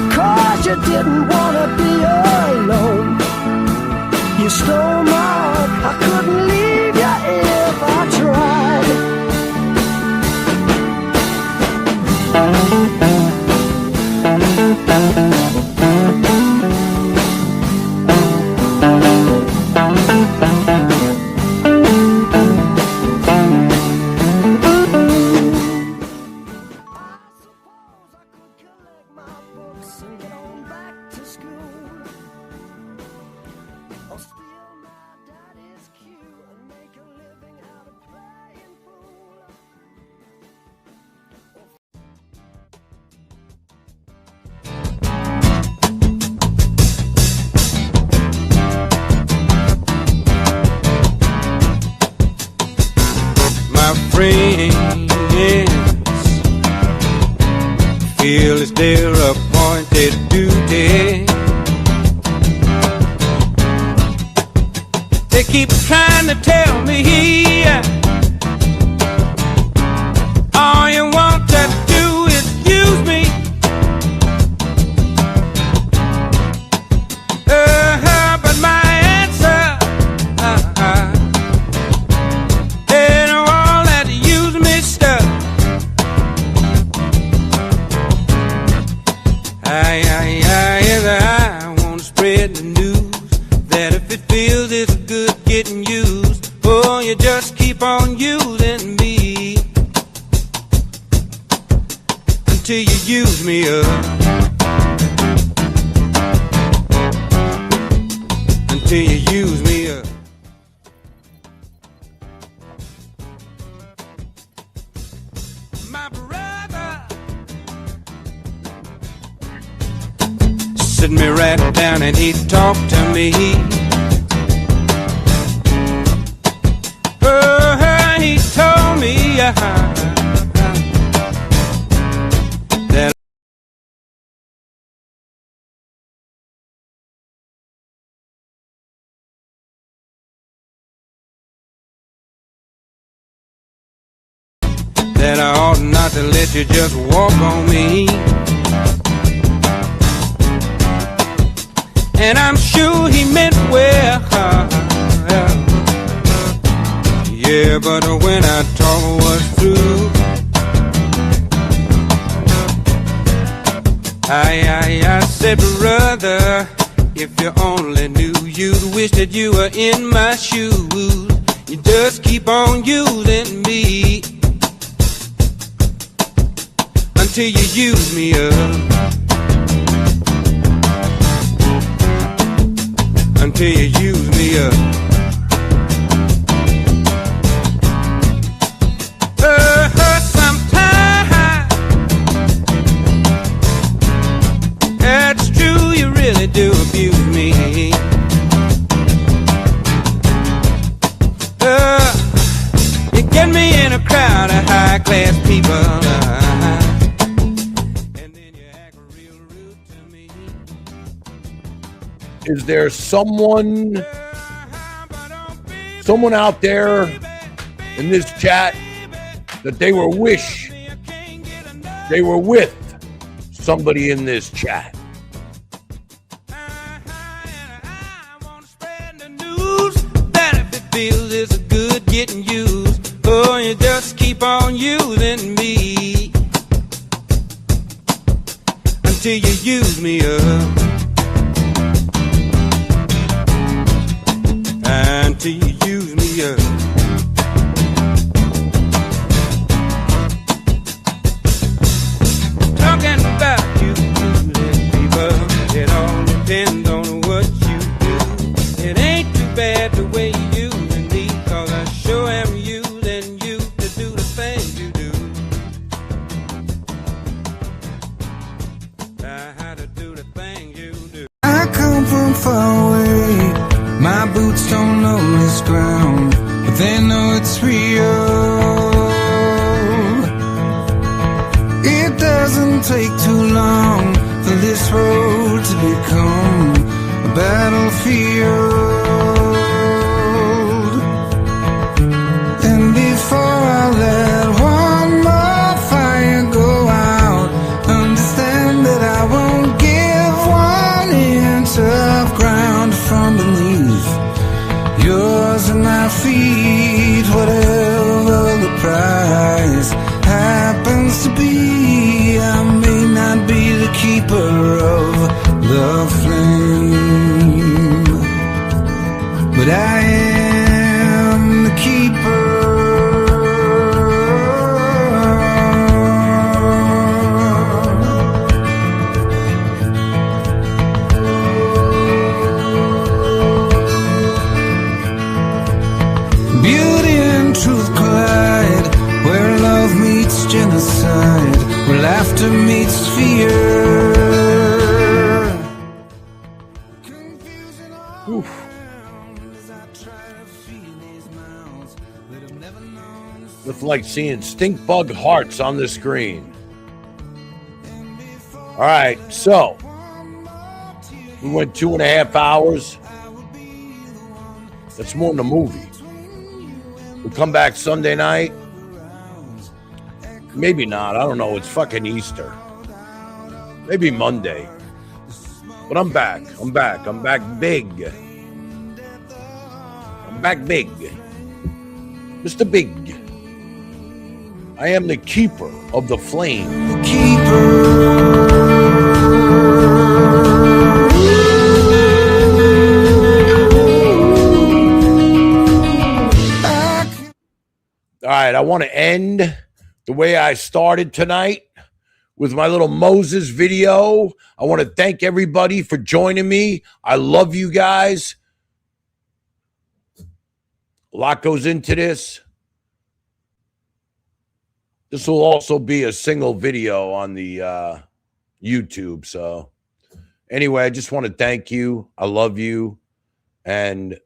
'cause you didn't want to be alone. You stole my heart, I couldn't leave you if I tried. Feel it's their appointed duty. They keep trying to tell me all you want to do is use me. But my answer ain't all that use me stuff. I want to spread the news that if it feels it's good getting used, oh, you just keep on using me until you use me up. Until you use me up. My brother sit me right down and he talked to me. He told me that I ought not to let you just walk on me. And I'm sure he meant well. Yeah, but when I talk was through, I said, brother, if you only knew, you'd wish that you were in my shoes. You just keep on using me until you use me up. Until you use me up. Sometimes it's true, you really do abuse me. You get me in a crowd of high-class people, and then you act real rude to me. Is there someone out there in this chat that they were with somebody in this chat? That if it feels it's good getting used, oh, you just keep on using me until you use me up. Until you use me up. Talking about you, people, it all depends on what you do. It ain't too bad the way you using me, 'cause I sure am using you to do the things you do. I had to do the things you it's real. It doesn't take too long for this road to become a battlefield. And before I let one more fire go out, understand that I won't give 1 inch of ground from beneath yours and my feet, whatever the price happens to be. I may not be the keeper of the flame, but I am the keeper. Beauty and truth collide, where love meets genocide, where laughter meets fear. Oof. Looks like seeing stink bug hearts on the screen. All right, so we went 2.5 hours. That's more than a movie. We'll come back Sunday night. Maybe not. I don't know. It's fucking Easter. Maybe Monday. But I'm back. I'm back. I'm back big. I'm back big. Mr. Big. I am the keeper of the flame. The keeper. All right, I want to end the way I started tonight with my little Moses video. I want to thank everybody for joining me. I love you guys. A lot goes into this. This will also be a single video on the YouTube. So anyway, I just want to thank you. I love you. And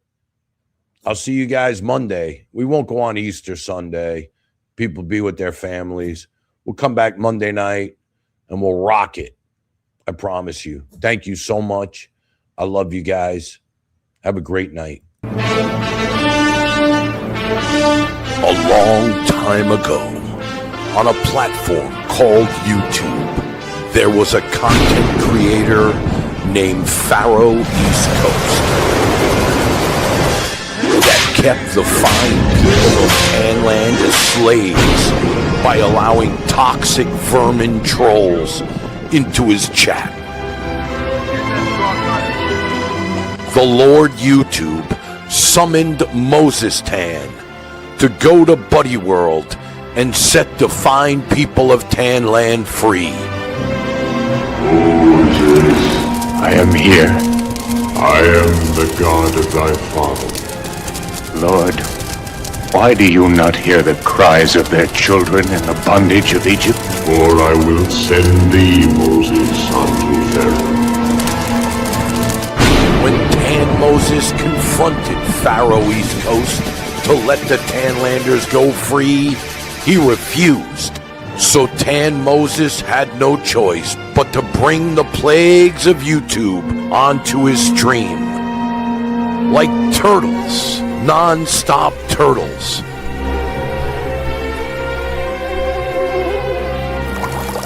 I'll see you guys Monday. We won't go on Easter Sunday. People be with their families. We'll come back Monday night and we'll rock it. I promise you. Thank you so much. I love you guys. Have a great night. A long time ago, on a platform called YouTube, there was a content creator named Pharaoh East Coast that kept the fine people of Tanland as slaves by allowing toxic vermin trolls into his chat. The Lord YouTube summoned Moses Tan to go to Buddy World and set the fine people of Tanland free. Moses, I am here. I am the God of thy father. Lord, why do you not hear the cries of their children in the bondage of Egypt? For I will send thee, Moses, unto Pharaoh. When Tan Moses confronted Pharaoh East Coast to let the Tanlanders go free, he refused. So Tan Moses had no choice but to bring the plagues of YouTube onto his stream. Like turtles, non-stop turtles.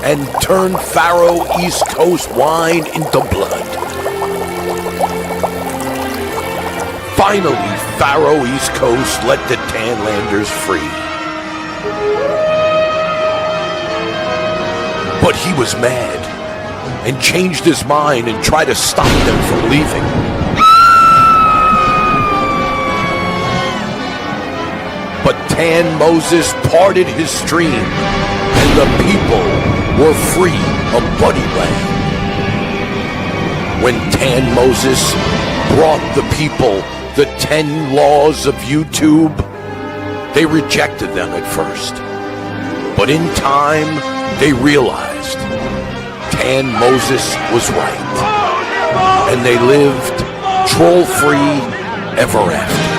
And turn Pharaoh East Coast wine into blood. Finally, Pharaoh East Coast let the Tanlanders free. But he was mad and changed his mind and tried to stop them from leaving. But Tan Moses parted his stream and the people were free of Buddy Land. When Tan Moses brought the people the 10 laws of YouTube, they rejected them at first. But in time, they realized Tan Moses was right. And they lived troll-free ever after.